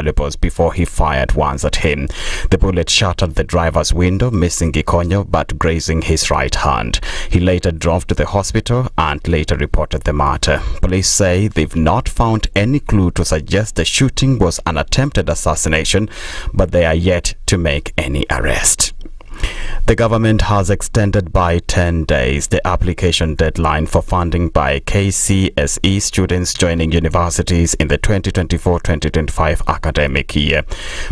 valuables before he fired once at him. The bullet shattered the driver's window, missing Gikonyo but grazing his right hand. He later drove to the hospital and later reported the matter. Police say they've not found any clue to suggest the shooting was an attempted assassination, but they are yet to make any arrest. The government has extended by 10 days the application deadline for funding by KCSE students joining universities in the 2024-2025 academic year.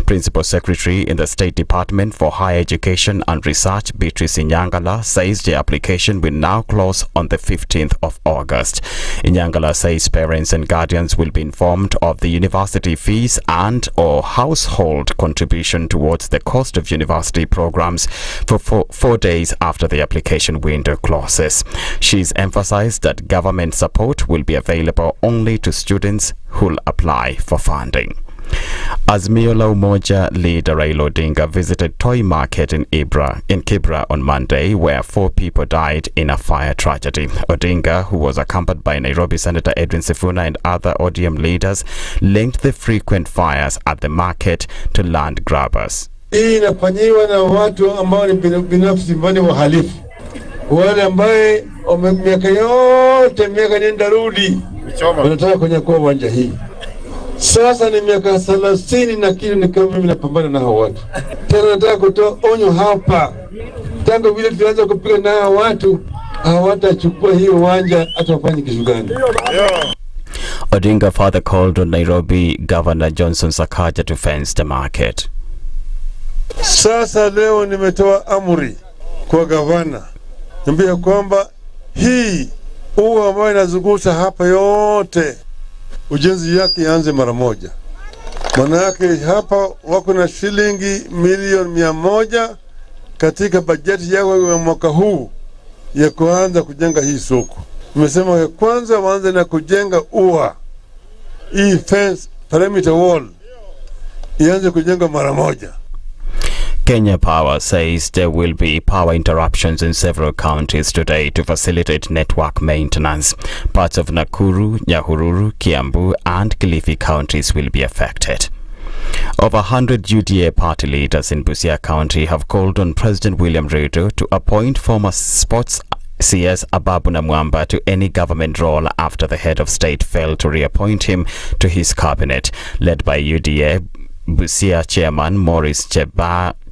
Principal Secretary in the State Department for Higher Education and Research, Beatrice Inyangala, says the application will now close on the 15th of August. Inyangala says parents and guardians will be informed of the university fees and or household contribution towards the cost of university programs for 4 days after the application window closes. She's emphasized that government support will be available only to students who'll apply for funding. Azimio la Umoja leader Raila Odinga visited Toy Market in Kibra on Monday, where 4 people died in a fire tragedy. Odinga, who was accompanied by Nairobi Senator Edwin Sifuna and other ODM leaders, linked the frequent fires at the market to land grabbers. Hii inafanyiwa na watu ambao ni binafsi mbani wahalifu. Wale ambaye miaka yote miaka nenda rudi wanataka kunyakua uwanja hii. Sasa ni miaka 30 na kitu ni kama mimi napambana na hao watu. Tena nataka kutoa onyo hapa. Tangu vile tuanza kupiga na hao watu, hawatachukua hiyo uwanja hata wafanye kitu gani. Odinga further called on Nairobi Governor Johnson Sakaja to fence the market. Sasa leo nimetoa amri kwa gavana niambia kwamba hii ua ambayo inazungusha hapa yote ujenzi yake ianze mara moja. Maana yake hapa wako na shilingi milioni 100 katika bajeti yao ya mwaka huu ya kuanza kujenga hii soko. Nimesema kwanza waanze na kujenga ua, hii fence perimeter wall ianze kujenga mara moja. Kenya Power says there will be power interruptions in several counties today to facilitate network maintenance. Parts of Nakuru, Nyahururu, Kiambu and Kilifi counties will be affected. Over 100 UDA party leaders in Busia County have called on President William Ruto to appoint former sports CS Ababu Namwamba to any government role after the head of state failed to reappoint him to his cabinet. Led by UDA Busia chairman Maurice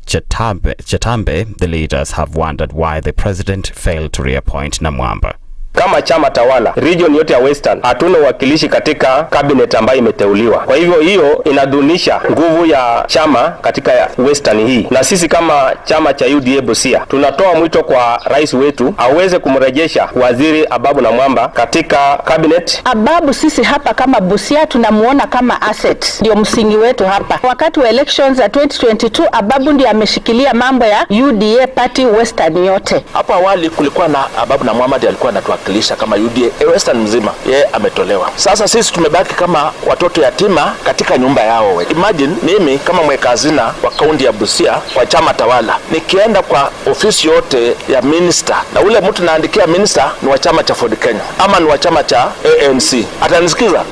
Chetambe, the leaders have wondered why the president failed to reappoint Namwamba. Kama chama tawala region yote ya Western hatuna wakilishi katika cabinet ambayo imeteuliwa. Kwa hivyo hiyo inadunisha nguvu ya chama katika Western hii. Na sisi kama chama cha UDA Busia tunatoa mwito kwa rais wetu aweze kumrejesha waziri Ababu Namwamba katika cabinet. Ababu sisi hapa kama Busia tunamuona kama asset. Ndio msingi wetu hapa. Wakati wa elections za 2022 Ababu ndiye ameshikilia mambo ya UDA party Western yote. Hapo awali kulikuwa na Ababu Namwamba ndiye alikuwa anatuwakilisha kama UDA Western mzima, yeye ametolewa. Sasa sisi tumebaki kama watoto yatima katika nyumba yao. Imagine mimi kama mweka hazina wa kaunti ya Busia kwa chama tawala, nikienda kwa ofisi yote ya minister na ule mtu naandikia minister ni wa chama cha Ford Kenya ama ni wa chama cha ANC, atanisikiza?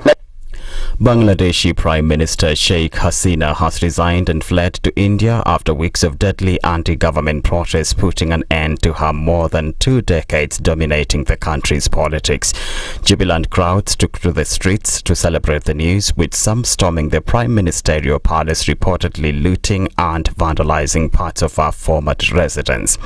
Bangladeshi Prime Minister Sheikh Hasina has resigned and fled to India after weeks of deadly anti-government protests, putting an end to her more than 2 decades dominating the country's politics. Jubilant crowds took to the streets to celebrate the news, with some storming the prime ministerial palace, reportedly looting and vandalizing parts of her former residence.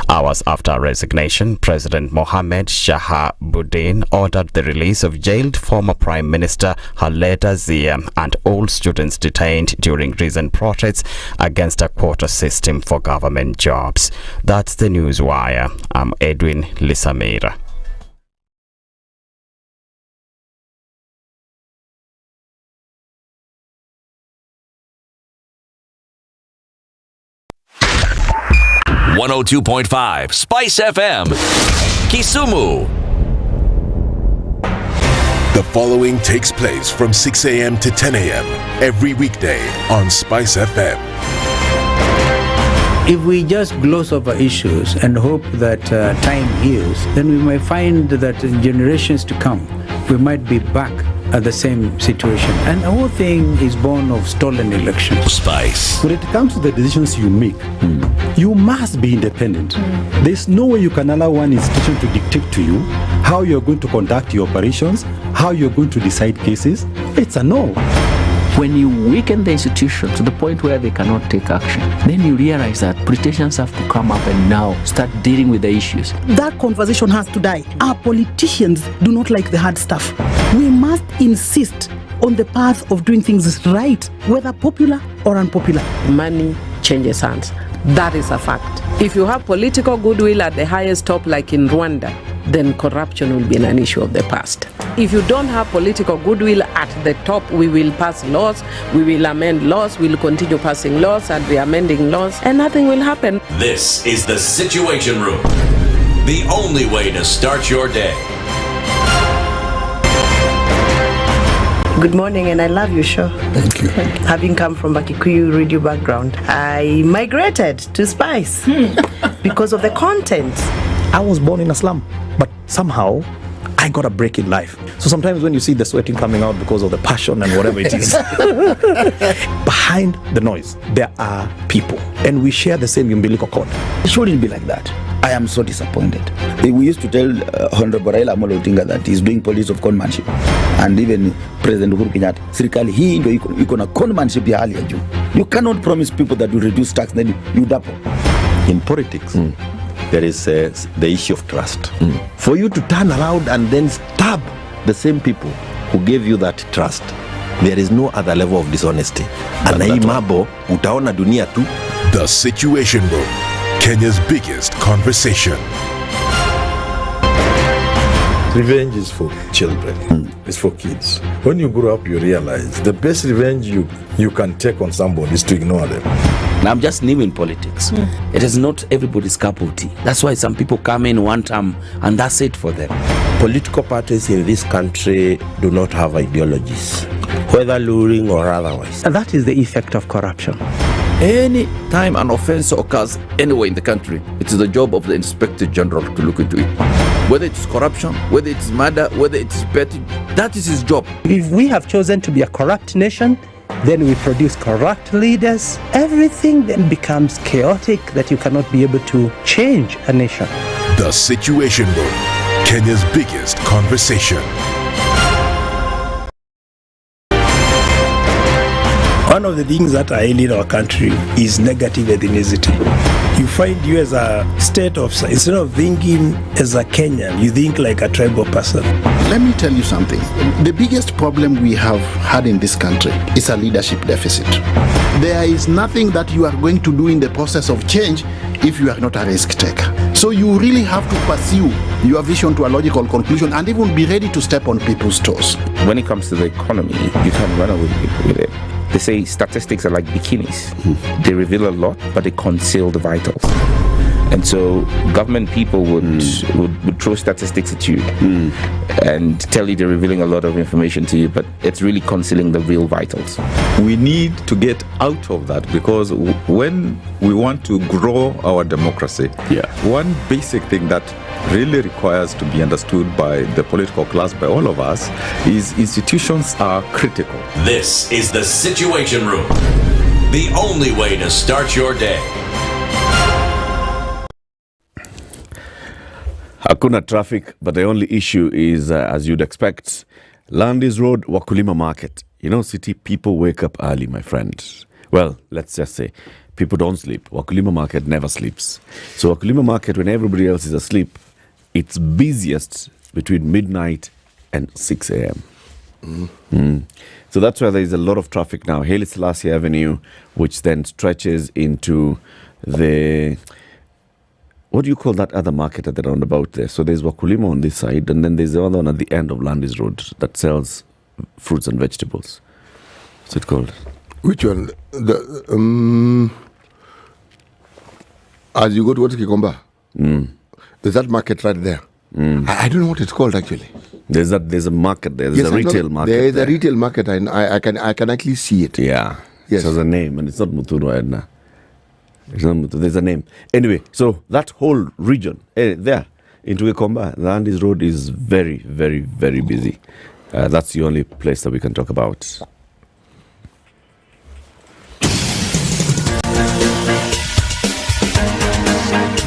Hours after her resignation, President Mohammed Shahabuddin ordered the release of jailed former Prime Minister Khaleda Zia and all students detained during recent protests against a quota system for government jobs. That's the Newswire. I'm Edwin Lisamira. (102.5) Spice FM, Kisumu. The following takes place from 6 a.m. to 10 a.m. every weekday on Spice FM. If we just gloss over issues and hope that time heals, then we might find that in generations to come, we might be back the same situation. And the whole thing is born of stolen elections. Spice. When it comes to the decisions you make, you must be independent. There's no way you can allow one institution to dictate to you how you're going to conduct your operations, how you're going to decide cases. It's a no. When you weaken the institution to the point where they cannot take action, then you realize that politicians have to come up and now start dealing with the issues. That conversation has to die. Our politicians do not like the hard stuff. We must insist on the path of doing things right, whether popular or unpopular. Money changes hands. That is a fact. If you have political goodwill at the highest top, like in Rwanda, then corruption will be an issue of the past. If you don't have political goodwill at the top, we will pass laws, we will amend laws, we will continue passing laws and re-amending laws, and nothing will happen. This is the Situation Room. The only way to start your day. Good morning, and I love your show. Thank you. Having come from a Kikuyu radio background, I migrated to Spice because of the content. I was born in a slum, but somehow I got a break in life. So sometimes when you see the sweating coming out because of the passion and whatever it is, behind the noise, there are people, and we share the same umbilical cord. It shouldn't be like that. I am so disappointed. We used to tell Honorable Odinga that he's doing police of conmanship, and even President Uhuru Kenyatta, serikali hii ndio iko na conmanship ya hali ya juu. You cannot promise people that you reduce tax, then you double. In politics, there is the issue of trust. For you to turn around and then stab the same people who gave you that trust, there is no other level of dishonesty. And hii mambo utaona dunia tu. The Situation Room, Kenya's biggest conversation. Revenge is for children. It's for kids. When you grow up, you realize the best revenge you can take on somebody is to ignore them. Now, I'm just new in politics. It is not everybody's cup of tea. That's why some people come in one term and that's it for them. Political parties in this country do not have ideologies, whether luring or otherwise. And that is the effect of corruption. Any time an offense occurs anywhere in the country, it is the job of the Inspector General to look into it. Whether it's corruption, whether it's murder, whether it's petty, that is his job. If we have chosen to be a corrupt nation, then we produce corrupt leaders. Everything then becomes chaotic that you cannot be able to change a nation. The Situation Room, Kenya's biggest conversation. One of the things that are ailing our country is negative ethnicity. You find you as a state officer, instead of thinking as a Kenyan, you think like a tribal person. Let me tell you something. The biggest problem we have had in this country is a leadership deficit. There is nothing that you are going to do in the process of change if you are not a risk taker. So you really have to pursue your vision to a logical conclusion and even be ready to step on people's toes. When it comes to the economy, you can run away with it. They say statistics are like bikinis. They reveal a lot, but they conceal the vitals. And so government people would throw statistics at you and tell you they're revealing a lot of information to you, but it's really concealing the real vitals. We need to get out of that, because when we want to grow our democracy, one basic thing that really requires to be understood by the political class, by all of us, is institutions are critical. This is the Situation Room, the only way to start your day. Hakuna traffic, but the only issue is, as you'd expect, Landis Road, Wakulima Market. You know, city people wake up early, my friend. Well, let's just say people don't sleep. Wakulima Market never sleeps. So Wakulima Market, when everybody else is asleep, it's busiest between midnight and 6 a.m. So that's why there's a lot of traffic now. Haile Selassie Avenue, which then stretches into the... What do you call that other market at the roundabout there? So there's Wakulima on this side, and then there's the other one at the end of Landis Road that sells fruits and vegetables. What's it called? Which one? As you go towards Kikomba, there's that market right there. I don't know what it's called actually. There's a market there. There's a retail market. There is a retail market. I can actually see it. Yeah. Yes. It has a name, and it's not Muturu Ednah. There's a name. Anyway, so that whole region there into Kikomba, Landis Road is very, very, very busy. That's the only place that we can talk about.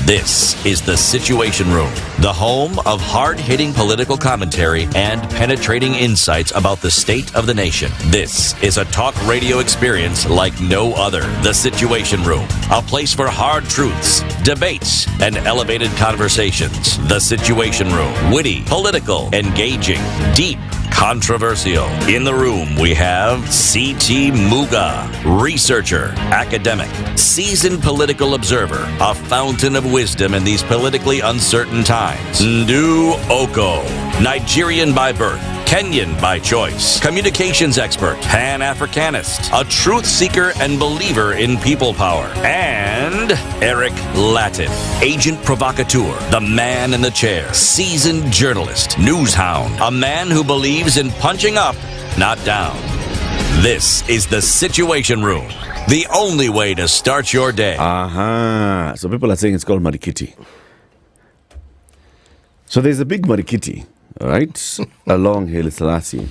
This is The Situation Room, the home of hard-hitting political commentary and penetrating insights about the state of the nation. This is a talk radio experience like no other. The Situation Room, a place for hard truths, debates, and elevated conversations. The Situation Room, witty, political, engaging, deep, controversial. In the room, we have C.T. Muga, researcher, academic, seasoned political observer, a fountain of wisdom in these politically uncertain times. Ndu Okoh, Nigerian by birth, Kenyan by choice, communications expert, Pan-Africanist, a truth seeker and believer in people power, and Eric Latiff, agent provocateur, the man in the chair, seasoned journalist, news hound, a man who believes in punching up, not down. This is The Situation Room, the only way to start your day. So people are saying it's called Marikiti. So there's a big Marikiti, all right, along Haile Selassie,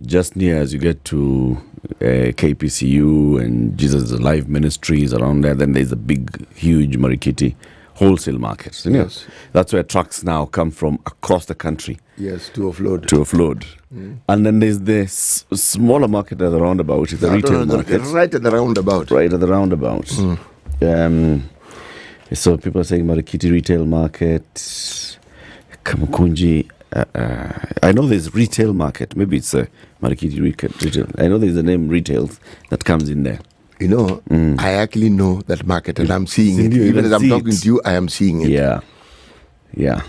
just near as you get to KPCU and Jesus Alive Ministries around there. Then there's a big, huge Marikiti wholesale market. Yes. That's where trucks now come from across the country. Yes, to offload. To offload. And then there's this smaller market at the roundabout, which is the retail market. Right at the roundabout. Right at the roundabout. So people are saying Marikiti retail market, Kamukunji. I know there's retail market. Maybe it's a Marikiti retail. I know there's a name retails that comes in there. You know, I actually know that market and I'm seeing it. Even as I'm talking to you, I am seeing it. Yeah.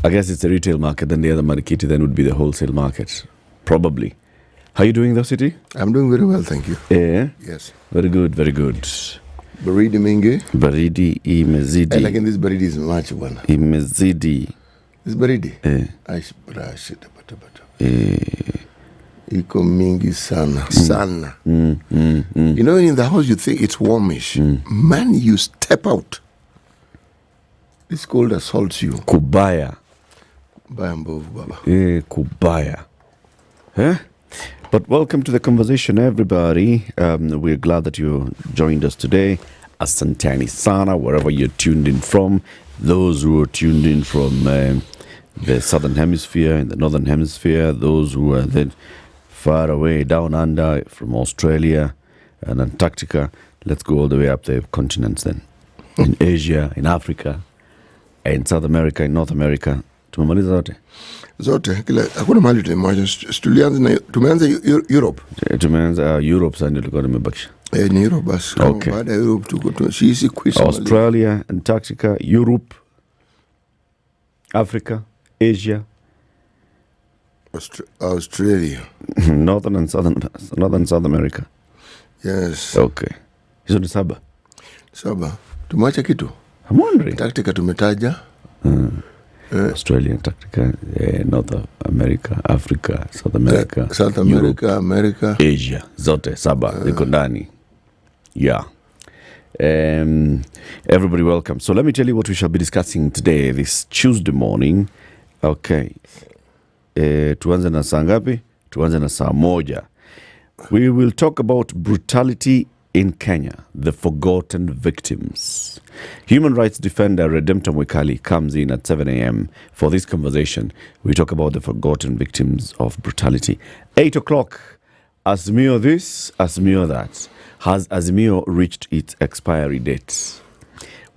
I guess it's a retail market. Then the other Marikiti then would be the wholesale market. Probably. How are you doing though, City? I'm doing very well, thank you. Yeah? Yes. Very good, very good. Baridi mingi. Baridi imezidi. I like this baridi is much one. Imezidi. This baridi? Aish brush it. Iko mingi sana. Sana. You know, in the house you think it's warmish. Man, you step out. This cold assaults you. Kubaya. Kubaya mbovu, baba. Kubaya. But welcome to the conversation, everybody. We're glad that you joined us today. Asantani sana, wherever you're tuned in from. Those who are tuned in from the southern hemisphere, in the northern hemisphere, those who are then far away down under from Australia and Antarctica. Let's go all the way up the continents then. In Asia, in Africa, in South America, in North America. Tumemaliza zote kila hakuna mahali tumeanza Europe. Tumeanza Europe sasa ndio tulikuwa tumebakisha. Ni Europe basi. Okay. Baada ya Europe tuko sisi quiz Australia, Antarctica, Europe, Africa, Asia, Australia, Northern and South America. Yes. Okay. Hizo ni saba. Tumeacha kitu. I'm wondering. Antarctica tumetaja. Australia, Antarctica, North America, Africa, South America, South America, Europe, America, Asia, zote saba ziko ndani. Yeah. Everybody welcome. So let me tell you what we shall be discussing today, this Tuesday morning. Okay. Tuanze na saa ngapi? Tuanze na saa moja. We will talk about brutality in Kenya, the forgotten victims. Human rights defender Redemptor Mwikali comes in at 7 a.m. for this conversation. We talk about the forgotten victims of brutality. 8 o'clock, Azimio this, Azimio that. Has Azimio reached its expiry date?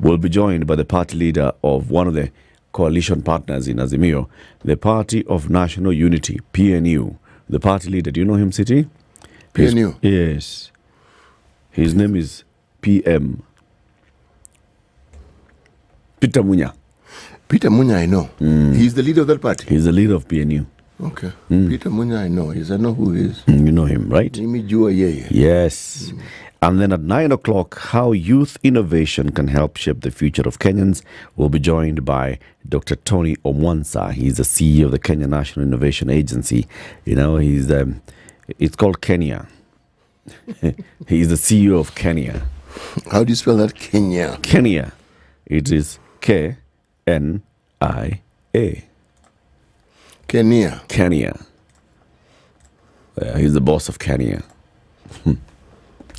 We'll be joined by the party leader of one of the coalition partners in Azimio, the Party of National Unity, PNU. The party leader, do you know him, City? PNU? Yes. His name is PM. Peter Munya. Peter Munya, I know. He's the leader of that party? He's the leader of PNU. Okay. Peter Munya, I know. I know who he is. You know him, right? Yes. And then at 9 o'clock, how youth innovation can help shape the future of Kenyans. We'll be joined by Dr. Tony Omwansa. He's the CEO of the Kenya National Innovation Agency. You know, it's called Kenya. He's the CEO of Kenya. How do you spell that, Kenya? Kenya. It is Knia. Kenya. He's the boss of Kenya.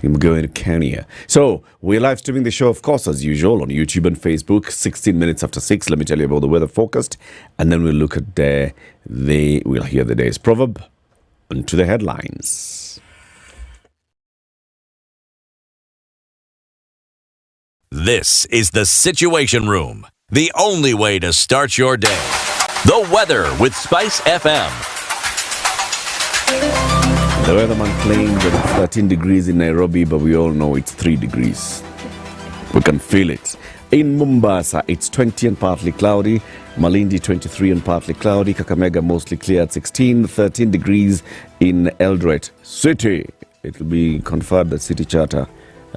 I'm going to Kenya. So, we're live streaming the show, of course, as usual, on YouTube and Facebook, 16 minutes after 6. Let me tell you about the weather forecast. And then we'll look at we'll hear the day's proverb. And to the headlines. This is the Situation Room, the only way to start your day. The weather with SpiceFM. The weatherman claims that it's 13 degrees in Nairobi, but we all know it's 3 degrees. We can feel it. In Mombasa, it's 20 and partly cloudy. Malindi, 23 and partly cloudy. Kakamega, mostly clear at 16. 13 degrees in Eldoret City. It will be conferred at City Charter,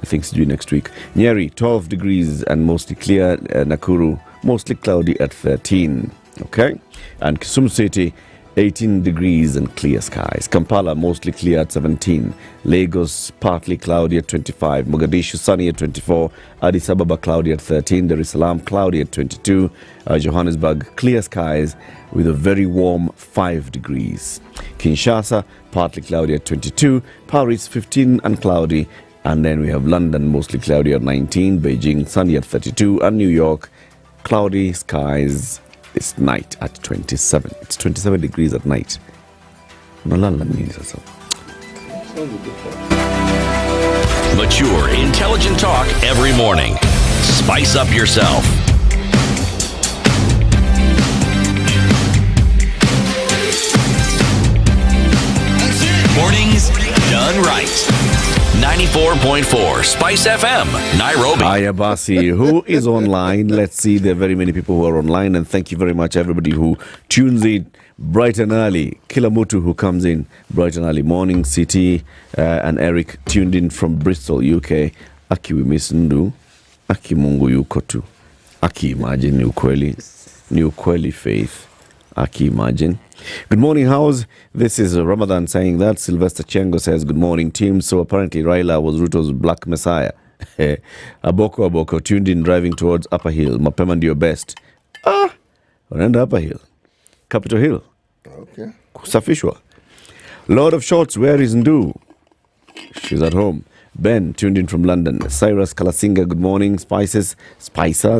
I think it's due next week. Nyeri, 12 degrees and mostly clear. Nakuru, mostly cloudy at 13. Okay? And Kisumu City, 18 degrees and clear skies. Kampala, mostly clear at 17. Lagos, partly cloudy at 25. Mogadishu, sunny at 24. Addis Ababa, cloudy at 13. Dar es Salaam, cloudy at 22. Johannesburg, clear skies with a very warm 5 degrees. Kinshasa, partly cloudy at 22. Paris, 15 and cloudy. And then we have London, mostly cloudy at 19. Beijing, sunny at 32. And New York, cloudy skies this night at 27. It's 27 degrees at night. Mature, intelligent talk every morning. Spice up yourself. Mornings done right. 94.4 Spice FM, Nairobi. Ayabasi, who is online? Let's see. There are very many people who are online, and thank you very much, everybody who tunes in bright and early. Kilamutu, who comes in bright and early. Morning City, and Eric tuned in from Bristol, UK. Aki, we miss Ndu. Aki, Mungu yuko tu. Aki, imagine, ni ukweli faith. Aki, imagine. Good morning, house. This is Ramadan saying that. Sylvester Chengo says, good morning, team. So apparently Raila was Ruto's black messiah. Aboko, tuned in driving towards Upper Hill. Mapema ndio best. Wanaenda Upper Hill. Capitol Hill. Okay. Kusafishwa. Lord of Shorts, where is Ndu? She's at home. Ben, tuned in from London. Cyrus Kalasinga, good morning. Spicers,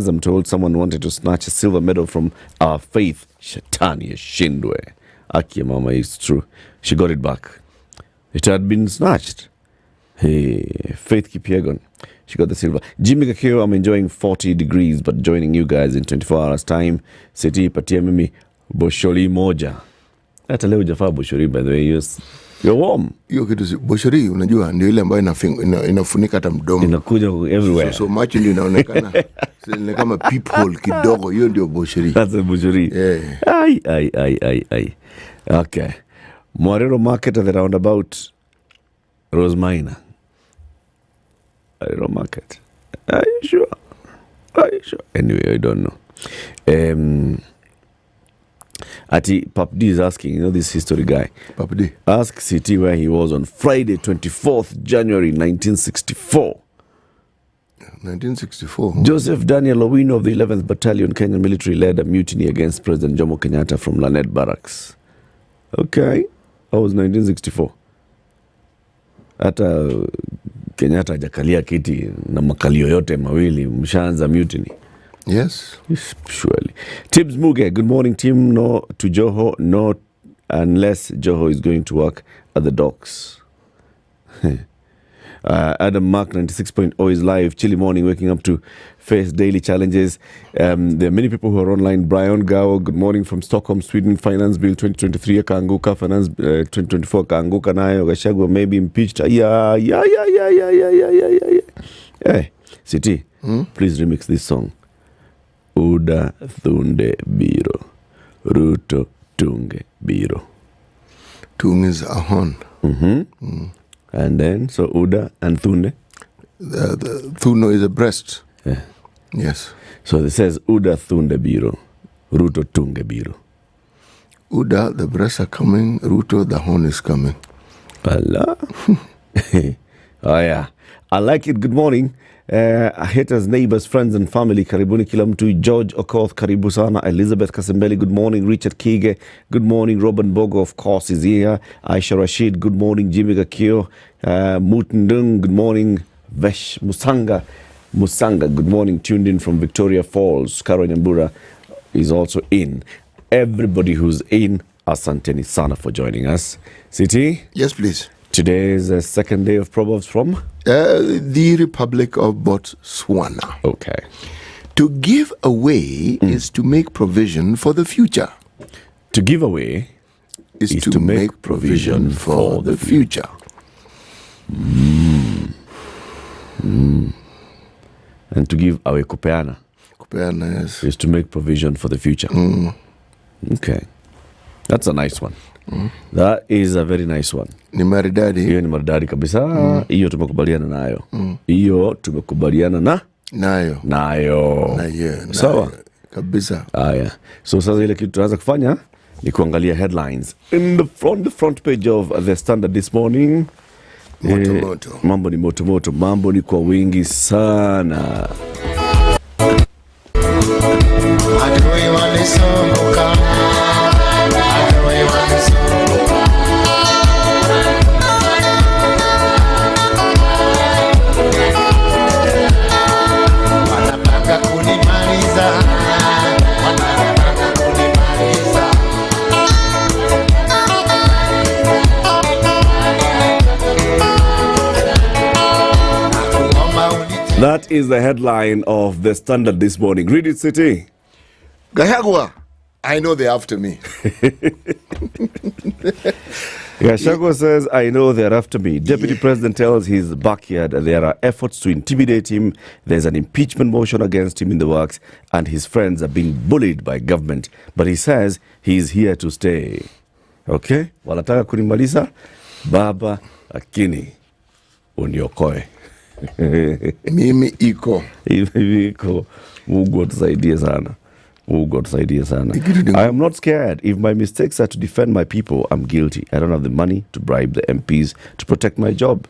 I'm told someone wanted to snatch a silver medal from our faith. Shetani Shindwe. Aki mama, it's true. She got it back. It had been snatched. Hey, Faith Kipyegon. She got the silver. Jimmy Kakio, I'm enjoying 40 degrees, but joining you guys in 24 hours time. City, patia mimi boshori moja. Hata leo hujafaa boshori, by the way. You're warm. Hiyo kitu boshori unajua ndio ile ambayo inafunika hata mdomo. Inakuja everywhere. So much ndio inaonekana. Ni kama peephole kidogo, hiyo ndio boshori. That's a boshori. Yeah. Ai. Okay. Mwarero Market at the roundabout. Rose Minor. Mwarero Market. Are you sure? Anyway, I don't know. Ati Pap D is asking, this history guy. Pap D. Ask CT where he was on Friday, 24th January, 1964. 1964. Joseph Daniel Owino of the 11th Battalion Kenyan military led a mutiny against President Jomo Kenyatta from Lanet Barracks. Okay. That was 1964. Hata Kenyatta hajakalia kiti na makalio yote mawili, mshaanza mutiny. Yes. Surely. Tibbs Muga, good morning team. No to Joho, no unless Joho is going to work at the docks. Adam Mark 96.0 is live. Chilly morning, waking up to face daily challenges. There are many people who are online. Brian Gao, good morning from Stockholm, Sweden. Finance Bill 2023 kaanguka. Finance 2024 kaanguka nayo. Gachagua maybe impeached. Yeah. Hey, City, please remix this song. Uda Thunde Biro. Ruto Tunge Biro. Tung is a horn. And then, so Uda and Thunde? The Thuno is a breast. Yeah. Yes. So it says Uda Thunde Biro. Ruto Tunge Biro. Uda, the breasts are coming. Ruto, the horn is coming. Allah. Oh, yeah. I like it. Good morning. Haters, neighbors, friends and family. Karibuni kila mtu. George Okoh, karibu sana. Elizabeth Kasembeli, good morning. Richard Kige, good morning. Robin Bogo, of course, is here. Aisha Rashid, good morning. Jimmy Gakio, Mutundung, good morning. Vesh Musanga, good morning. Tuned in from Victoria Falls. Karo Nyambura is also in. Everybody who's in, asanteni sana for joining us. City? Yes, please. Today is the second day of Proverbs from? The Republic of Botswana. Okay. To give away is to make provision for the future. To give away is to make provision for the future. And to give away kupeana. Kupeana, yes. Is to make provision for the future. Okay. That's a nice one. That is a very nice one. Ni maridadi. Hiyo ni maridadi kabisa. Hiyo tumekubaliana nayo. Hiyo tumekubaliana nayo. Sawa. Kabisa. Haya. So sasa ile kitu tunaanza kufanya ni kuangalia headlines. On the front page of the Standard this morning. Moto. Mambo ni moto. Mambo ni kwa wingi sana. That is the headline of the Standard this morning. Read it, City. Gahagwa, I know they're after me. Gachagua says, I know they're after me. Deputy President tells his backyard there are efforts to intimidate him. There's an impeachment motion against him in the works, and his friends are being bullied by government. But he says he's here to stay. Okay? Wanataka kunimaliza? Baba Akini uniokoe. Mimi iko. Mungu atusaidie sana. I am not scared. If my mistakes are to defend my people, I'm guilty. I don't have the money to bribe the MPs to protect my job.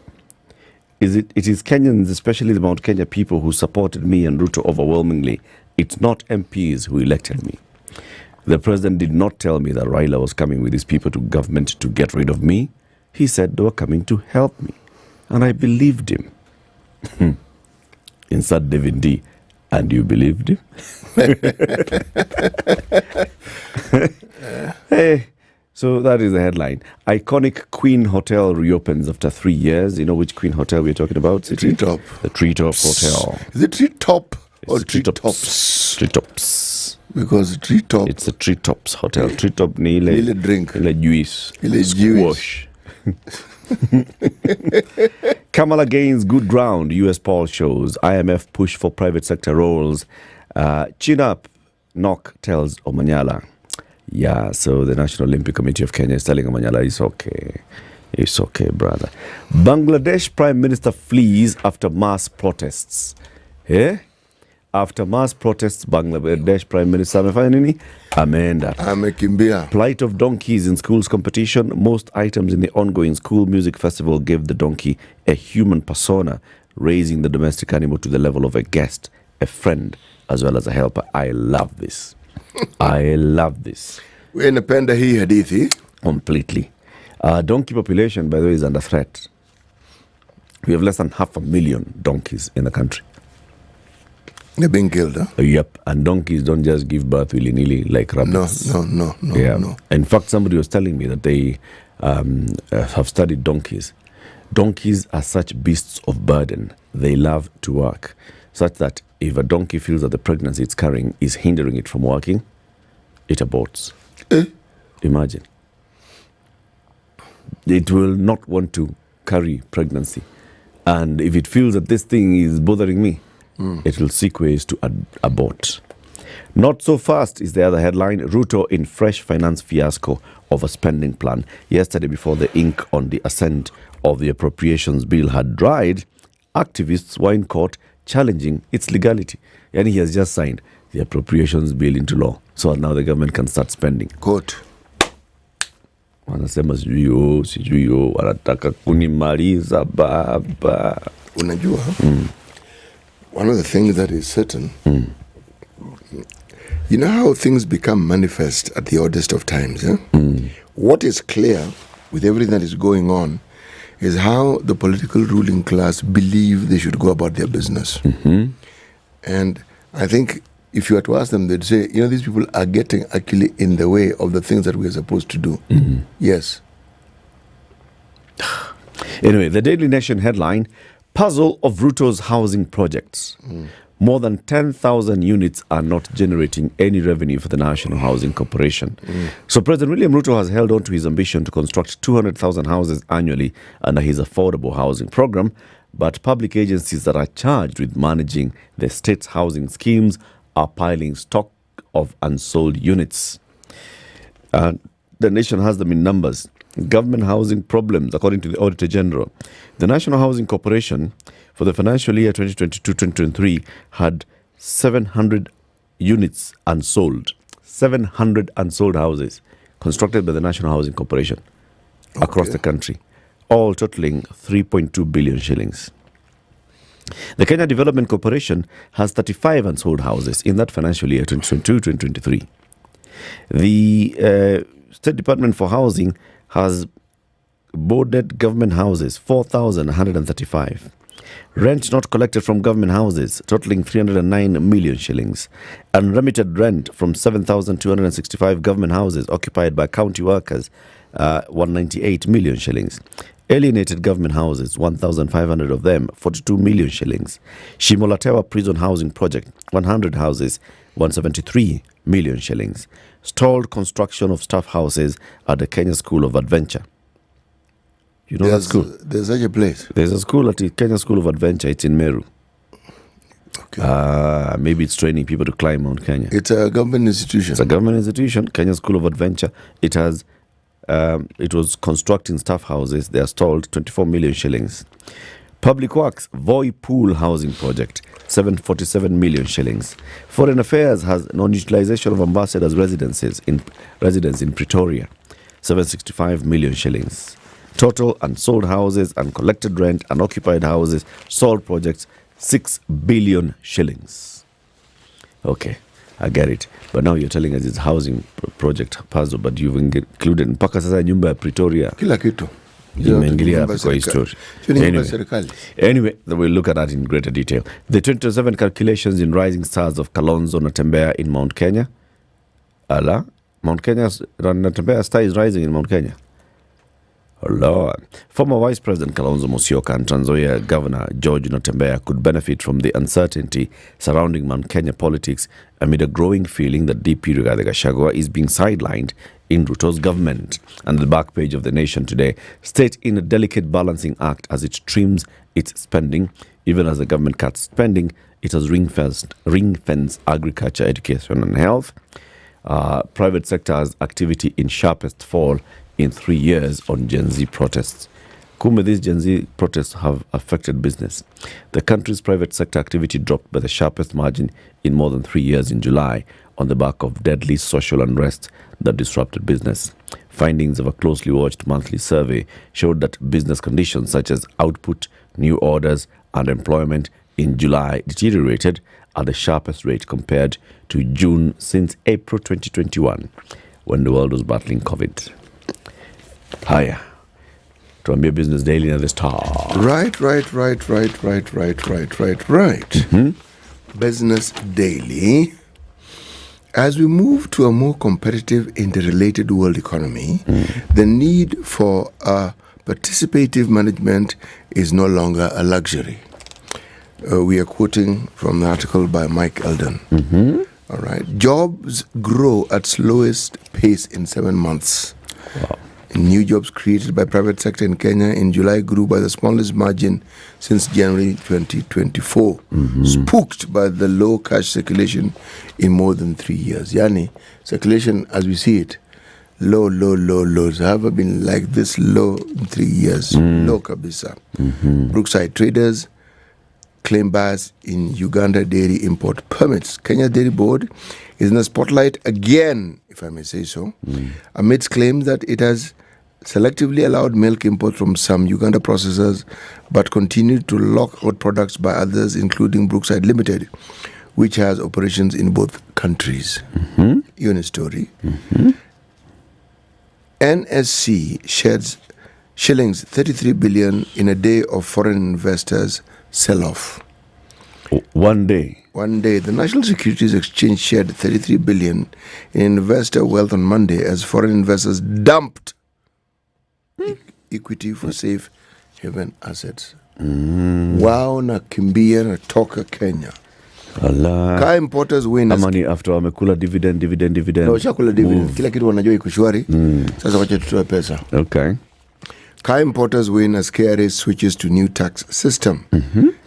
It is Kenyans, especially the Mount Kenya people, who supported me and Ruto overwhelmingly. It's not MPs who elected me. The president did not tell me that Raila was coming with his people to government to get rid of me. He said they were coming to help me. And I believed him. Insert David D. And you believed him? Hey, so that is the headline. Iconic Queen Hotel reopens after 3 years. You know which Queen Hotel we're talking about? The Treetop. The Treetop Hotel. Is it Treetop or Treetops? Treetops. Because Treetop. It's a Treetops Hotel. Treetop ni ile drink. Ile juice. Ile squash. Kamala gains good ground, US poll shows. IMF push for private sector roles. Chin up, knock tells Omanyala. Yeah, so the National Olympic Committee of Kenya is telling Omanyala, it's okay. It's okay, brother. Bangladesh Prime Minister flees after mass protests. Eh? After mass protests, Bangladesh Prime Minister amefanya nini? Ameenda. Amekimbia. Plight of donkeys in schools competition. Most items in the ongoing school music festival gave the donkey a human persona, raising the domestic animal to the level of a guest, a friend, as well as a helper. I love this. I love this. We napenda hii hadithi. Completely. Donkey population, by the way, is under threat. We have less than 500,000 donkeys in the country. They're being killed, huh? Yep, and donkeys don't just give birth willy-nilly like rabbits. No. In fact, somebody was telling me that they have studied donkeys. Donkeys are such beasts of burden. They love to work, such that if a donkey feels that the pregnancy it's carrying is hindering it from working, it aborts. Imagine. It will not want to carry pregnancy. And if it feels that this thing is bothering me, it will seek ways to abort. Not so fast is the other headline. Ruto in fresh finance fiasco of a spending plan. Yesterday, before the ink on the assent of the appropriations bill had dried, activists were in court challenging its legality. And he has just signed the appropriations bill into law. So now the government can start spending. Court. Wanasema sijui wanataka kunimaliza baba. Unajua, one of the things that is certain, you know how things become manifest at the oddest of times. What is clear with everything that is going on is how the political ruling class believe they should go about their business. And I think if you were to ask them, they'd say, you know, these people are getting actually in the way of the things that we're supposed to do. Yes. Anyway, the Daily Nation headline, Puzzle of Ruto's housing projects. More than 10,000 units are not generating any revenue for the National Housing Corporation. So President William Ruto has held on to his ambition to construct 200,000 houses annually under his affordable housing program, but public agencies that are charged with managing the state's housing schemes are piling stock of unsold units. The nation has them in numbers. Government housing problems, according to the Auditor General. The National Housing Corporation for the financial year 2022-2023 had 700 units unsold. 700 unsold houses constructed by the National Housing Corporation across the country, all totaling 3.2 billion shillings. The Kenya Development Corporation has 35 unsold houses in that financial year 2022-2023. The State Department for Housing has boarded government houses, 4,135. Rent not collected from government houses, totaling 309 million shillings. Unremitted rent from 7,265 government houses occupied by county workers, 198 million shillings. Alienated government houses, 1,500 of them, 42 million shillings. Shimolatewa Prison Housing Project, 100 houses, 173 million shillings. Stalled construction of staff houses at the Kenya School of Adventure. You know that school? There's such a place. There's a school at the Kenya School of Adventure. It's in Meru. Maybe it's training people to climb Mount Kenya. It's a government institution. It's a government institution, Kenya School of Adventure. It has, it was constructing staff houses. They are stalled, 24 million shillings. Public Works, Voi Pool Housing Project, 747 million shillings. Foreign Affairs has non-utilization of ambassadors' residences in Pretoria, 765 million shillings. Total unsold houses, uncollected rent, unoccupied houses, sold projects, 6 billion shillings. Okay, I get it. But now you're telling us it's housing project puzzle, but you've included mpaka sasa nyumba ya Pretoria. Kila kitu. Anyway, we'll look at that in greater detail. The 27 calculations in rising stars of Kalonzo Natembea in Mount Kenya. Mount Kenya's Natembea star is rising in Mount Kenya. Oh Lord. Former Vice President Kalonzo Musyoka and Trans Nzoia Governor George Natembea could benefit from the uncertainty surrounding Mount Kenya politics amid a growing feeling that DP Rigathi Gachagua is being sidelined in Ruto's government. And the back page of The Nation today, state in a delicate balancing act as it trims its spending. Even as the government cuts spending, it has ring-fenced agriculture, education and health. Private sector's activity in sharpest fall in 3 years on Gen Z protests. Kumbe, these Gen Z protests have affected business. The country's private sector activity dropped by the sharpest margin in more than 3 years in July on the back of deadly social unrest that disrupted business. Findings of a closely watched monthly survey showed that business conditions such as output, new orders, and employment in July deteriorated at the sharpest rate compared to June since April 2021, when the world was battling COVID. Haya, tuambie Business Daily na The Star. Right. Business Daily. As we move to a more competitive, interrelated world economy, the need for participative management is no longer a luxury. We are quoting from the article by Mike Eldon. All right. Jobs grow at slowest pace in 7 months. Wow. New jobs created by private sector in Kenya in July grew by the smallest margin since January 2024, spooked by the low cash circulation in more than 3 years. Yani, circulation as we see it, low. It's never been like this low in 3 years. Low kabisa. Brookside traders claim buyers in Uganda dairy import permits. Kenya Dairy Board is in the spotlight again, if I may say so, amidst claims that it has selectively allowed milk import from some Uganda processors, but continued to lock out products by others, including Brookside Limited, which has operations in both countries. Unit story. NSC sheds shillings 33 billion in a day of foreign investors sell-off. One day. The National Securities Exchange shed 33 billion in investor wealth on Monday as foreign investors dumped equity for safe haven assets. Wow, na kimbia na toka Kenya. Allah. Car importers win. Amani after wamekula dividend. No, chakula dividend. Kila kitu wanajua iko shwari. Sasa wacha tutoe pesa. Okay. Car importers win as KRA switches to new tax system.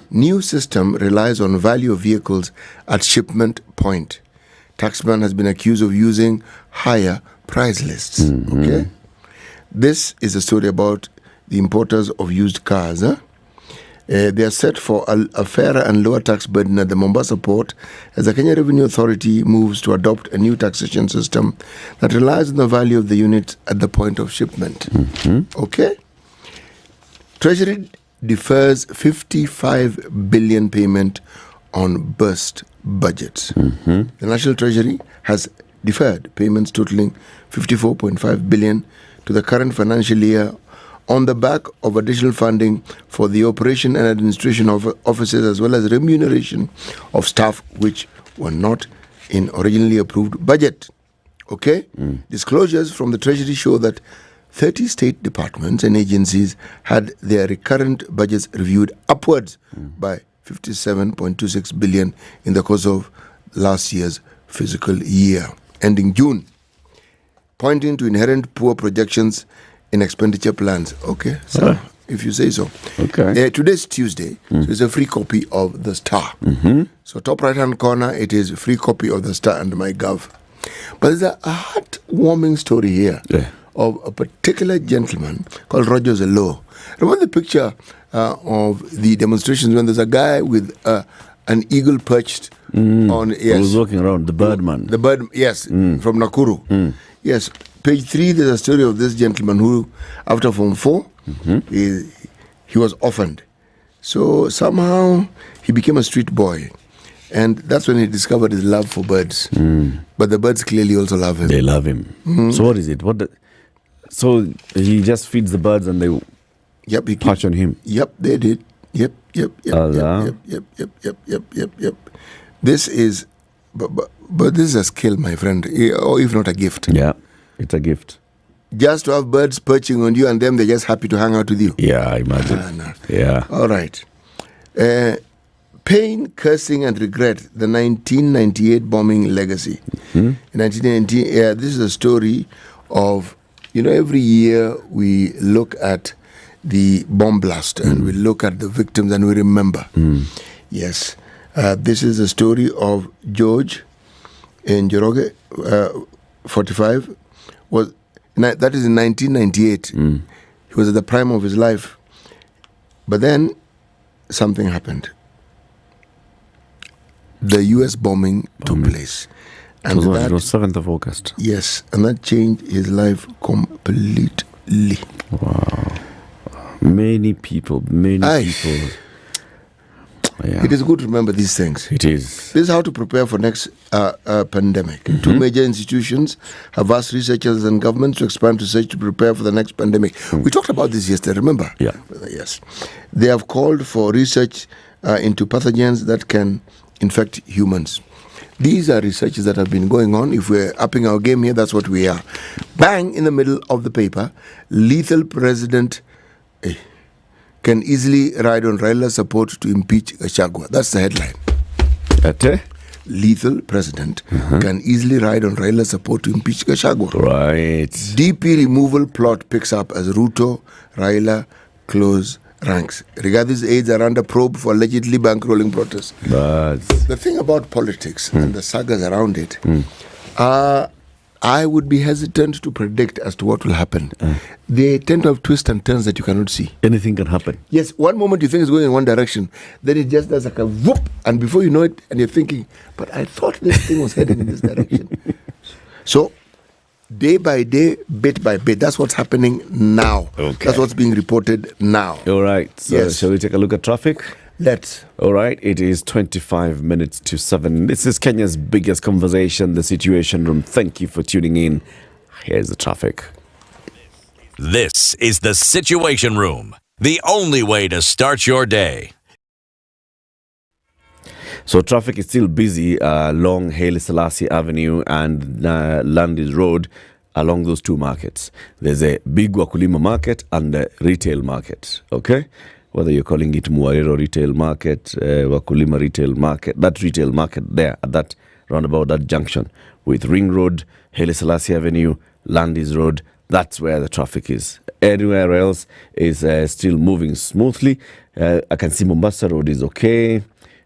New system relies on value of vehicles at shipment point. Taxman has been accused of using higher price lists. Okay. This is a story about the importers of used cars. They are set for a fairer and lower tax burden at the Mombasa port as the Kenya Revenue Authority moves to adopt a new taxation system that relies on the value of the unit at the point of shipment. Okay? Treasury defers 55 billion payment on burst budgets. The National Treasury has deferred payments totaling 54.5 billion to the current financial year on the back of additional funding for the operation and administration of offices as well as remuneration of staff which were not in originally approved budget. Okay? Disclosures from the Treasury show that 30 state departments and agencies had their recurrent budgets reviewed upwards by 57.26 billion in the course of last year's fiscal year, ending June, pointing to inherent poor projections in expenditure plans. Okay, so if you say so. Okay. Today's Tuesday, so it's a free copy of The Star. So top right-hand corner, it is a free copy of The Star and MyGov. But there's a heartwarming story here of a particular gentleman called Roger Zelo. Remember the picture of the demonstrations when there's a guy with an eagle perched on... He was walking around, the Birdman. The bird, yes, from Nakuru. Yes, page 3, there's a story of this gentleman who, after Form 4, he was orphaned. So somehow he became a street boy. And that's when he discovered his love for birds. But the birds clearly also love him. They love him. So what is it? So he just feeds the birds and they perch on him? Yep, they did. Yep. This is... But this is a skill, my friend, or if not a gift. Yeah, it's a gift. Just to have birds perching on you and them, they're just happy to hang out with you. Yeah, I imagine. Yeah. All right. Pain, cursing, and regret, the 1998 bombing legacy. In 1990, this is a story of, every year we look at the bomb blast and we look at the victims and we remember. Yes. This is a story of George in Njoroge, 45. That is in 1998. He was at the prime of his life. But then something happened. The US bombing took place. And it was 7th of August. Yes, and that changed his life completely. Wow. Many people. Yeah. It is good to remember these things. It is. This is how to prepare for next pandemic. Two major institutions have asked researchers and governments to expand research to prepare for the next pandemic. We talked about this yesterday, remember? Yeah. Yes. They have called for research into pathogens that can infect humans. These are researches that have been going on. If we're upping our game here, that's what we are. Bang, in the middle of the paper, lethal president... can easily ride on Raila's support to impeach Gachagua. That's the headline. Lethal president can easily ride on Raila's support to impeach Gachagua. Right. DP removal plot picks up as Ruto, Raila close ranks. Rigath's aides are under probe for allegedly bankrolling protests. The thing about politics and the sagas around it, I would be hesitant to predict as to what will happen. They tend to have twists and turns that you cannot see. Anything can happen. Yes, one moment you think it's going in one direction, then it just does like a whoop, and before you know it, and you're thinking, but I thought this thing was heading in this direction. So, day by day, bit by bit. That's what's happening now. Okay. That's what's being reported now. All right. So Yes. shall we take a look at traffic? Let's. All right. It is 25 minutes to 7. This is Kenya's biggest conversation, the Situation Room. Thank you for tuning in. Here's the traffic. This is the Situation Room, the only way to start your day. So traffic is still busy along Haile Selassie Avenue and Landis Road along those two markets. There's a big Wakulima market and a retail market, okay? Whether you're calling it Muarero retail market, Wakulima retail market, that retail market there at that roundabout, that junction with Ring Road, Haile Selassie Avenue, Landis Road, that's where the traffic is. Anywhere else is still moving smoothly. I can see Mombasa Road is okay.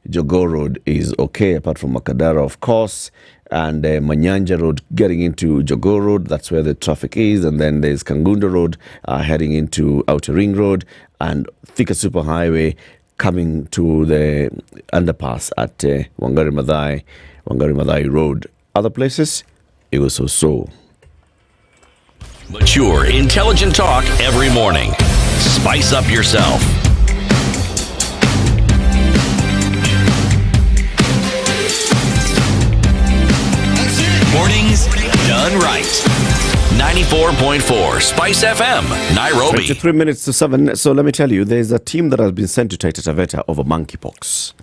Jogoo Road is okay, apart from Makadara, of course. And Manyanja Road getting into Jogoo Road, that's where the traffic is. And then there's Kangunda Road heading into Outer Ring Road. And Thika Superhighway coming to the underpass at Wangari Maathai Road. Other places, it was so. Mature, intelligent talk every morning. Spice up yourself. Mornings done right. 94.4 Spice FM, Nairobi. 23 minutes to 7. So let me tell you, there's a team that has been sent to Taita Taveta over monkeypox.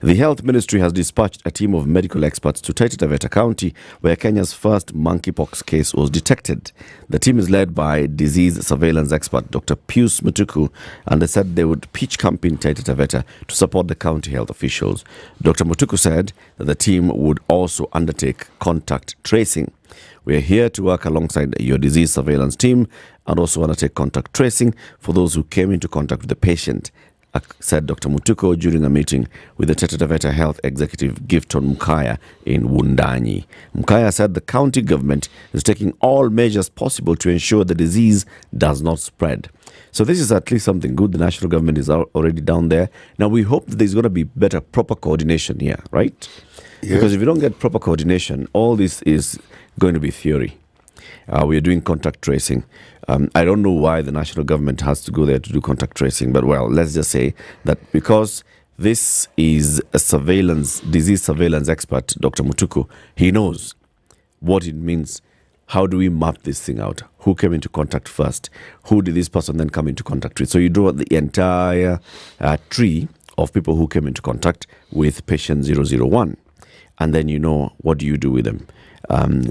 The Health Ministry has dispatched a team of medical experts to Taita Taveta County, where Kenya's first monkeypox case was detected. The team is led by disease surveillance expert Dr. Pius Mutuku, and they said they would pitch camp in Taita Taveta to support the county health officials. Dr. Mutuku said that the team would also undertake contact tracing. We are here to work alongside your disease surveillance team and also undertake contact tracing for those who came into contact with the patient, said Dr. Mutuko during a meeting with the Taita Taveta Health Executive Gifton Mukaya in Wundanyi. Mukaya said the county government is taking all measures possible to ensure the disease does not spread. So this is at least something good. The national government is already down there. Now we hope that there's going to be better, proper coordination here, right? Yes. Because if you don't get proper coordination, all this is going to be theory. We are doing contact tracing. I don't know why the national government has to go there to do contact tracing, but well, let's just say that because this is a disease surveillance expert, Dr. Mutuku, he knows what it means. How do we map this thing out? Who came into contact first? Who did this person then come into contact with? So you draw the entire tree of people who came into contact with patient 001. And then you know, what do you do with them?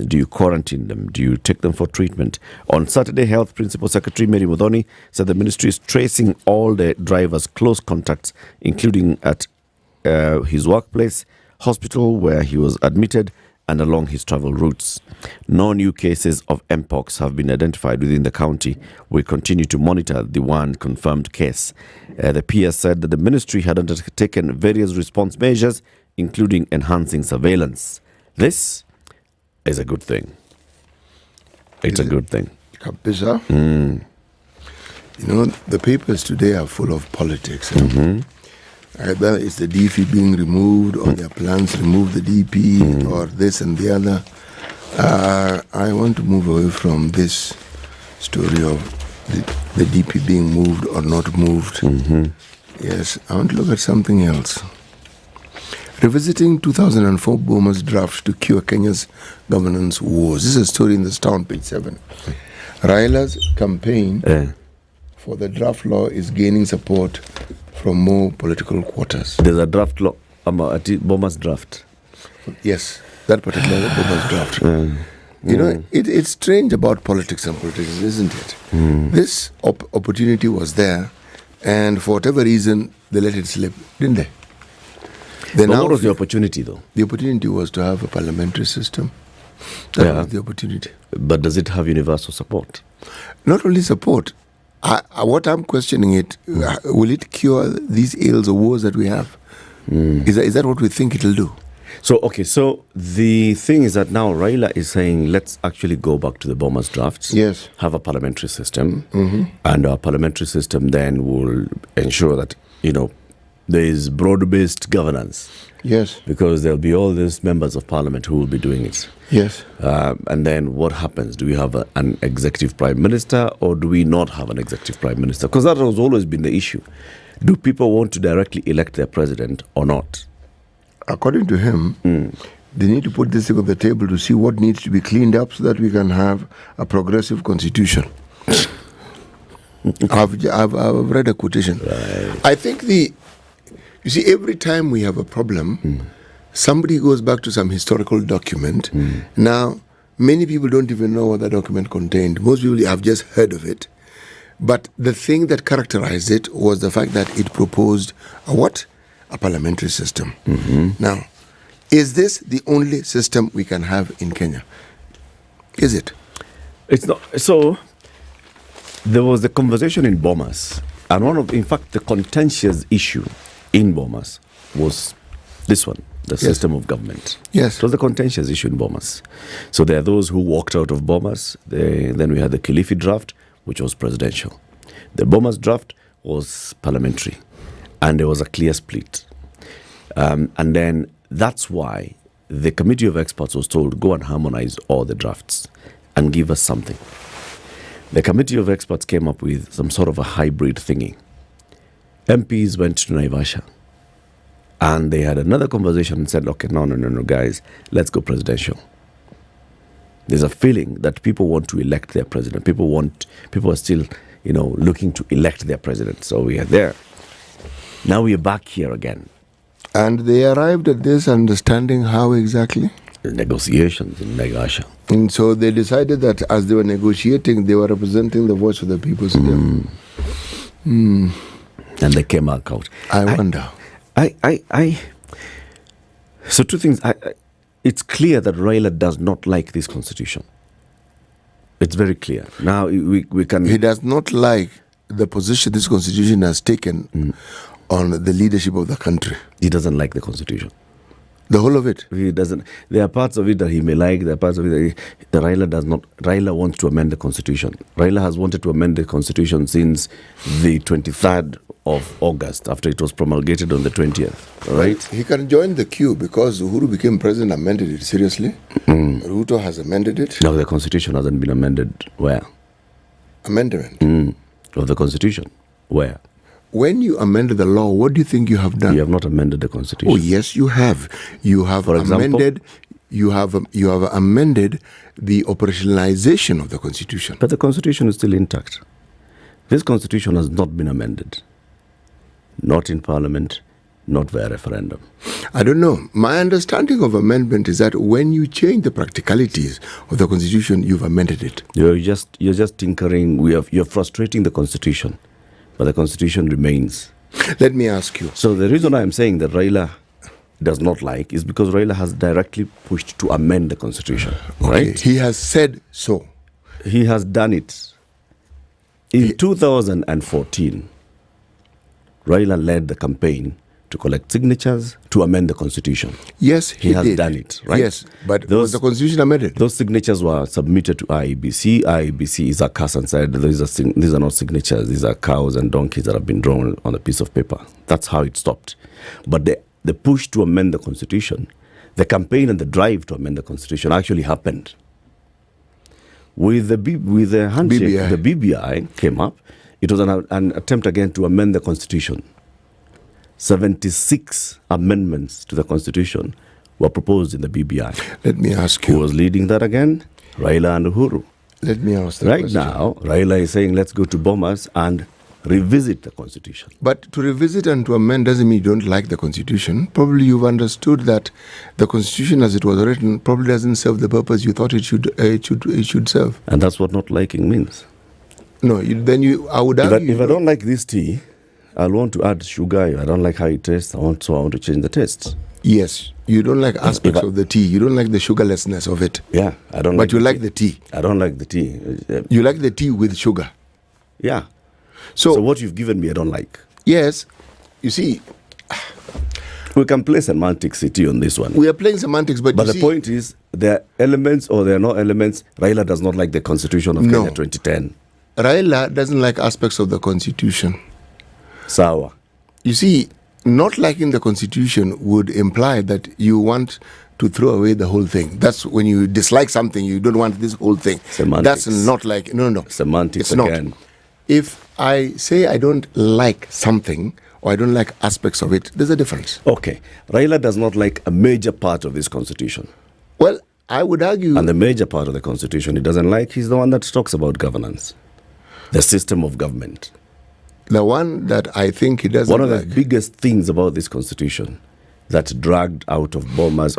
Do you quarantine them? Do you take them for treatment? On Saturday, Health Principal Secretary Mary Muthoni said the ministry is tracing all the drivers' close contacts, including at his workplace, hospital where he was admitted, and along his travel routes. No new cases of Mpox have been identified within the county. We continue to monitor the one confirmed case. The PS said that the ministry had undertaken various response measures, including enhancing surveillance. This is a good thing. It's a good thing. Kabisa. You know, the papers today are full of politics. Either it's the DP being removed, or their plans to remove the DP, or this and the other. I want to move away from this story of the DP being moved or not moved. Yes, I want to look at something else. Revisiting 2004 Boma's draft to cure Kenya's governance woes. This is a story in the Star, page 7. Raila's campaign for the draft law is gaining support from more political quarters. There's a draft law, Boma's draft. Yes, that particular Boma's draft. You know, it's strange about politics and politicians, isn't it? This opportunity was there, and for whatever reason, they let it slip, didn't they? But what was the opportunity, though? The opportunity was to have a parliamentary system. That was the opportunity. But does it have universal support? Not only support. What I'm questioning it, will it cure these ills or woes that we have? Is that what we think it'll do? So the thing is that now Raila is saying, let's actually go back to the Boma's drafts. Yes. Have a parliamentary system. And our parliamentary system then will ensure that, There is broad-based governance. Yes. Because there'll be all these members of parliament who will be doing it. Yes. And then what happens? Do we have an executive prime minister or do we not have an executive prime minister? Because that has always been the issue. Do people want to directly elect their president or not? According to him, they need to put this thing on the table to see what needs to be cleaned up so that we can have a progressive constitution. I've read a quotation. Right. I think you see, every time we have a problem, somebody goes back to some historical document. Now, many people don't even know what that document contained. Most people have just heard of it. But the thing that characterized it was the fact that it proposed a parliamentary system. Now, is this the only system we can have in Kenya? Is it? It's not. So, there was a conversation in Bomas, and in fact, the contentious issue in Bomas was this one, the system of government. Yes. It was the contentious issue in Bomas. So there are those who walked out of Bomas. Then we had the Kilifi draft, which was presidential. The Bomas draft was parliamentary, and there was a clear split. And then that's why the committee of experts was told, go and harmonize all the drafts and give us something. The committee of experts came up with some sort of a hybrid thingy. MPs went to Naivasha and they had another conversation and said, okay, no, guys, let's go presidential. There's a feeling that people want to elect their president. People are still, looking to elect their president. So we are there. Now we are back here again. And they arrived at this understanding how exactly? The negotiations in Naivasha. And so they decided that as they were negotiating, they were representing the voice of the people. And they came back out. I wonder. So two things. It's clear that Raila does not like this constitution. It's very clear. Now we can. He does not like the position this constitution has taken on the leadership of the country. He doesn't like the constitution. The whole of it? He doesn't. There are parts of it that he may like. There are parts of it that Raila does not. Raila wants to amend the constitution. Raila has wanted to amend the constitution since the 23rd of August, after it was promulgated on the 20th. Right? He can join the queue because Uhuru became president, amended it. Seriously? Ruto has amended it? No, the constitution hasn't been amended. Where? Amendment? Of the constitution. Where? When you amended the law, what do you think you have done? You have not amended the constitution. Oh, yes, you have. You have amended. You have amended the operationalization of the constitution. But the constitution is still intact. This constitution has not been amended. Not in parliament, not via referendum. I don't know. My understanding of amendment is that when you change the practicalities of the constitution, you've amended it. You're just tinkering. You're frustrating the constitution. But the constitution remains. Let me ask you. So the reason I'm saying that Raila does not like is because Raila has directly pushed to amend the constitution. Okay. Right? He has said so. He has done it. In 2014, Raila led the campaign to collect signatures to amend the constitution. Yes, he has did. done it, right? Yes, but was the constitution amended? Those signatures were submitted to IEBC. IEBC is a cast and said these are not signatures, these are cows and donkeys that have been drawn on a piece of paper. That's how it stopped. But the push to amend the constitution, the campaign and the drive to amend the constitution actually happened. With the handshake, BBI. The BBI came up. It was an attempt again to amend the constitution. 76 amendments to the constitution were proposed in the BBI. Let me ask you. Who was leading that again? Raila and Uhuru. Let me ask that Right question. now, Raila is saying, let's go to Bomas and revisit the constitution. But to revisit and to amend doesn't mean you don't like the constitution. Probably you've understood that the constitution as it was written probably doesn't serve the purpose you thought it should serve. And that's what not liking means. No, I would argue. If I don't like this tea, I'll want to add sugar. I don't like how it tastes. I want to change the taste. Yes, you don't like aspects of the tea. You don't like the sugarlessness of it. Yeah, I don't. But you like the tea. I don't like the tea. You like the tea with sugar. Yeah. So what you've given me, I don't like. Yes, you see. We can play semantics, City, on this one. We are playing semantics, but the point is, there are elements or there are no elements. Raila does not like the Constitution of Kenya 2010. Raila doesn't like aspects of the Constitution. Sawa. You see, not liking the constitution would imply that you want to throw away the whole thing. That's when you dislike something, you don't want this whole thing. Semantics. That's not like, no. Semantics it's again. Not. If I say I don't like something, or I don't like aspects of it, there's a difference. Okay. Raila does not like a major part of this constitution. Well, I would argue... And the major part of the constitution he doesn't like is the one that talks about governance. The system of government. The one that I think he doesn't like... One of the biggest things about this constitution that dragged out of Bomas,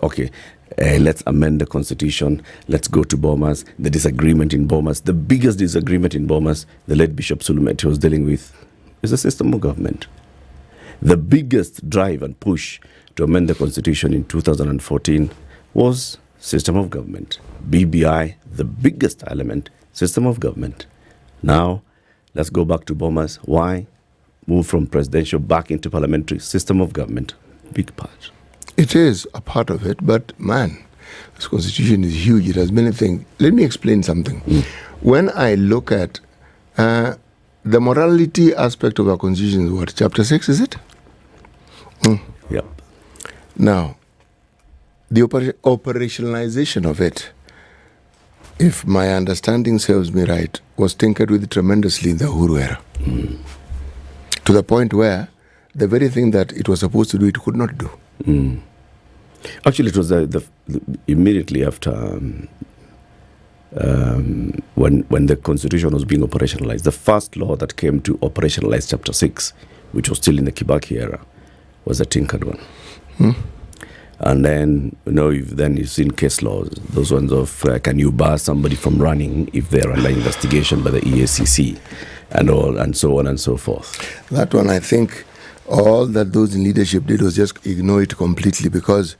let's amend the constitution, let's go to Bomas, the disagreement in Bomas. The biggest disagreement in Bomas, the late Bishop Sulumet was dealing with, is the system of government. The biggest drive and push to amend the constitution in 2014 was system of government. BBI, the biggest element, system of government. Now, let's go back to Bomas. Why? Move from presidential back into parliamentary system of government. Big part. It is a part of it, but man, this constitution is huge. It has many things. Let me explain something. When I look at the morality aspect of our constitution is what? Chapter 6, is it? Yep. Now, the operationalization of it, if my understanding serves me right, was tinkered with tremendously in the Uhuru era. To the point where the very thing that it was supposed to do, it could not do. Actually, it was immediately after when the constitution was being operationalized. The first law that came to operationalize Chapter 6, which was still in the Kibaki era, was a tinkered one. And then, you've seen case laws, those ones of can you bar somebody from running if they're under investigation by the EACC and all, and so on and so forth. That one, I think, all that those in leadership did was just ignore it completely, because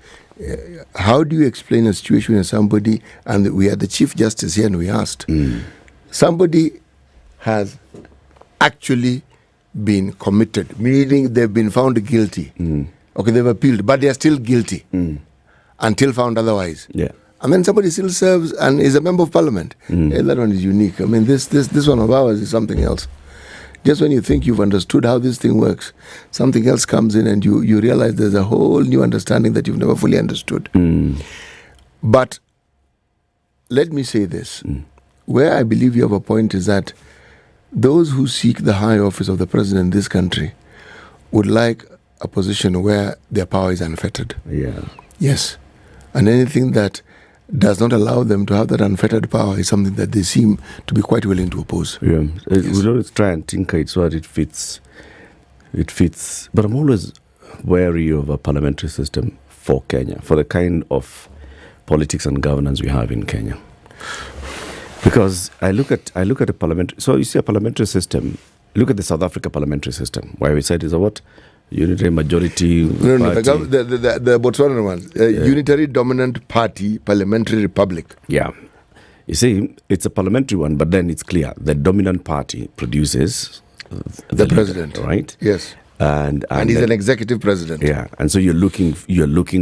how do you explain a situation where somebody, and we had the Chief Justice here and we asked, somebody has actually been committed, meaning they've been found guilty. Okay, they've appealed, but they are still guilty until found otherwise. Yeah. And then somebody still serves and is a member of parliament. That one is unique. I mean, this one of ours is something else. Just when you think you've understood how this thing works, something else comes in and you realize there's a whole new understanding that you've never fully understood. But let me say this. Where I believe you have a point is that those who seek the high office of the president in this country would like a position where their power is unfettered. Yeah. Yes. And anything that does not allow them to have that unfettered power is something that they seem to be quite willing to oppose. Yeah. We always try and tinker it so that it fits. But I'm always wary of a parliamentary system for Kenya, for the kind of politics and governance we have in Kenya. Because I look at a parliamentary. So you see a parliamentary system. Look at the South Africa parliamentary system, where we said is a what? Unitary majority No, party. the Botswana one. Unitary dominant party parliamentary republic. Yeah. You see, it's a parliamentary one, but then it's clear the dominant party produces the leader, president, right? Yes. And he's then, an executive president. Yeah, and so you're looking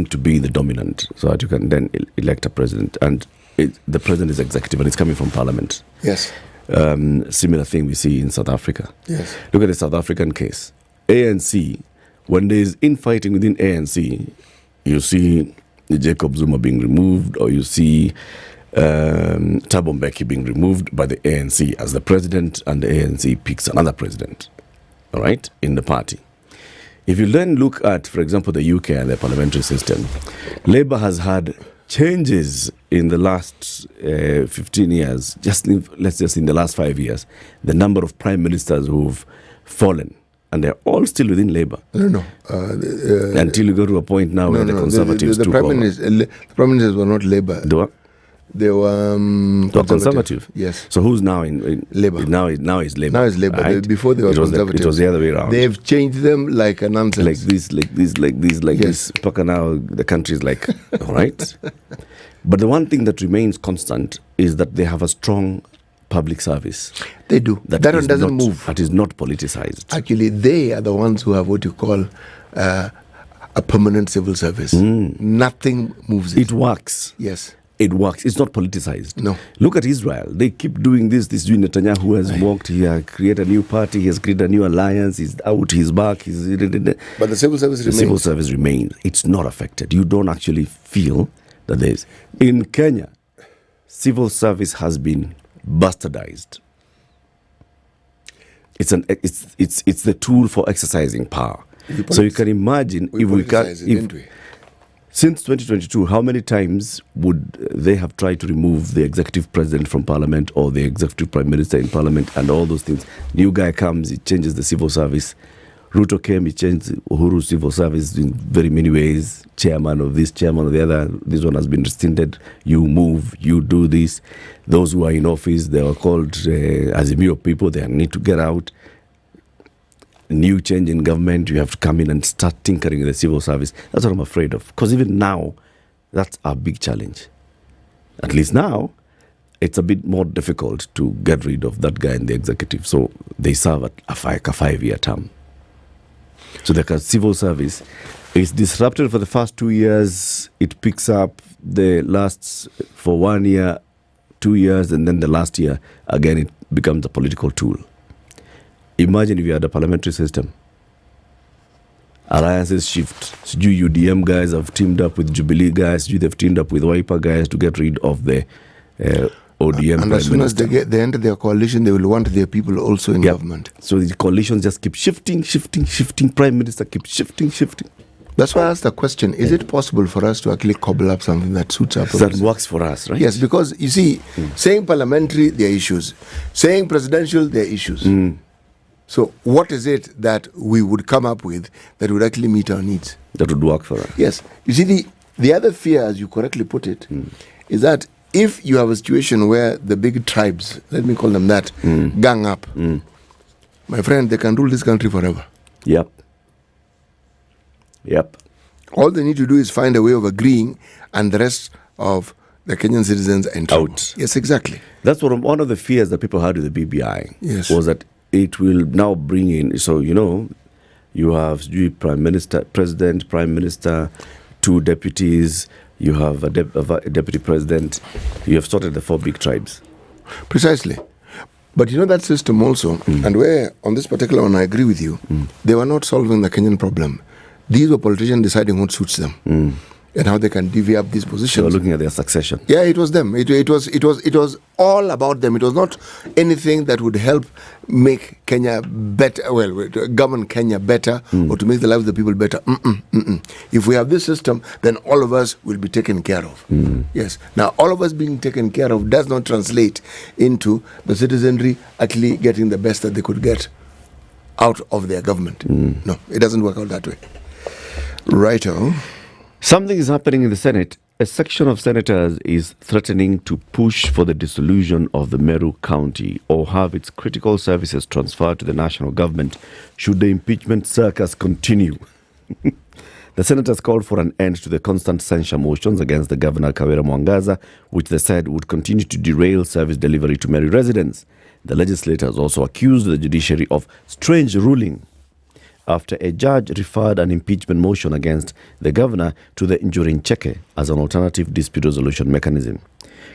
to be the dominant, so that you can then elect a president, and the president is executive, and it's coming from parliament. Yes. Similar thing we see in South Africa. Yes. Look at the South African case. ANC, when there is infighting within ANC, you see Jacob Zuma being removed, or you see Thabo Mbeki being removed by the ANC as the president, and the ANC picks another president, all right, in the party. If you then look at, for example, the UK and the parliamentary system, Labour has had changes in the last 15 years, let's just in the last 5 years, the number of prime ministers who've fallen, and they're all still within Labour. No. Until you go to a point now where the Conservatives the prime ministers were not Labour. They were conservative. Yes. So who's now in Labour? Now is Labour. Now is Labour. Right? Before they were conservative. It was the other way around. They've changed them like a nonsense. Like this. Paka now the country is like, all right. But the one thing that remains constant is that they have a strong public service. They do. That one doesn't move. That is not politicized. Actually, they are the ones who have what you call a permanent civil service. Nothing moves it. It works. Yes. it works. It's not politicized. No. Look at Israel. They keep doing this. This Netanyahu has walked. He has created a new party. He has created a new alliance. He's out. He's back. But the civil service remains. The civil service remains. It's not affected. You don't actually feel that there is. In Kenya, civil service has been bastardized. It's the tool for exercising power. So you can imagine since 2022, how many times would they have tried to remove the executive president from parliament or the executive prime minister in parliament and all those things? New guy comes, he changes the civil service. Ruto came, he changed Uhuru's civil service in very many ways. Chairman of this, chairman of the other. This one has been rescinded. You move, you do this. Those who are in office, they are called Azimio people. They need to get out. New change in government, you have to come in and start tinkering in the civil service. That's what I'm afraid of. Because even now, that's a big challenge. At least now, it's a bit more difficult to get rid of that guy in the executive. So they serve a 5-year term. So the civil service is disrupted for the first 2 years. It picks up, the lasts for 1 year, 2 years, and then the last year, again, it becomes a political tool. Imagine if you had a parliamentary system. Alliances shift. UDM guys have teamed up with Jubilee guys. They've teamed up with Wiper guys to get rid of the ODM. And as soon as they enter their coalition, they will want their people also in government. So the coalitions just keep shifting. Prime Minister keeps shifting. That's why I asked the question, is it possible for us to actually cobble up something that suits our purposes? That works for us, right? Yes, because you see, saying parliamentary, there are issues. Saying presidential, there are issues. So what is it that we would come up with that would actually meet our needs? That would work for us. Yes. You see, the other fear, as you correctly put it, is that if you have a situation where the big tribes, let me call them that, gang up, my friend, they can rule this country forever. Yep. All they need to do is find a way of agreeing, and the rest of the Kenyan citizens are in trouble. Out. Yes, exactly. That's one of the fears that people had with the BBI. Yes. Was that it will now bring in, so you have prime minister, president, prime minister, 2 deputies, you have a deputy president, you have sorted the 4 big tribes. Precisely. But that system also, and where on this particular one I agree with you, they were not solving the Kenyan problem. These were politicians deciding what suits them. And how they can divvy up these positions. They were looking at their succession. Yeah, it was them. It was all about them. It was not anything that would help make Kenya better, govern Kenya better, or to make the lives of the people better. If we have this system, then all of us will be taken care of. Yes. Now, all of us being taken care of does not translate into the citizenry actually getting the best that they could get out of their government. No, it doesn't work out that way. Righto. Something is happening in the Senate. A section of senators is threatening to push for the dissolution of the Meru County or have its critical services transferred to the national government should the impeachment circus continue. The senators called for an end to the constant censure motions against the governor Kawira Mwangaza, which they said would continue to derail service delivery to Meru residents. The legislators also accused the judiciary of strange ruling after a judge referred an impeachment motion against the governor to the Injury Ncheke as an alternative dispute resolution mechanism.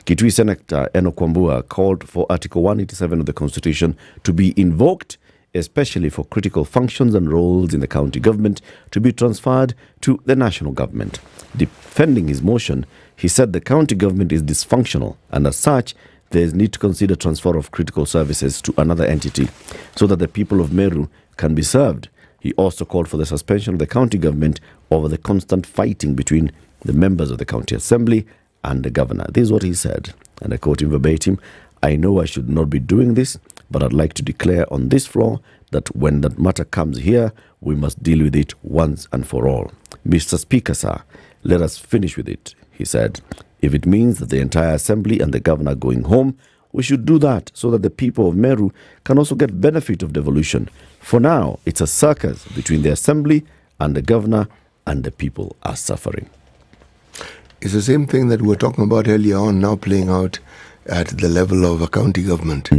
Kitui Senator Enoch Wambua called for Article 187 of the Constitution to be invoked, especially for critical functions and roles in the county government to be transferred to the national government. Defending his motion, he said the county government is dysfunctional and as such, there is need to consider transfer of critical services to another entity so that the people of Meru can be served. He also called for the suspension of the county government over the constant fighting between the members of the county assembly and the governor. This is what he said, and I quote him verbatim, "I know I should not be doing this, but I'd like to declare on this floor that when that matter comes here, we must deal with it once and for all. Mr. Speaker, sir, let us finish with it," he said. "If it means that the entire assembly and the governor going home, we should do that so that the people of Meru can also get benefit of devolution. For now, it's a circus between the assembly and the governor, and the people are suffering." It's the same thing that we were talking about earlier on, now playing out at the level of a county government.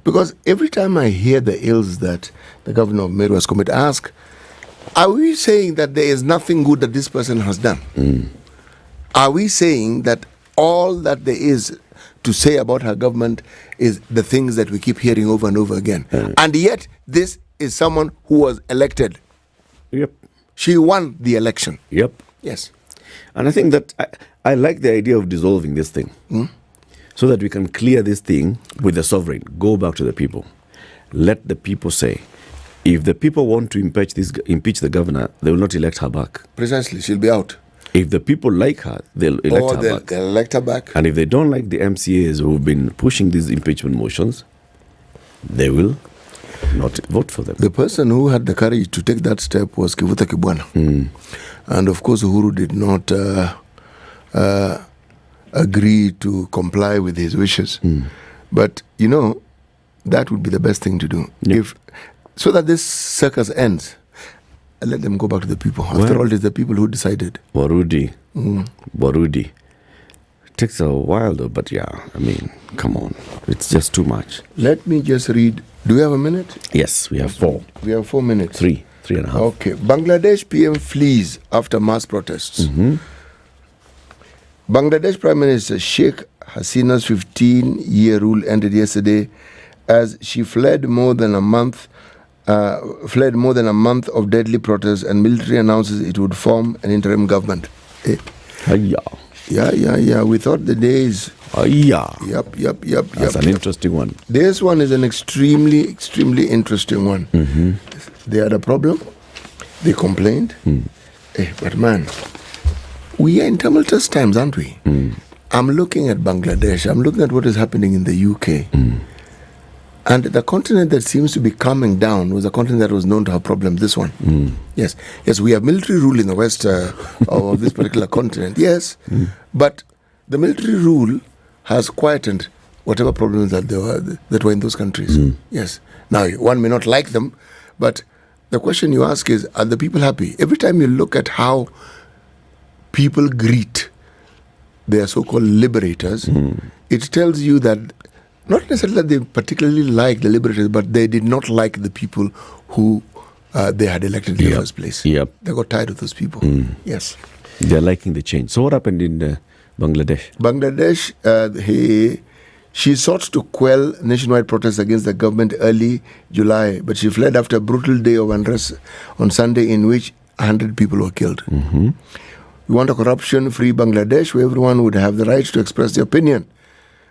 Because every time I hear the ills that the governor of Meru has committed, I ask, are we saying that there is nothing good that this person has done? Are we saying that all that there is to say about her government is the things that we keep hearing over and over again. And yet, this is someone who was elected. Yep. She won the election. Yep. Yes. And I think that I like the idea of dissolving this thing so that we can clear this thing with the sovereign. Go back to the people. Let the people say. If the people want to impeach the governor, they will not elect her back. Precisely. She'll be out. If the people like her, they'll elect her back. They'll elect her back. And if they don't like the MCAs who've been pushing these impeachment motions, they will not vote for them. The person who had the courage to take that step was Kivuta Kibwana. And of course, Uhuru did not agree to comply with his wishes. But, that would be the best thing to do. So that this circus ends. Let them go back to the people. After all, it's the people who decided. Warudi. Takes a while though, but come on. It's just too much. Let me just read. Do we have a minute? Yes, we have 4. We have 4 minutes. 3.5. Okay. Bangladesh PM flees after mass protests. Bangladesh Prime Minister Sheikh Hasina's 15-year rule ended yesterday as she fled more than a month of deadly protests, and military announces it would form an interim government. Yeah. We thought the days. Yep. That's an interesting one. This one is an extremely, extremely interesting one. They had a problem. They complained. But man, we are in tumultuous times, aren't we? I'm looking at Bangladesh. I'm looking at what is happening in the UK. And the continent that seems to be calming down was a continent that was known to have problems. This one. Yes, we have military rule in the west of this particular continent. Yes, but the military rule has quietened whatever problems that were in those countries. Yes. Now, one may not like them, but the question you ask is, are the people happy? Every time you look at how people greet their so-called liberators, it tells you that not necessarily that they particularly like the liberators, but they did not like the people who they had elected in the first place. They got tired of those people. Yes. They're liking the change. So what happened in Bangladesh? She sought to quell nationwide protests against the government early July, but she fled after a brutal day of unrest on Sunday in which 100 people were killed. We want a corruption-free Bangladesh where everyone would have the right to express their opinion,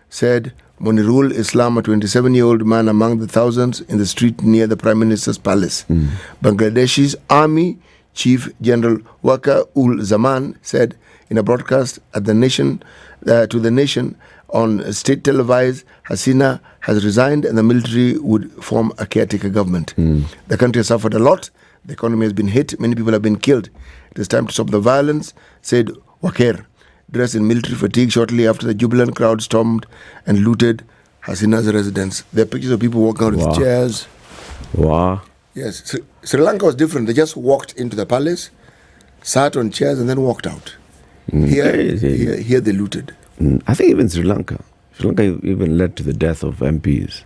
said Monirul Islam, a 27-year-old man among the thousands in the street near the Prime Minister's palace. Bangladesh's Army Chief General Waqar-ul-Zaman said in a broadcast to the nation on state televised, Hasina has resigned and the military would form a caretaker government. The country has suffered a lot. The economy has been hit. Many people have been killed. It is time to stop the violence, said Waqar, dressed in military fatigue shortly after the jubilant crowd stormed and looted Hasina's residence. There are pictures of people walking out with chairs. Yes. Sri Lanka was different. They just walked into the palace, sat on chairs, and then walked out. Here they looted. I think even Sri Lanka even led to the death of MPs.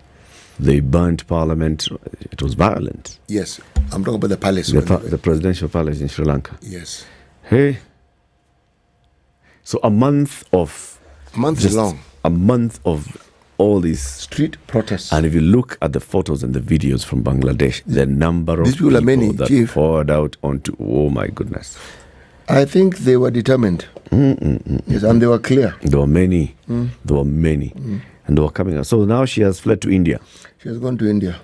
They burnt parliament. It was violent. Yes. I'm talking about the palace. The presidential palace in Sri Lanka. Yes. Hey. So a month is long. A month of all these street protests. And if you look at the photos and the videos from Bangladesh, the number of people that poured out onto, oh my goodness. I think they were determined. Yes, and they were clear. There were many. There were many. And they were coming out. So now she has fled to India. She has gone to India.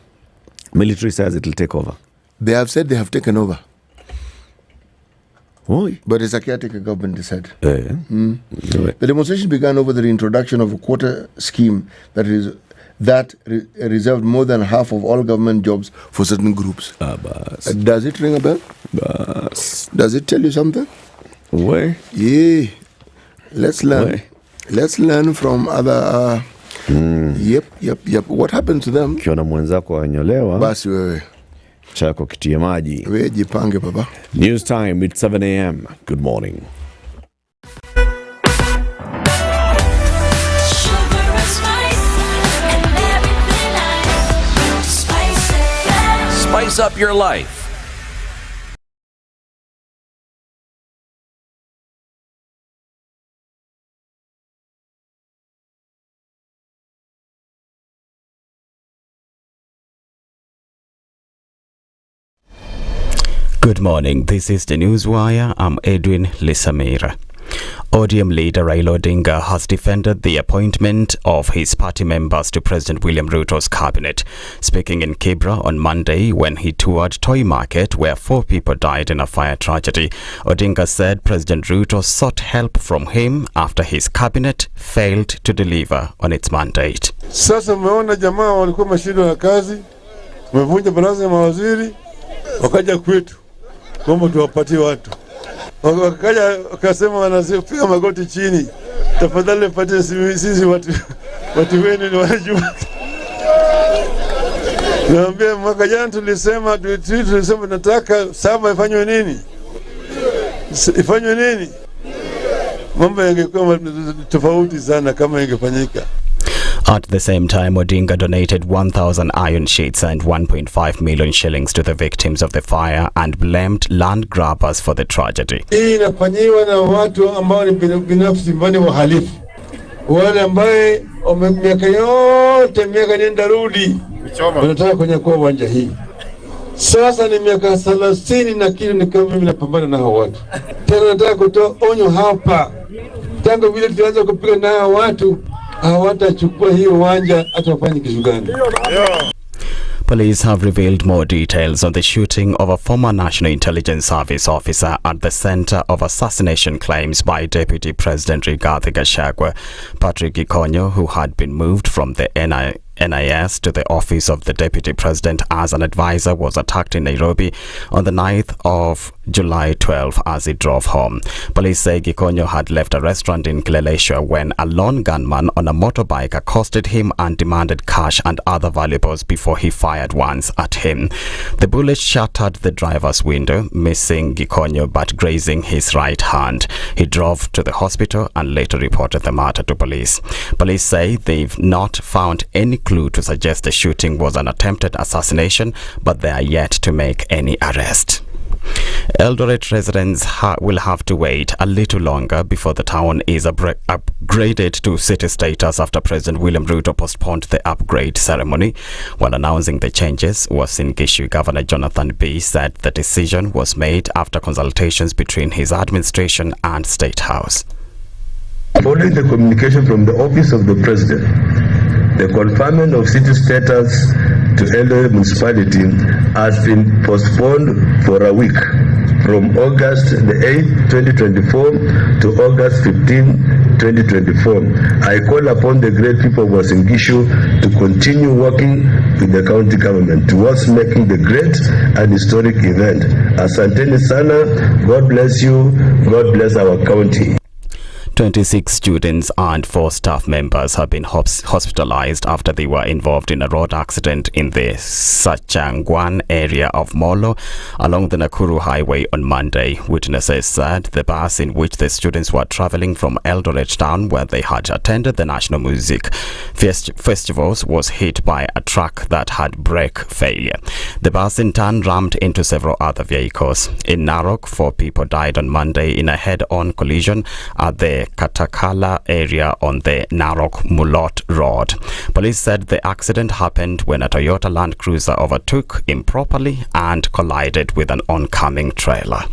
Military says it will take over. They have said they have taken over. Why? But it's a caretaker government, they said. The demonstration began over the reintroduction of a quota scheme that reserved more than half of all government jobs for certain groups. Does it ring a bell? Does it tell you something? Why? Yeah. Let's learn. Why? Let's learn from other... Yep. What happened to them? Kiona mwenzako anyolewa. Basi wewe. Chako kitie maji. Wewe jipange baba. News time at 7 a.m. Good morning. Spice up your life. Good morning. This is the Newswire. I'm Edwin Lisamira. ODM leader Raila Odinga has defended the appointment of his party members to President William Ruto's cabinet. Speaking in Kibra on Monday when he toured Toy Market, where 4 people died in a fire tragedy, Odinga said President Ruto sought help from him after his cabinet failed to deliver on its mandate. Sasa umeona jamaa walikuwa mashindwa na kazi, wamevunja baraza ya mawaziri, wakaja kwetu kwamba tuwapatie watu. Wakaja wakasema wanapiga magoti chini, tafadhali patie sisi watu wenu ni wanajua. Naambia mwaka jana tulisema nataka saba ifanywe nini? Ifanywe nini? Mambo yangekuwa tofauti sana kama ingefanyika. At the same time, Odinga donated 1,000 iron sheets and 1.5 million shillings to the victims of the fire and blamed land grabbers for the tragedy. Hii inafanyiwa na watu ambao ni binafsi mbani wahalifu. Wale ambaye miaka nenda rudi wanataka kwenye kwa uwanja hii. Sasa ni miaka 30 na kitu ni kama mimi napambana na hao watu. Tena nataka kutoa onyo hapa. Tangu vile tuanza kupiga na hao watu, hawatachukua hiyo uwanja hata wafanye kitu gani. Police have revealed more details on the shooting of a former National Intelligence Service officer at the center of assassination claims by Deputy President Rigathi Gachagua. Patrick Gikonyo, who had been moved from the NIS to the office of the Deputy President as an advisor, was attacked in Nairobi on the 9th of July 12 as he drove home. Police say Gikonyo had left a restaurant in Kileleshwa when a lone gunman on a motorbike accosted him and demanded cash and other valuables before he fired once at him. The bullet shattered the driver's window, missing Gikonyo but grazing his right hand. He drove to the hospital and later reported the matter to police. Police say they've not found any clue to suggest the shooting was an attempted assassination, but they are yet to make any arrest. Eldoret residents will have to wait a little longer before the town is upgraded to city status after President William Ruto postponed the upgrade ceremony. While announcing the changes, Uasin Gishu Governor Jonathan B said the decision was made after consultations between his administration and State House. Following the communication from the Office of the President, the conferment of city status to Eldoret municipality has been postponed for a week from August the 8th, 2024 to August 15, 2024. I call upon the great people of Uasin Gishu to continue working with the county government towards making the great and historic event. Asanteni sana, God bless you, God bless our county. 26 students and 4 staff members have been hospitalized after they were involved in a road accident in the Sachangwan area of Molo along the Nakuru highway on Monday. Witnesses said the bus in which the students were traveling from Eldoret town, where they had attended the National Music Festivals, was hit by a truck that had brake failure. The bus in turn rammed into several other vehicles. In Narok, 4 people died on Monday in a head-on collision at the Katakala area on the Narok-Mulot Road. Police said the accident happened when a Toyota Land Cruiser overtook improperly and collided with an oncoming trailer.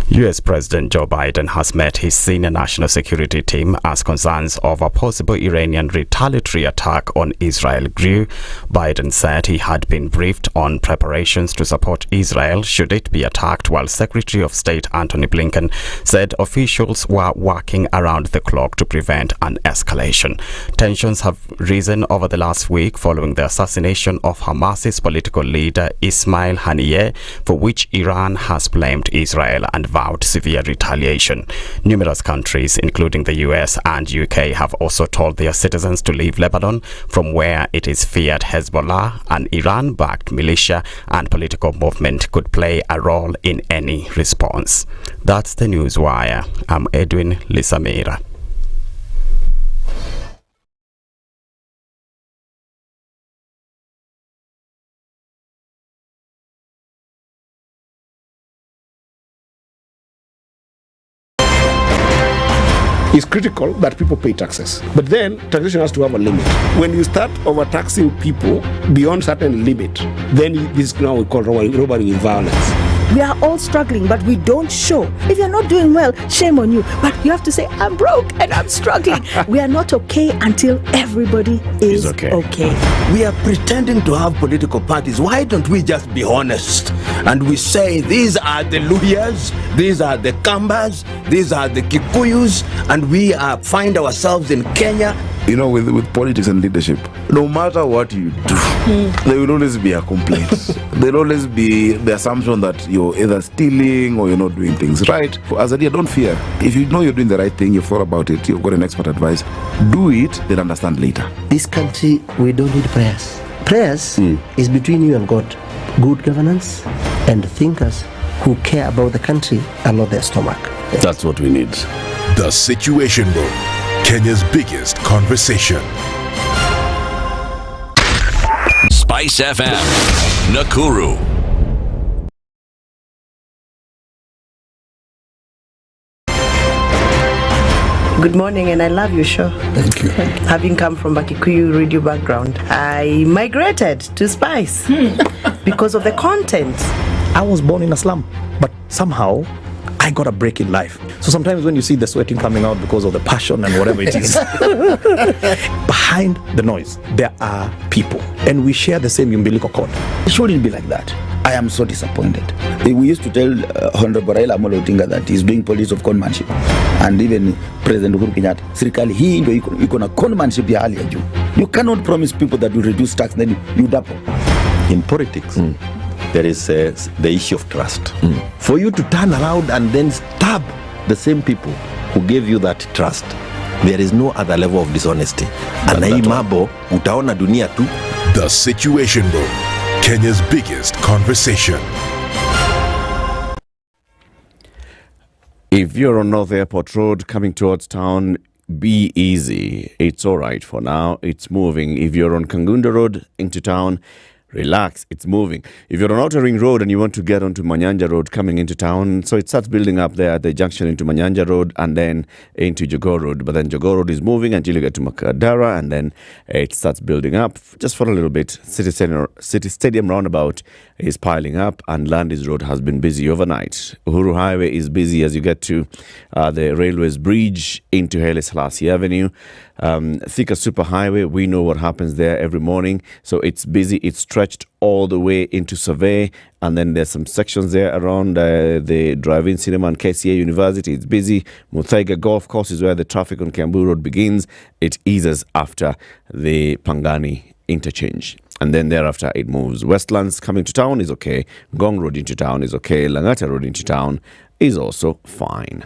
US President Joe Biden has met his senior national security team as concerns of a possible Iranian retaliatory attack on Israel grew. Biden said he had been briefed on preparations to support Israel should it be attacked, while Secretary of State Antony Blinken said officials were working around the clock to prevent an escalation. Tensions have risen over the last week following the assassination of Hamas's political leader Ismail Haniyeh, for which Iran has blamed Israel and vowed severe retaliation. Numerous countries, including the US and UK, have also told their citizens to leave Lebanon, from where it is feared Hezbollah, an Iran-backed militia and political movement, could play a role in any response. That's the Newswire. I'm Edwin Lisamira. It's critical that people pay taxes. But then taxation has to have a limit. When you start overtaxing people beyond certain limit, then this is now we call robbery with violence. We are all struggling, but we don't show. If you're not doing well, shame on you. But you have to say, I'm broke and I'm struggling. We are not okay until everybody is okay. We are pretending to have political parties. Why don't we just be honest? And we say, these are the Luyas, these are the Kambas, these are the Kikuyus, and we find ourselves in Kenya. You know, with politics and leadership, no matter what you do, there will always be a complaint. There will always be the assumption that you're either stealing or you're not doing things right. As a leader, don't fear. If you know you're doing the right thing, you've thought about it, you've got an expert advice, do it, then understand later. This country, we don't need prayers. Prayers is between you and God. Good governance and thinkers who care about the country and not their stomach. That's what we need. The Situation Room, Kenya's biggest conversation. SpiceFM, Nakuru. Good morning, and I love your show. Thank you. Having come from a Kikuyu radio background, I migrated to Spice because of the content. I was born in a slum, but somehow I got a break in life. So sometimes when you see the sweating coming out because of the passion and whatever it is, behind the noise, there are people. And we share the same umbilical cord. It shouldn't be like that. I am so disappointed. We used to tell Honorable Odinga that he's doing policy of conmanship. And even President Uhuru Kenyatta, serikali hii ndio iko na conmanship ya hali ya juu. You cannot promise people that you reduce tax, then you double. In politics, there is the issue of trust. For you to turn around and then stab the same people who gave you that trust, there is no other level of dishonesty. Na hii mambo utaona dunia tu. The Situation Room, Kenya's biggest conversation. If you're on North Airport Road coming towards town, be easy. It's all right for now. It's moving. If you're on Kangunda Road into town, relax, it's moving. If you're on Outer Ring Road and you want to get onto Manyanja Road coming into town, so it starts building up there at the junction into Manyanja Road and then into Jogoo Road. But then Jogoo Road is moving until you get to Makadara and then it starts building up just for a little bit. City Stadium roundabout is piling up and Landis Road has been busy overnight. Uhuru Highway is busy as you get to the Railways Bridge into Haile Selassie Avenue. Thika Superhighway, we know what happens there every morning. So it's busy, it's stretched all the way into Survey, and then there's some sections there around the drive-in cinema and KCA University. It's busy. Muthaiga Golf Course is where the traffic on Kiambu Road begins. It eases after the Pangani interchange. And then thereafter it moves. Westlands coming to town is okay. Ngong Road into town is okay. Langata Road into town is also fine.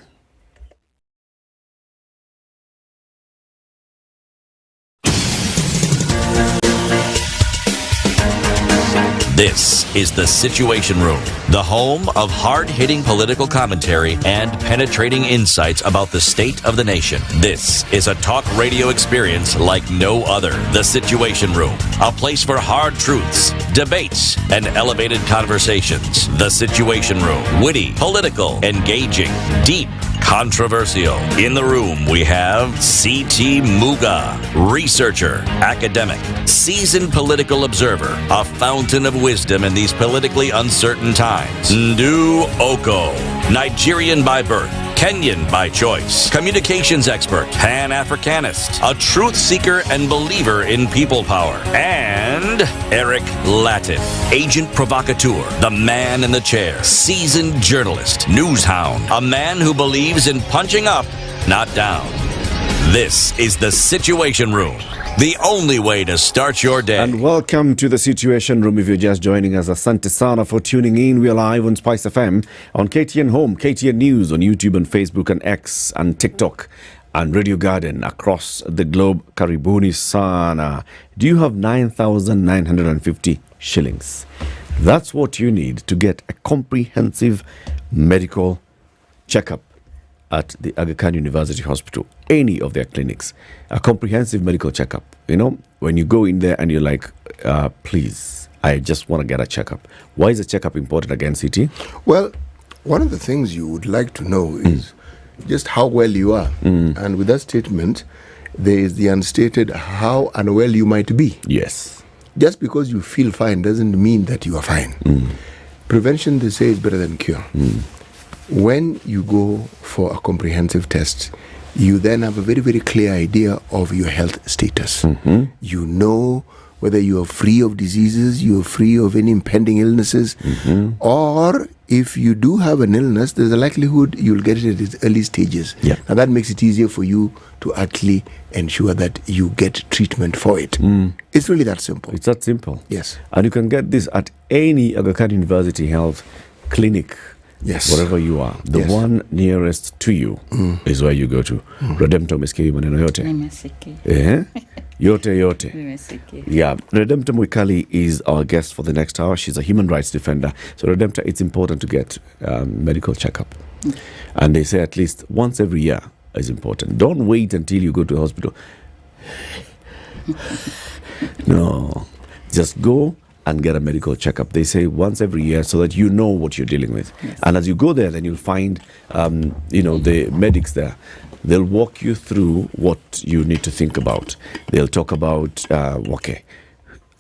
This is The Situation Room, the home of hard-hitting political commentary and penetrating insights about the state of the nation. This is a talk radio experience like no other. The Situation Room, a place for hard truths, debates, and elevated conversations. The Situation Room, witty, political, engaging, deep, controversial. In the room, we have C.T. Muga, researcher, academic, seasoned political observer, a fountain of wisdom in these politically uncertain times. Ndu Okoh, Nigerian by birth, Kenyan by choice, communications expert, Pan-Africanist, a truth seeker and believer in people power, and Eric Latiff, agent provocateur, the man in the chair, seasoned journalist, news hound, a man who believes in punching up, not down. This is The Situation Room, the only way to start your day. And welcome to The Situation Room. If you're just joining us, asante sana for tuning in. We are live on SpiceFM, on KTN Home, KTN News, on YouTube and Facebook and X and TikTok and Radio Garden across the globe. Karibuni sana. Do you have 9,950 shillings? That's what you need to get a comprehensive medical checkup at the Aga Khan University Hospital, any of their clinics. A comprehensive medical checkup. You know, when you go in there and you're like, please, I just want to get a checkup. Why is a checkup important again, CT? Well, one of the things you would like to know is just how well you are. And with that statement, there is the unstated how unwell you might be. Yes. Just because you feel fine doesn't mean that you are fine. Prevention, they say, is better than cure. When you go for a comprehensive test, you then have a very, very clear idea of your health status. You know whether you are free of diseases, you are free of any impending illnesses, or if you do have an illness, there's a likelihood you'll get it at its early stages. And that makes it easier for you to actually ensure that you get treatment for it. It's really that simple. It's that simple. Yes. And you can get this at any Aga Khan University Health clinic. Yes. Wherever you are. The one nearest to you is where you go to. Redemptor umesikia maneno yote? Nimesikia. Yote. Nimesikia. Yeah. Redemptor Mwikali is our guest for the next hour. She's a human rights defender. So Redemptor, it's important to get medical checkup. And they say at least once every year is important. Don't wait until you go to the hospital. No. Just go and get a medical checkup. They say once every year so that you know what you're dealing with. And as you go there, then you'll find, the medics there. They'll walk you through what you need to think about. They'll talk about,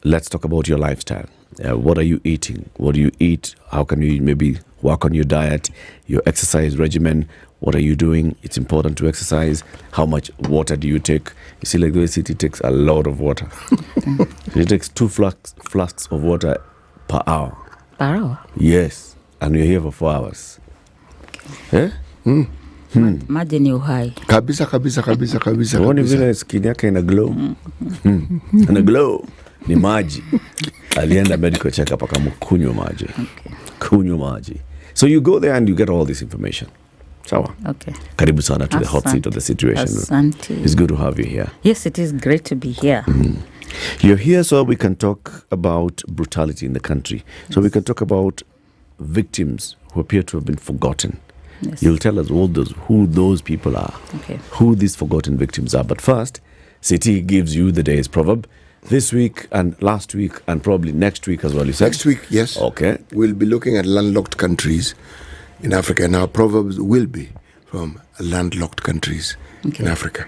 let's talk about your lifestyle. What are you eating? What do you eat? How can you maybe work on your diet, your exercise regimen? What are you doing? It's important to exercise. How much water do you take? You see, like the city takes a lot of water. It takes 2 flasks of water per hour. Per hour? Yes. And you're here for 4 hours. Eh? Maji ni uhai. Kabisa. Uone vile skin yake ina glow. Ina glow. Ni maji. Alienda medical check-up akamukunywa maji. Kunywa maji. So you go there and you get all this information. Sawa. Okay. Karibu sana to the hot seat of the situation. Asante. It's good to have you here. Yes, it is great to be here. You're here so we can talk about brutality in the country. So we can talk about victims who appear to have been forgotten. Yes. You'll tell us who those people are, who these forgotten victims are. But first, City gives you the day's proverb. This week and last week and probably next week as well, you said? Next week, yes. Okay. We'll be looking at landlocked countries in Africa, and our proverbs will be from landlocked countries in Africa.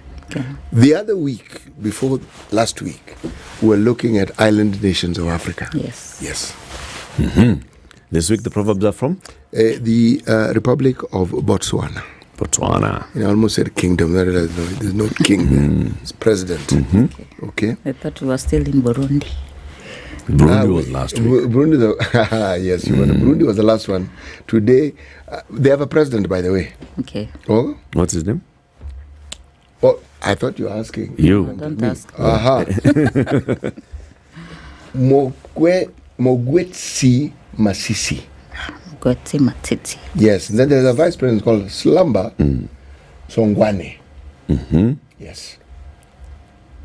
The other week, before last week, we're looking at island nations of Africa. Yes. This week the proverbs are from? The Republic of Botswana. I almost said kingdom. There's no king there. It's president. Okay. I thought we were still in Burundi. Burundi was last week. Burundi, yes, you were. Burundi was the last one. Today, they have a president, by the way. Okay. Oh? What's his name? Oh, I thought you were asking. You. No, don't ask. Mogwetsi Masisi. Mogwetsi Matiti. Yes. And then there's a vice president called Slamba Songwane. Yes.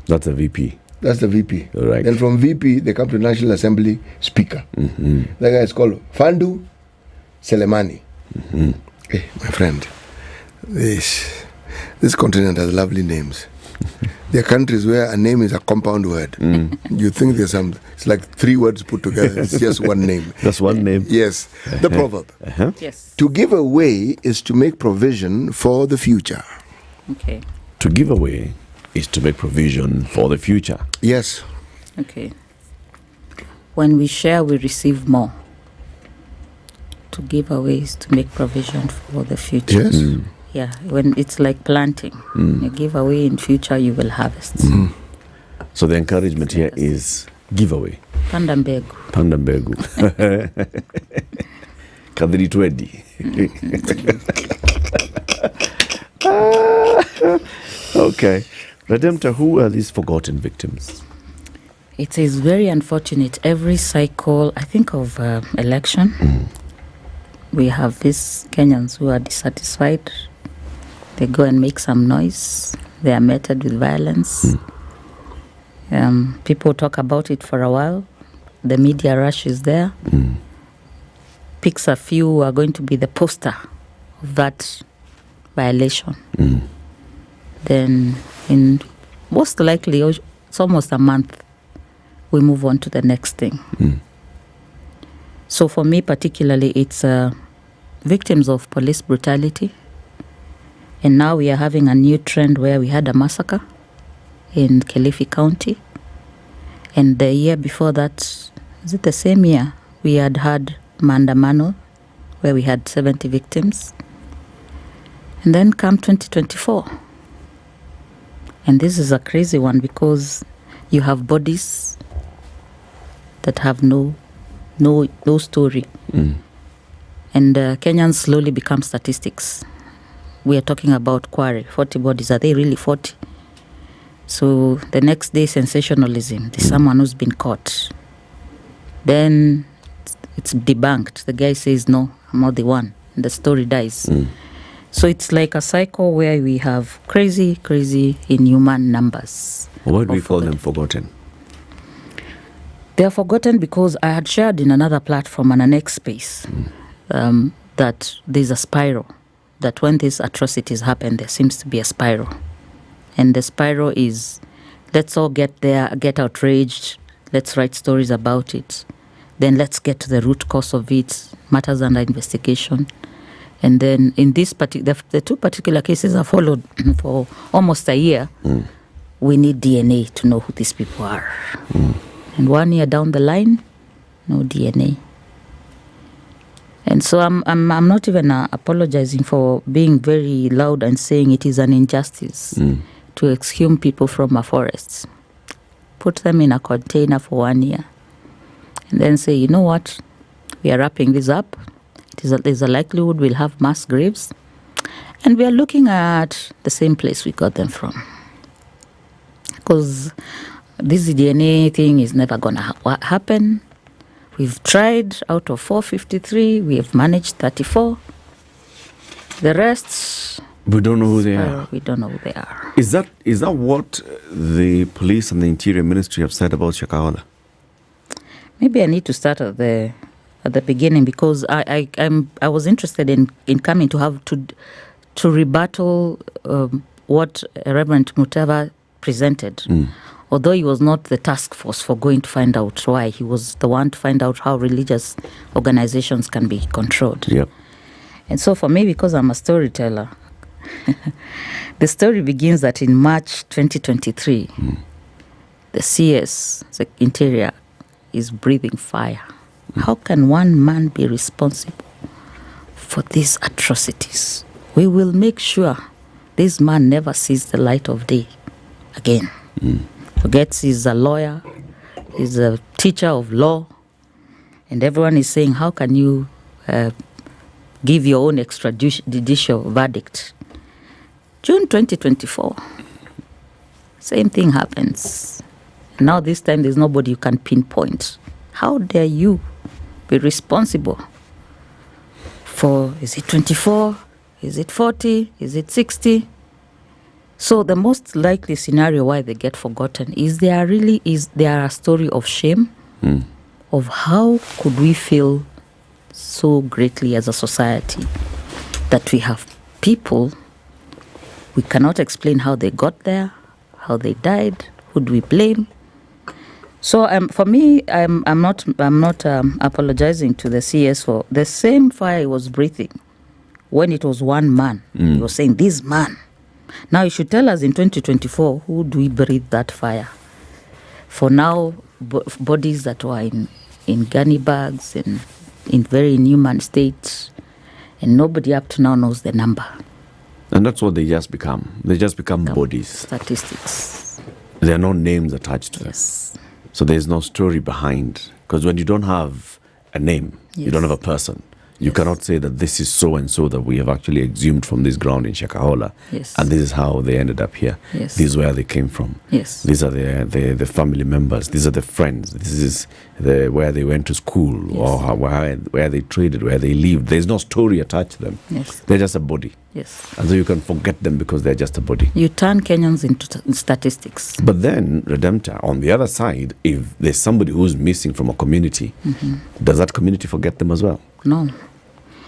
That's a VP. That's the VP. Right. Then from VP, they come to National Assembly Speaker. That guy is called Fandu Selemani. Hey, my friend, this continent has lovely names. There are countries where a name is a compound word. You think there's it's like 3 words put together. It's just one name. That's one name. Yes. The proverb. Yes. To give away is to make provision for the future. Okay. To give away is to make provision for the future. Yes. Okay. When we share, we receive more. To give away is to make provision for the future. Yes. Yeah, when it's like planting. You give away, in future you will harvest. So the encouragement here is give away. Panda mbegu. Panda mbegu. Kadri twedi. Okay. Redemptor, who are these forgotten victims? It is very unfortunate. Every cycle, I think of election, we have these Kenyans who are dissatisfied. They go and make some noise. They are meted with violence. People talk about it for a while. The media rush is there. Picks a few who are going to be the poster of that violation. Then, in most likely, it's almost a month, we move on to the next thing. So for me particularly, it's victims of police brutality. And now we are having a new trend where we had a massacre in Kilifi County. And the year before that, is it the same year, we had maandamano, where we had 70 victims. And then come 2024. And this is a crazy one because you have bodies that have no story. And Kenyans slowly become statistics. We are talking about quarry, 40 bodies. Are they really 40? So the next day, sensationalism. There's someone who's been caught. Then it's debunked. The guy says, no, I'm not the one. And the story dies. So it's like a cycle where we have crazy, inhuman numbers. Why do we call them forgotten? They are forgotten because I had shared in another platform and an X space that there's a spiral. That when these atrocities happen, there seems to be a spiral. And the spiral is, let's all get there, get outraged, let's write stories about it. Then let's get to the root cause of it, matters under investigation. And then in this the two particular cases I followed for almost a year, we need DNA to know who these people are. And 1 year down the line, no DNA. And so I'm not even apologizing for being very loud and saying it is an injustice to exhume people from our forests, put them in a container for 1 year, and then say, you know what, we are wrapping this up. There's a likelihood we'll have mass graves, and we are looking at the same place we got them from. Because this DNA thing is never going to happen. We've tried out of 453, we have managed 34. The rest, we don't know who they are. We don't know who they are. Is that what the police and the Interior Ministry have said about Shakahola? Maybe I need to start at the beginning because I was interested in coming to have to rebuttal what Reverend Mutava presented. Although he was not the task force for going to find out why, he was the one to find out how religious organizations can be controlled. Yep. And so for me, because I'm a storyteller, the story begins that in March 2023, the CS, the Interior, is breathing fire. How can one man be responsible for these atrocities? We will make sure this man never sees the light of day again. Forgets he's a lawyer, he's a teacher of law, and everyone is saying, how can you give your own extrajudicial verdict? June 2024, same thing happens. Now this time there's nobody you can pinpoint. How dare you be responsible for, is it 24, is it 40, is it 60? So the most likely scenario why they get forgotten is they are a story of shame, of how could we feel so greatly as a society that we have people, we cannot explain how they got there, how they died, who do we blame? So for me, I'm not apologizing to the CS for the same fire he was breathing when it was one man. He was saying, this man. Now you should tell us in 2024, who do we breathe that fire? For now, bodies that were in gunny bags and in very inhuman states, and nobody up to now knows the number. And that's what they just become. They just become bodies. Statistics. There are no names attached to them. So there's no story behind. Because when you don't have a name, you don't have a person, you cannot say that this is so-and-so that we have actually exhumed from this ground in Shakahola. And this is how they ended up here. This is where they came from. These are the family members. These are the friends. This is where they went to school or where they traded, where they lived. There's no story attached to them. They're just a body. And so you can forget them because they're just a body. You turn Kenyans into statistics. But then, Redemptor, on the other side, if there's somebody who's missing from a community, does that community forget them as well? No.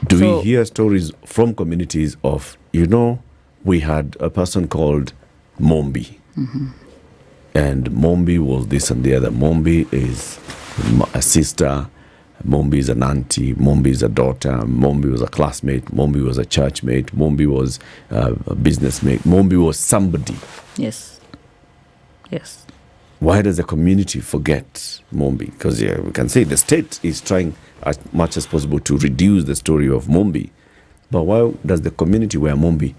Do we hear stories from communities of, we had a person called Mombi. And Mombi was this and the other. Mombi is a sister. Mombi is an auntie. Mombi is a daughter. Mombi was a classmate. Mombi was a churchmate. Mombi was a business mate. Mombi was somebody. Yes. Why does the community forget Mombi? Because we can say the state is trying as much as possible to reduce the story of Mombi. But why does the community where Mombi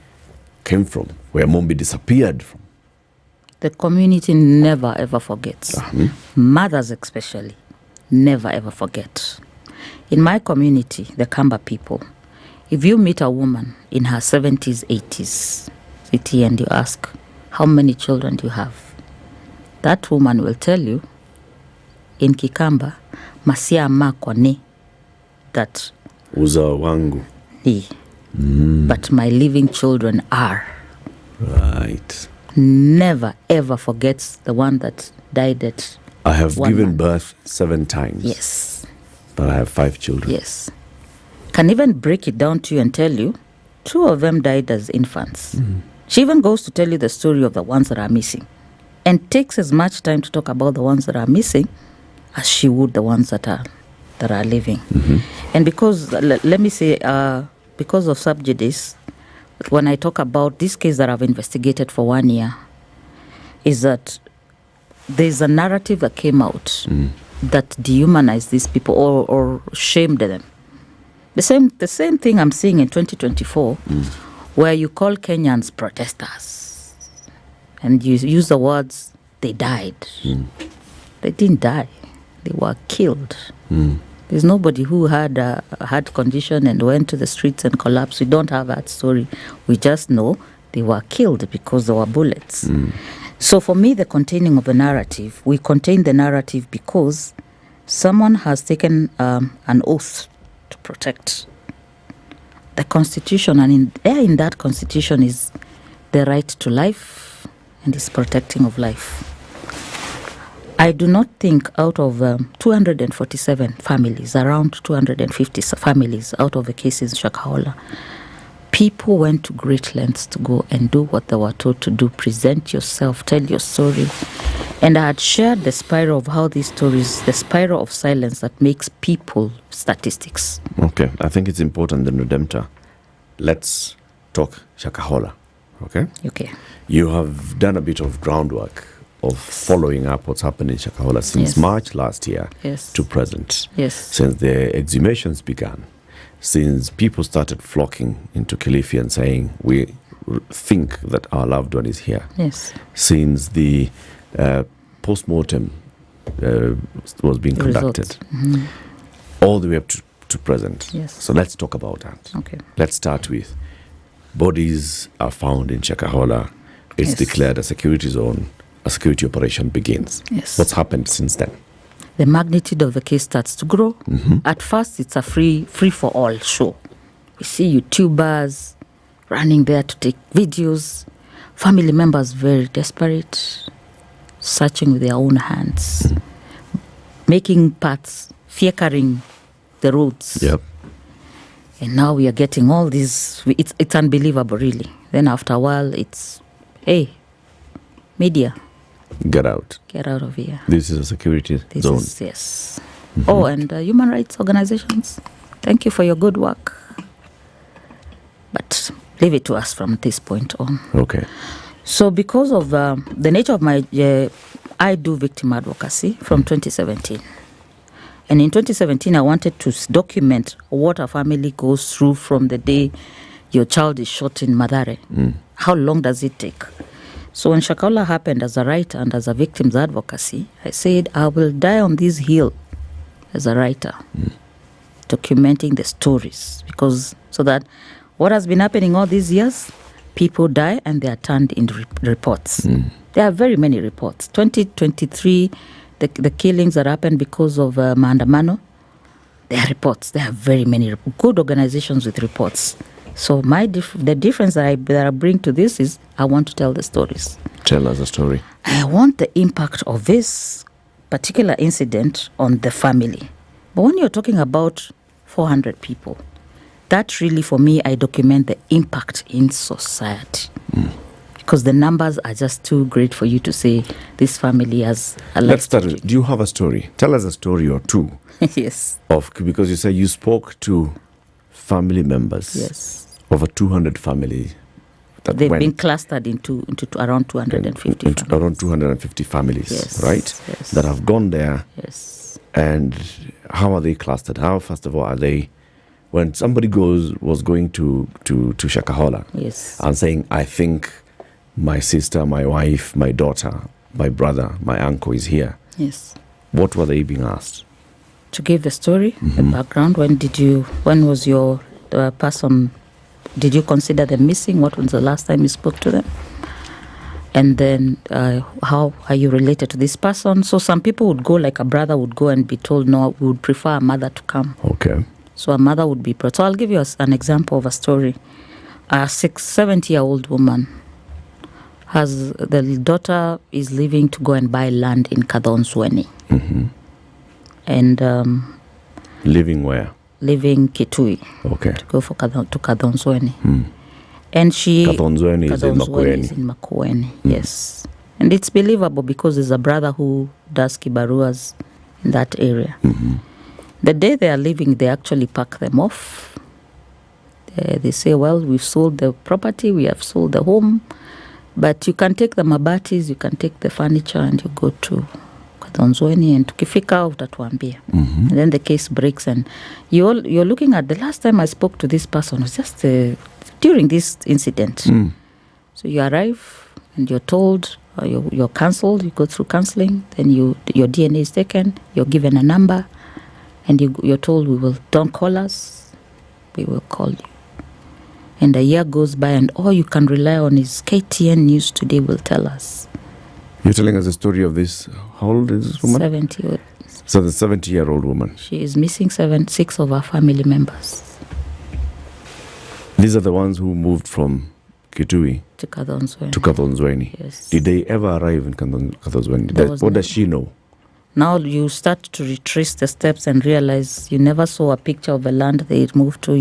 came from, where Mombi disappeared from? The community never ever forgets. Mothers especially never ever forget. In my community, the Kamba people, if you meet a woman in her 70s, 80s, city, and you ask, how many children do you have? That woman will tell you, in Kikamba, masia makwane, that uza wangu. But my living children are. Right. Never ever forgets the one that died at I have 1 given month. birth 7 times. Yes. But I have 5 children. Yes. Can even break it down to you and tell you 2 of them died as infants. She even goes to tell you the story of the ones that are missing, and takes as much time to talk about the ones that are missing as she would the ones that are living. And because let me say, because of sub judice, when I talk about this case that I've investigated for 1 year, is that there's a narrative that came out that dehumanized these people or shamed them. The same thing I'm seeing in 2024, where you call Kenyans protesters, and you use the words, they died. They didn't die. They were killed. There's nobody who had a heart condition and went to the streets and collapsed. We don't have that story. We just know they were killed because there were bullets. So for me, the containing of the narrative, we contain the narrative because someone has taken an oath to protect the Constitution, and in that Constitution is the right to life and is protecting of life. I do not think out of 247 families, around 250 families out of the cases in Shakahola, people went to great lengths to go and do what they were told to do. Present yourself, tell your story. And I had shared the spiral of how these stories, the spiral of silence that makes people statistics. Okay, I think it's important, the Redemptor. Let's talk Shakahola, okay? Okay. You have done a bit of groundwork of following up what's happened in Shakahola since March last year to present. Yes. Since the exhumations began, since people started flocking into Kilifi and saying, we think that our loved one is here. Yes. Since the post-mortem was being conducted, all the way up to present. Yes. So let's talk about that. Okay. Let's start with bodies are found in Shakahola. It's declared a security zone. A security operation begins. Yes. What's happened since then? The magnitude of the case starts to grow. At first, it's a free-for-all show. We see YouTubers running there to take videos, family members very desperate, searching with their own hands, making paths, fiekering the roads. Yep. And now we are getting all these. It's unbelievable, really. Then after a while, it's, hey, media. Get out. Get out of here. This is a security zone. Yes. Oh, and human rights organizations, thank you for your good work. But leave it to us from this point on. Okay. So because of the nature of my, I do victim advocacy from 2017. And in 2017, I wanted to document what a family goes through from the day your child is shot in Mathare. How long does it take? So when Shakahola happened, as a writer and as a victim's advocacy, I said, I will die on this hill as a writer, documenting the stories, because so that what has been happening all these years, people die and they are turned into reports. There are very many reports. 2023, the killings that happened because of maandamano, there are reports. There are very many good organizations with reports. So the difference that I bring to this is I want to tell the stories. Tell us a story. I want the impact of this particular incident on the family. But when you're talking about 400 people, that really, for me, I document the impact in society. Because the numbers are just too great for you to say this family has a life. Let's start with, do you have a story? Tell us a story or two. Yes. Because you say you spoke to family members. Yes. Over 200 family They've went been clustered into around 250 families. Around 250 families, Yes, right? yes. That have gone there. Yes. And how are they clustered? How, first of all, are they, when somebody was going to Shakahola, yes, and saying, I think my sister, my wife, my daughter, my brother, my uncle is here. Yes. What were they being asked? To give the story, the background. When was your person? Did you consider them missing? What was the last time you spoke to them? And then, how are you related to this person? So some people would go, like a brother would go and be told, no, we would prefer a mother to come. Okay. So a mother would be brought. So I'll give you an example of a story. A 70-year-old woman, the daughter is leaving to go and buy land in Kadhonzweni. And living where? Living Kitui. Okay. To go to Kadhonzweni. And Kadhonzweni is in Makueni. Is in Makueni, yes. And it's believable because there's a brother who does kibaruas in that area. The day they are leaving, they actually pack them off. They say, well, we've sold the property, we have sold the home, but you can take the mabatis, you can take the furniture, and you go to Kadhonzweni, and tukifika utatuambia. And then the case breaks, and you're looking at the last time I spoke to this person was just during this incident. So you arrive and you're told you're cancelled, you go through counselling, then your DNA is taken, you're given a number, and you're told don't call us, we will call you. And a year goes by, and all you can rely on is KTN News Today will tell us. You're telling us the story of this. How old is this woman? 70. So the 70-year-old woman. She is missing 6 of her family members. These are the ones who moved from Kitui to Kadhonzweni. Yes. Did they ever arrive in Kadhonzweni? What does she know? Now you start to retrace the steps and realize you never saw a picture of the land they moved to.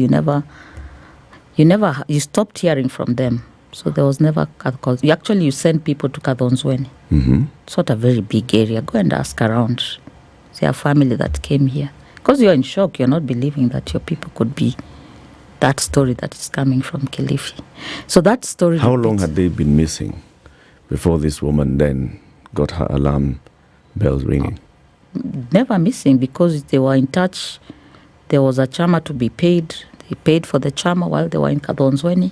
You stopped hearing from them. So there was never calls. You send people to Kadhonzweni. It's not a very big area. Go and ask around. See a family that came here. Because you're in shock. You're not believing that your people could be that story that is coming from Kilifi. So that story... How long had they been missing before this woman then got her alarm bells ringing? Never missing, because they were in touch. There was a chama to be paid. They paid for the chama while they were in Kadhonzweni.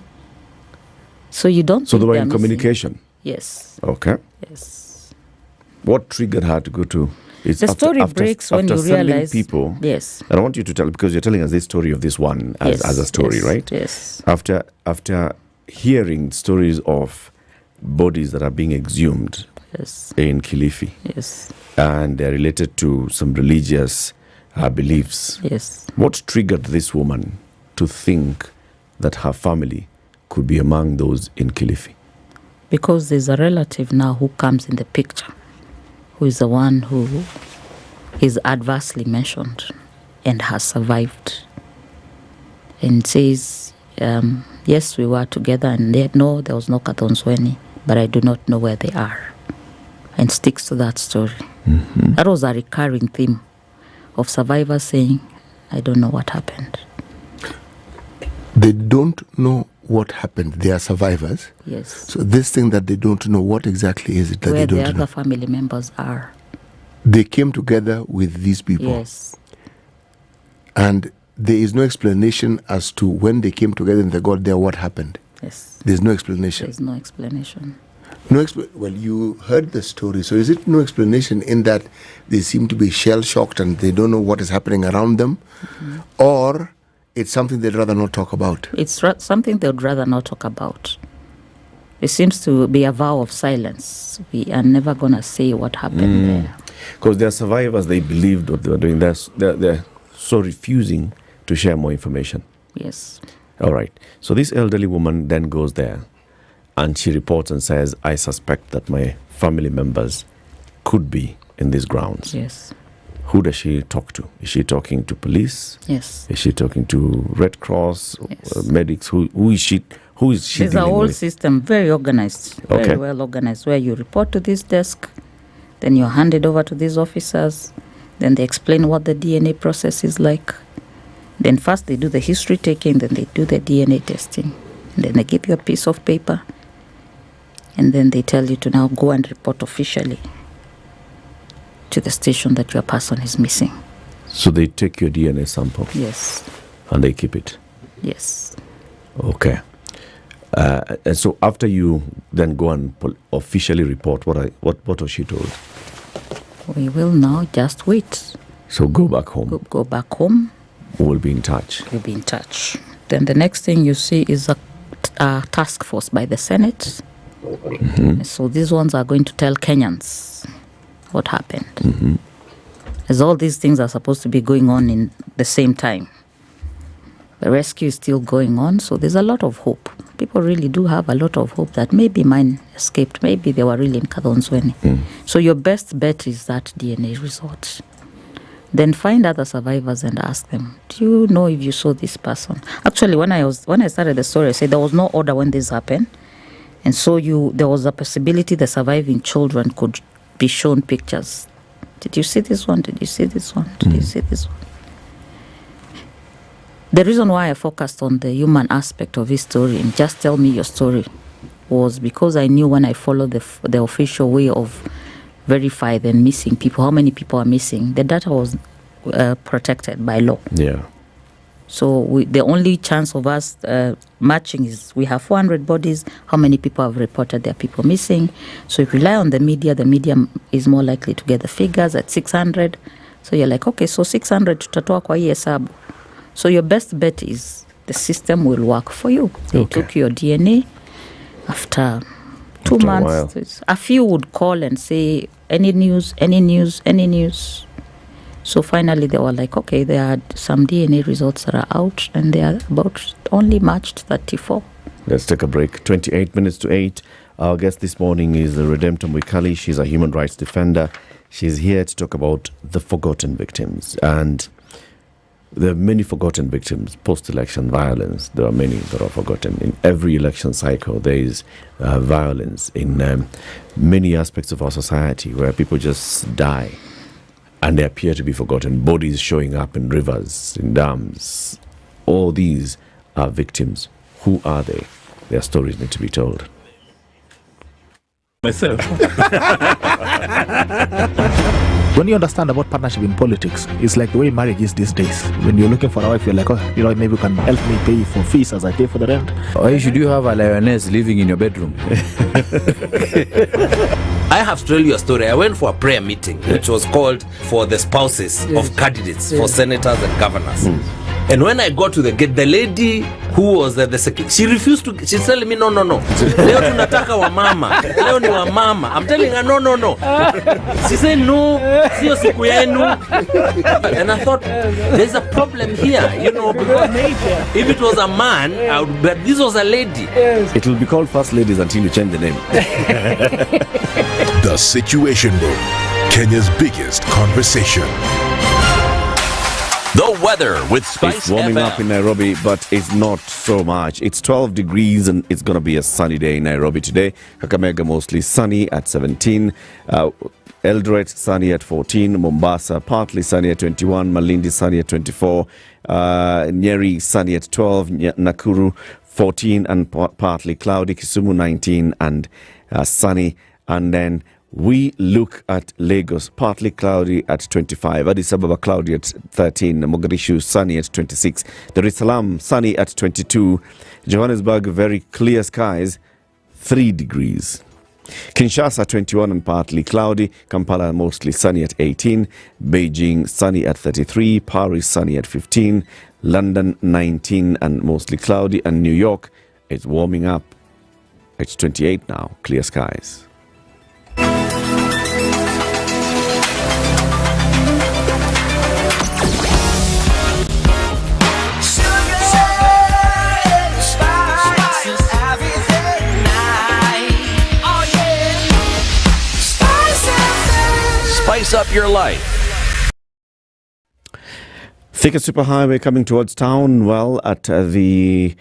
So you don't... So they were in communication? Yes. Okay. Yes. What triggered her to go to... The story breaks when you realize... people... Yes. And I want you to tell, because you're telling us this story of this one as a story, right? Yes. After hearing stories of bodies that are being exhumed in Kilifi, and they're related to some religious beliefs, what triggered this woman to think that her family could be among those in Kilifi? Because there's a relative now who comes in the picture, who is the one who is adversely mentioned and has survived, and says, yes, we were together, and no, there was no Kadhonzweni, but I do not know where they are, and sticks to that story. That was a recurring theme of survivors saying, I don't know what happened. They don't know what happened. They are survivors. Yes. So this thing that they don't know, what exactly is it that where they don't the know? other family members are. They came together with these people. Yes. And there is no explanation as to when they came together and they got there, what happened. Yes. There's no explanation. There's no explanation. Well, you heard the story. So is it no explanation in that they seem to be shell-shocked and they don't know what is happening around them? Or it's something they'd rather not talk about? It's something they'd rather not talk about. It seems to be a vow of silence. We are never going to say what happened there. Because they're survivors, they believed what they were doing. They're so refusing to share more information. Yes. All right. So this elderly woman then goes there and she reports and says, I suspect that my family members could be in these grounds. Yes. Who does she talk to? Is she talking to police? Yes. Is she talking to Red Cross, medics? Who is she? Who is she? There's a whole system, very organized, Okay. very well organized, where you report to this desk, then you're handed over to these officers, then they explain what the DNA process is like. Then first they do the history taking, then they do the DNA testing. And then they give you a piece of paper, and then they tell you to now go and report officially to the station that your person is missing. So they take your DNA sample? Yes. And they keep it? Yes. Okay. And so after you then go and officially report, what was she told? We will now just wait. So go back home? Go back home. We'll be in touch. We'll be in touch. Then the next thing you see is a task force by the Senate. Mm-hmm. So these ones are going to tell Kenyans what happened. Mm-hmm. As all these things are supposed to be going on in the same time. The rescue is still going on, so there's a lot of hope. People really do have a lot of hope that maybe mine escaped, maybe they were really in Kadhonzweni. So your best bet is that DNA result. Then find other survivors and ask them, do you know if you saw this person? Actually, when I started the story, I said there was no order when this happened. And so there was a possibility the surviving children could be shown pictures. Did you see this one? Did you see this one? Did you see this one? The reason why I focused on the human aspect of his story and just tell me your story was because I knew when I followed the official way of verify the missing people, how many people are missing, the data was protected by law. Yeah. So the only chance of us matching is we have 400 bodies. How many people have reported their people missing? So if you rely on the media is more likely to get the figures at 600. So you're like, okay, so 600 tutatoa kwa hii hesabu. So your best bet is the system will work for you. They took your DNA after 2 months. A few would call and say, any news? So finally they were like, okay, there are some DNA results that are out and they are about only matched 34. Let's take a break. 28 minutes to 8. Our guest this morning is Redemptor Mwikali. She's a human rights defender. She's here to talk about the forgotten victims. And there are many forgotten victims, post-election violence. There are many that are forgotten. In every election cycle, there is violence in many aspects of our society where people just die and they appear to be forgotten. Bodies showing up in rivers, in dams. All these are victims. Who are they? Their stories need to be told. Myself. When you understand about partnership in politics, it's like the way marriage is these days. When you're looking for a wife, you're like, oh, maybe you can help me pay for fees as I pay for the rent. Why should you have a lioness living in your bedroom? I have to tell you a story. I went for a prayer meeting, which was called for the spouses of candidates for senators and governors. And when I got to the gate, the lady who was the secretary, she refused to. She's telling me, no. Leo tunataka wa mama. Leo ni wa mama. I'm telling her, no. She said, no, sio siku yenu. And I thought, there's a problem here, because if it was a man, but this was a lady. It will be called First Ladies until you change the name. The Situation Room, Kenya's biggest conversation. The weather with SpiceFM. It's warming up in Nairobi, but it's not so much. It's 12 degrees and it's going to be a sunny day in Nairobi today. Kakamega mostly sunny at 17. Eldoret sunny at 14. Mombasa partly sunny at 21. Malindi sunny at 24. Nyeri sunny at 12. Nakuru 14 and partly cloudy. Kisumu 19 and sunny. And then we look at Lagos, partly cloudy at 25. Addis Ababa cloudy at 13. Mogadishu sunny at 26. Dar es Salaam sunny at 22. Johannesburg very clear skies, 3 degrees. Kinshasa 21 and partly cloudy. Kampala mostly sunny at 18. Beijing sunny at 33. Paris sunny at 15. London 19 and mostly cloudy. And New York is warming up. It's 28 now, clear skies. Spice up your life. Thika Superhighway coming towards town. Well, at the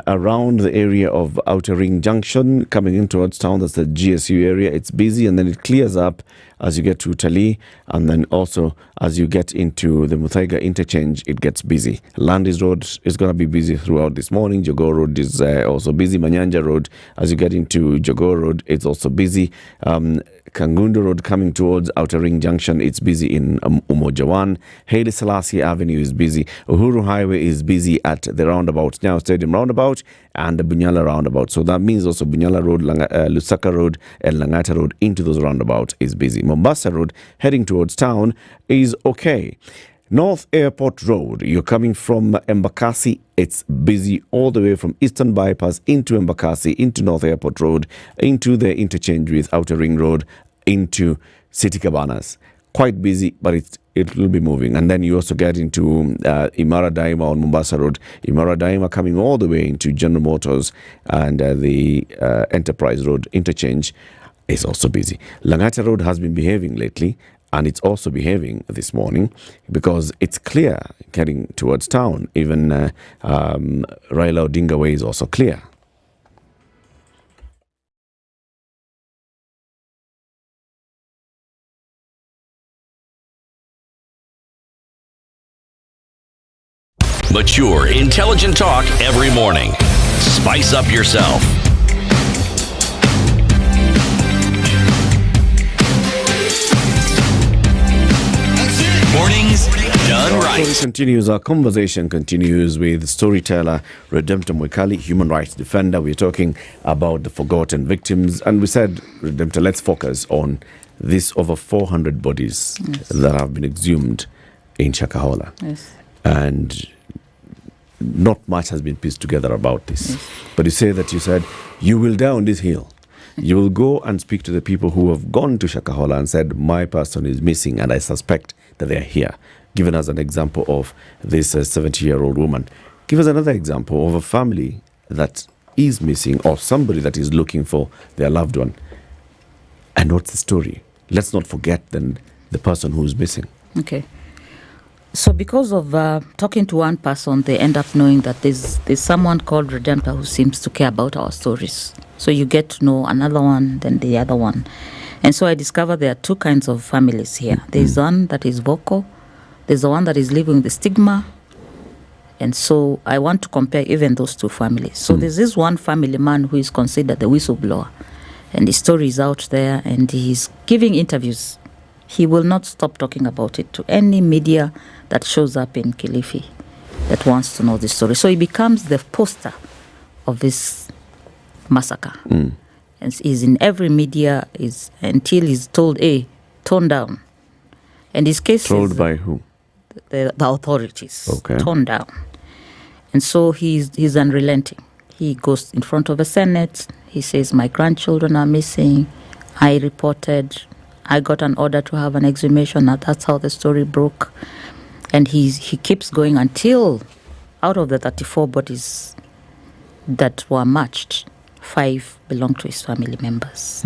around the area of Outer Ring Junction, coming in towards town. That's the GSU area. It's busy, and then it clears up as you get to Utalii, and then also as you get into the Muthaiga interchange, it gets busy. Landis Road is going to be busy throughout this morning. Jogoo Road is also busy. Manyanja Road, as you get into Jogoo Road, it's also busy. Kangundo Road coming towards Outer Ring Junction, it's busy in Umoja 1. Haile Selassie Avenue is busy. Uhuru Highway is busy at the roundabout, now Stadium roundabout, and the Bunyala roundabout. So that means also Bunyala Road, Lusaka Road, and Langata Road into those roundabouts is busy. Mombasa Road heading towards town is okay. North Airport Road, you're coming from Embakasi, it's busy all the way from Eastern Bypass into Embakasi, into North Airport Road, into the interchange with Outer Ring Road, into City Cabanas. Quite busy, but it will be moving. And then you also get into Imara Daima on Mombasa Road. Imara Daima coming all the way into General Motors, and the Enterprise Road interchange is also busy. Langata Road has been behaving lately, and it's also behaving this morning because it's clear getting towards town. Even Raila Odinga Way is also clear. Mature, intelligent talk every morning. Spice up yourself. Mornings done right. Our conversation continues with storyteller Redemptor Mwikali, human rights defender. We're talking about the forgotten victims, and we said, Redemptor, let's focus on this over 400 bodies that have been exhumed in Shakahola. Yes. And not much has been pieced together about this. Yes. But you said you will down this hill. You will go and speak to the people who have gone to Shakahola and said, my person is missing and I suspect that they are here. Given us an example of this 70-year-old woman. Give us another example of a family that is missing or somebody that is looking for their loved one. And what's the story? Let's not forget then the person who is missing. Okay. So because of talking to one person, they end up knowing that there's someone called Redemptor who seems to care about our stories. So you get to know another one, then the other one. And so I discovered there are two kinds of families here. There's one that is vocal. There's the one that is living with the stigma. And so I want to compare even those two families. So there's this one family man who is considered the whistleblower. And his story is out there and he's giving interviews. He will not stop talking about it to any media that shows up in Kilifi that wants to know the story. So he becomes the poster of this massacre. And he's in every media until he's told, hey, tone down. And his case told by who? The authorities. Okay. Tone down. And so he's unrelenting. He goes in front of the Senate. He says, my grandchildren are missing. I reported. I got an order to have an exhumation. Now that's how the story broke. And he keeps going until out of the 34 bodies that were matched, 5 belong to his family members.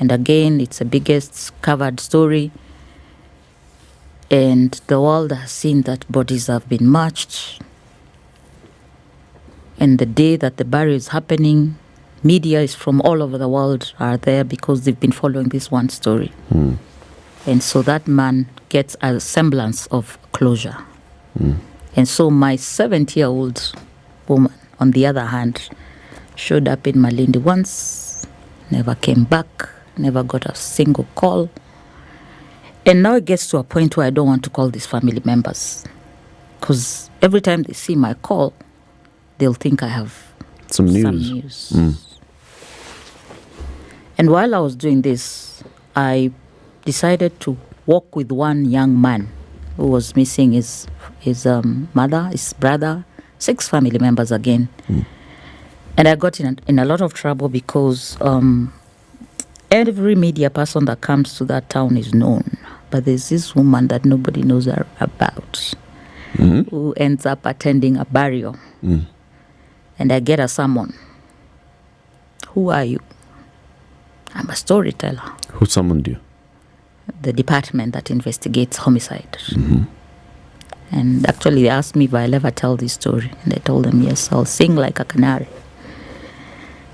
And again, it's the biggest covered story. And the world has seen that bodies have been matched. And the day that the burial is happening, media is from all over the world are there because they've been following this one story. And so that man gets a semblance of closure. And so my 70-year-old woman, on the other hand, showed up in Malindi once, never came back, never got a single call. And now it gets to a point where I don't want to call these family members. Because every time they see my call, they'll think I have some news. And while I was doing this, I decided to walk with one young man who was missing his mother, his brother, 6 family members again. And I got in a lot of trouble because every media person that comes to that town is known. But there's this woman that nobody knows about who ends up attending a burial. And I get a summon. Who are you? I'm a storyteller. Who summoned you? The department that investigates homicide. And actually, they asked me if I'll ever tell this story. And I told them, yes, I'll sing like a canary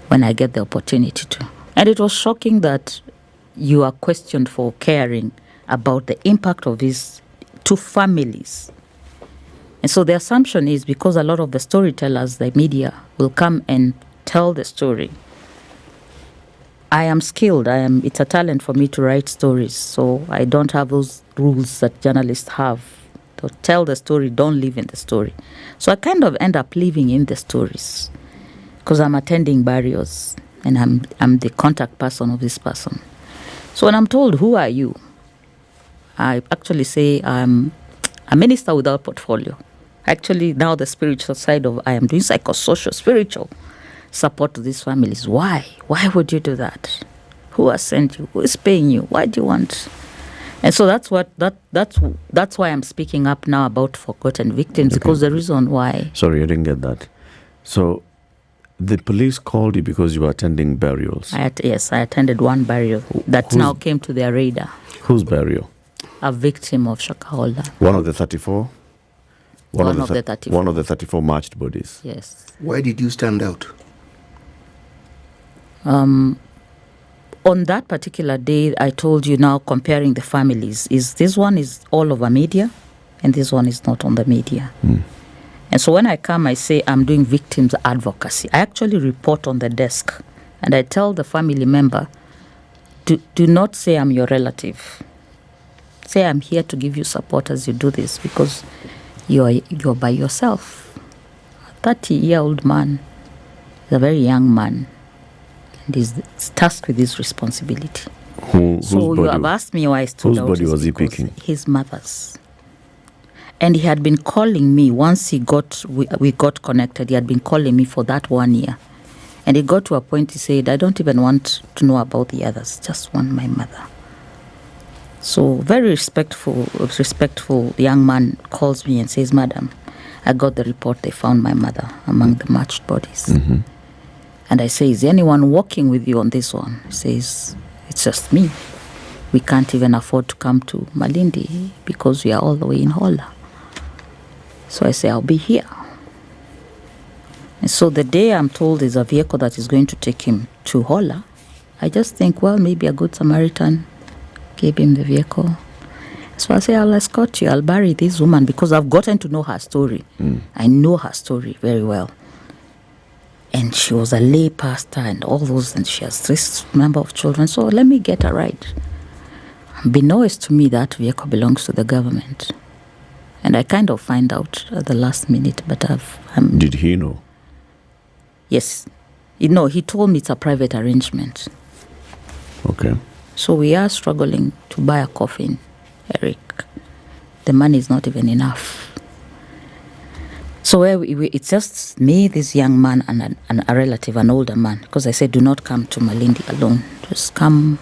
when I get the opportunity to. And it was shocking that you are questioned for caring about the impact of these two families. And so the assumption is because a lot of the storytellers, the media, will come and tell the story. I am skilled. It's a talent for me to write stories. So I don't have those rules that journalists have. To tell the story, don't live in the story. So I kind of end up living in the stories because I'm attending burials and I'm the contact person of this person. So when I'm told, who are you? I actually say I'm a minister without portfolio. Actually, now the spiritual side of I am doing psychosocial, spiritual support to these families. Why? Why would you do that? Who has sent you? Who is paying you? Why do you want? And so that's why I'm speaking up now about forgotten victims, because the reason why. Sorry, I didn't get that. So the police called you because you were attending burials. Yes, I attended one burial that now came to their radar. Whose burial? A victim of Shakahola. One of the 34? One of the 34. One of the 34 marched bodies. Yes. Why did you stand out? On that particular day, I told you now comparing the families, is this one is all over media and this one is not on the media. And so when I come, I say I'm doing victims advocacy. I actually report on the desk and I tell the family member, do not say I'm your relative. Say I'm here to give you support as you do this because you're by yourself. A 30-year-old man is a very young man. Is tasked with this responsibility. So you have asked me why I stood out. Whose body was he picking? His mother's. And he had been calling me once we got connected. He had been calling me for that 1 year. And it got to a point he said, I don't even want to know about the others, just want my mother. So very respectful young man calls me and says, Madam, I got the report they found my mother among the marched bodies. Mm-hmm. And I say, is anyone walking with you on this one? He says, it's just me. We can't even afford to come to Malindi because we are all the way in Hola. So I say, I'll be here. And so the day I'm told there's a vehicle that is going to take him to Hola, I just think, well, maybe a good Samaritan gave him the vehicle. So I say, I'll escort you. I'll bury this woman because I've gotten to know her story. I know her story very well. And she was a lay pastor and all those, and she has this number of children. So let me get a ride. Beknownst to me, that vehicle belongs to the government. And I kind of find out at the last minute, but Did he know? Yes. He told me it's a private arrangement. Okay. So we are struggling to buy a coffin, Eric. The money is not even enough. So it's just me, this young man, and a relative, an older man. Because I said, do not come to Malindi alone. Just come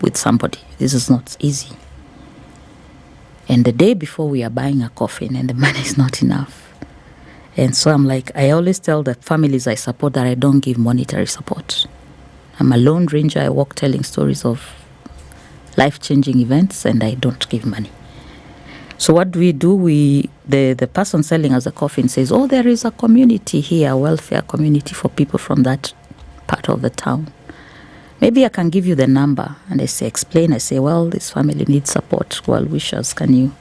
with somebody. This is not easy. And the day before, we are buying a coffin, and the money is not enough. And so I'm like, I always tell the families I support that I don't give monetary support. I'm a lone ranger. I walk telling stories of life-changing events, and I don't give money. So what do? The person selling us a coffin says, oh, there is a community here, a welfare community for people from that part of the town. Maybe I can give you the number. And I say, explain. I say, well, this family needs support. Well wishers, can you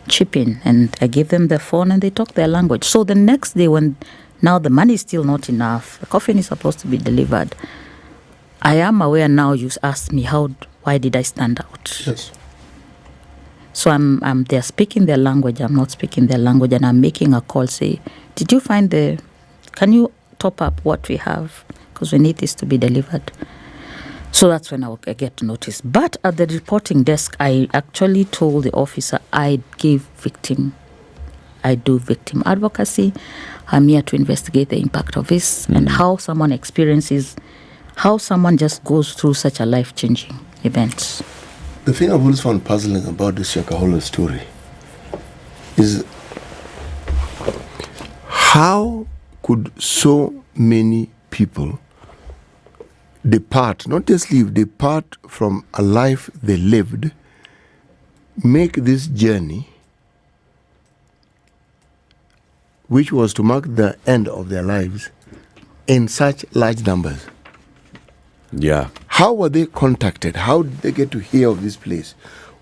chip in? And I give them the phone and they talk their language. So the next day when now the money is still not enough, the coffin is supposed to be delivered. I am aware now you asked me why did I stand out? Yes. So they're speaking their language, I'm not speaking their language, and I'm making a call, say, did you find can you top up what we have? Because we need this to be delivered. So that's when I get notice. But at the reporting desk, I actually told the officer I do victim advocacy. I'm here to investigate the impact of this and how someone just goes through such a life-changing event. The thing I've always found puzzling about this Shakahola story is how could so many people depart from a life they lived, make this journey, which was to mark the end of their lives, in such large numbers. Yeah. How were they contacted? How did they get to hear of this place?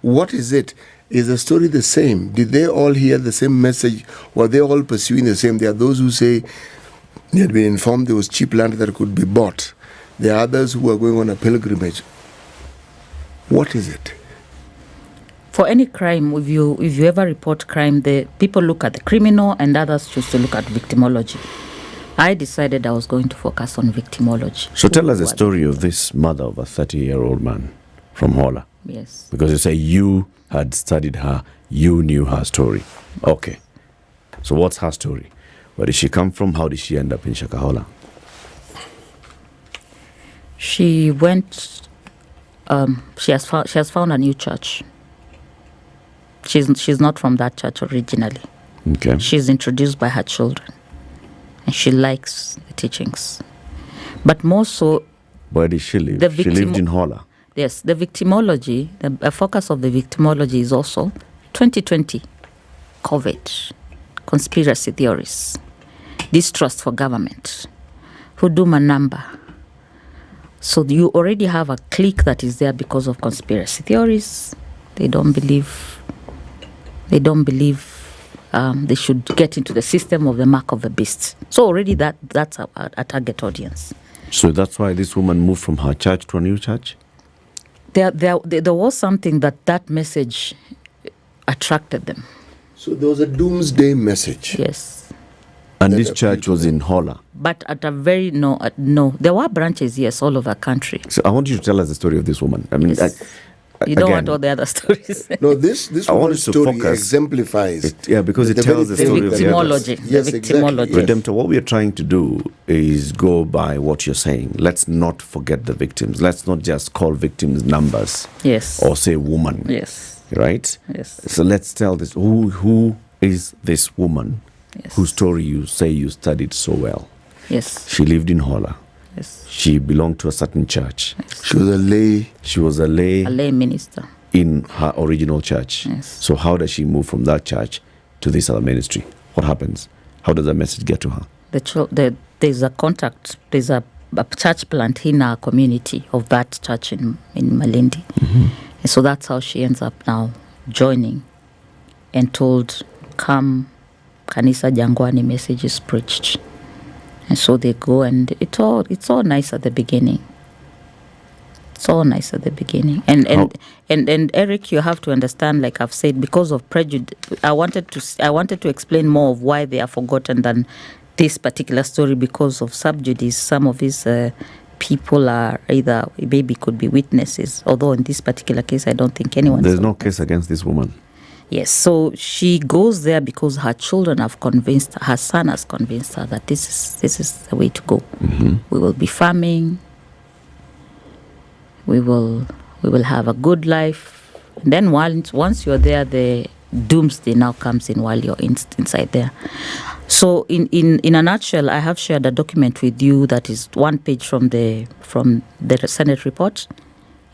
What is it? Is the story the same? Did they all hear the same message? Were they all pursuing the same? There are those who say they had been informed there was cheap land that could be bought. There are others who are going on a pilgrimage. What is it? For any crime, if you ever report crime, the people look at the criminal and others choose to look at victimology. I decided I was going to focus on victimology. So tell us the story of this mother of a 30-year-old man from Hola. Yes. Because you say you had studied her, you knew her story. Okay. So what's her story? Where did she come from? How did she end up in Shakahola? She went. She has found a new church. She's not from that church originally. Okay. She's introduced by her children, and she likes the teachings. But more so, where did she live? She lived in Hola. Yes, the victimology, the focus of the victimology is also 2020, COVID, conspiracy theories, distrust for government, huduma number. So you already have a clique that is there because of conspiracy theories. They don't believe they should get into the system of the mark of the beast. So already that's a target audience. So that's why this woman moved from her church to a new church? There was something that message attracted them. So there was a doomsday message. Yes. And this church was in Hola? But at a very, no. There were branches, yes, all over the country. So I want you to tell us the story of this woman. I mean, yes. You don't want all the other stories. No, this woman's story exemplifies. Because it tells the story of the victimology. Yes, the victimology. Exactly. Redemptor, what we are trying to do is go by what you're saying. Let's not forget the victims. Let's not just call victims numbers. Yes. Or say woman. Yes. Right? Yes. So let's tell this. Who is this woman? Yes. Whose story you say you studied so well? Yes. She lived in Hola. Yes. She belonged to a certain church. Yes. She was a lay minister in her original church. Yes. So how does she move from that church to this other ministry? What happens? How does that message get to her? There's a contact. There's a church plant in our community of that church in Malindi. Mm-hmm. And so that's how she ends up now joining and told, come, Kanisa Jangwani message is preached. And so they go, and it's all nice at the beginning. It's all nice at the beginning. And Eric, you have to understand, like I've said, because of prejudice, I wanted to explain more of why they are forgotten than this particular story because of subjudice. Some of these people are either maybe could be witnesses, although in this particular case, I don't think anyone. There's no case against this woman. Yes, so she goes there because her children have convinced her son has convinced her that this is the way to go. Mm-hmm. We will be farming. We will have a good life. And then once you're there, the doomsday now comes in while you're inside there. So in a nutshell, I have shared a document with you that is 1 page from the Senate report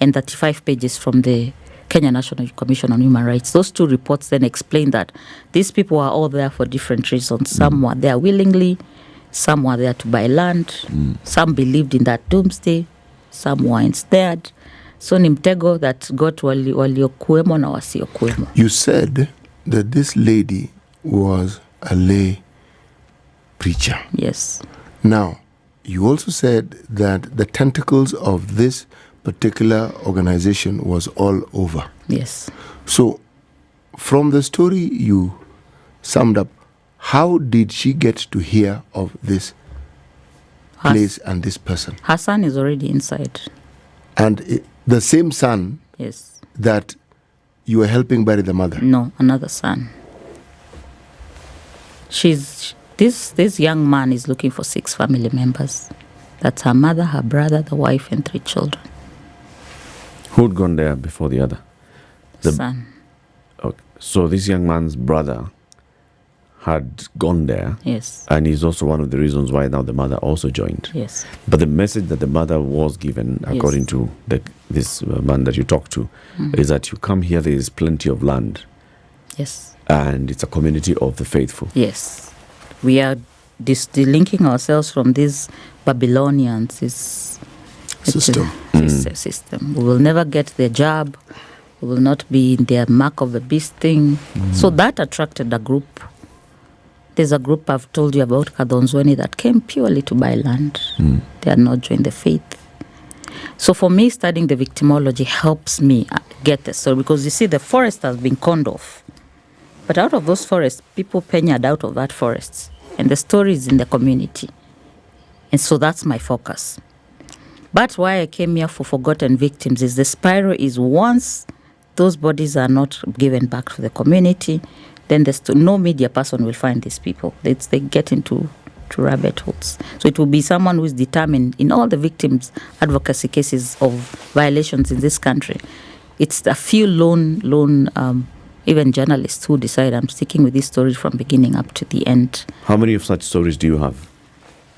and 35 pages from the Kenya National Commission on Human Rights. Those two reports then explain that these people are all there for different reasons. Some were there willingly, some were there to buy land, some believed in that doomsday, some were ensnared. So ni mtego that got waliokuwemo na wasiokuwemo. You said that this lady was a lay preacher. Yes. Now, you also said that the tentacles of this particular organization was all over. Yes. So, from the story you summed up, how did she get to hear of this place and this person? Her son is already inside. And the same son yes, that you were helping bury the mother? No, another son. This young man is looking for 6 family members. That's her mother, her brother, the wife, and 3 children. Who'd gone there before the other? The son. Okay. So this young man's brother had gone there. Yes. And he's also one of the reasons why now the mother also joined. Yes. But the message that the mother was given, according to this man that you talked to, is that you come here, there is plenty of land. Yes. And it's a community of the faithful. Yes. We are delinking ourselves from these Babylonians. It's a system. We will never get their job. We will not be in their mark of the beast thing. So that attracted a group. There's a group I've told you about, Kadonzweni, that came purely to buy land. They are not joined the faith. So for me, studying the victimology helps me get the story, because you see, the forest has been conned off. But out of those forests, people pennied out of that forest. And the story is in the community. And so that's my focus. But why I came here for forgotten victims is the spiral is once those bodies are not given back to the community, then no media person will find these people. They get into rabbit holes. So it will be someone who is determined in all the victims' advocacy cases of violations in this country. It's a few lone even journalists who decide I'm sticking with this story from beginning up to the end. How many of such stories do you have?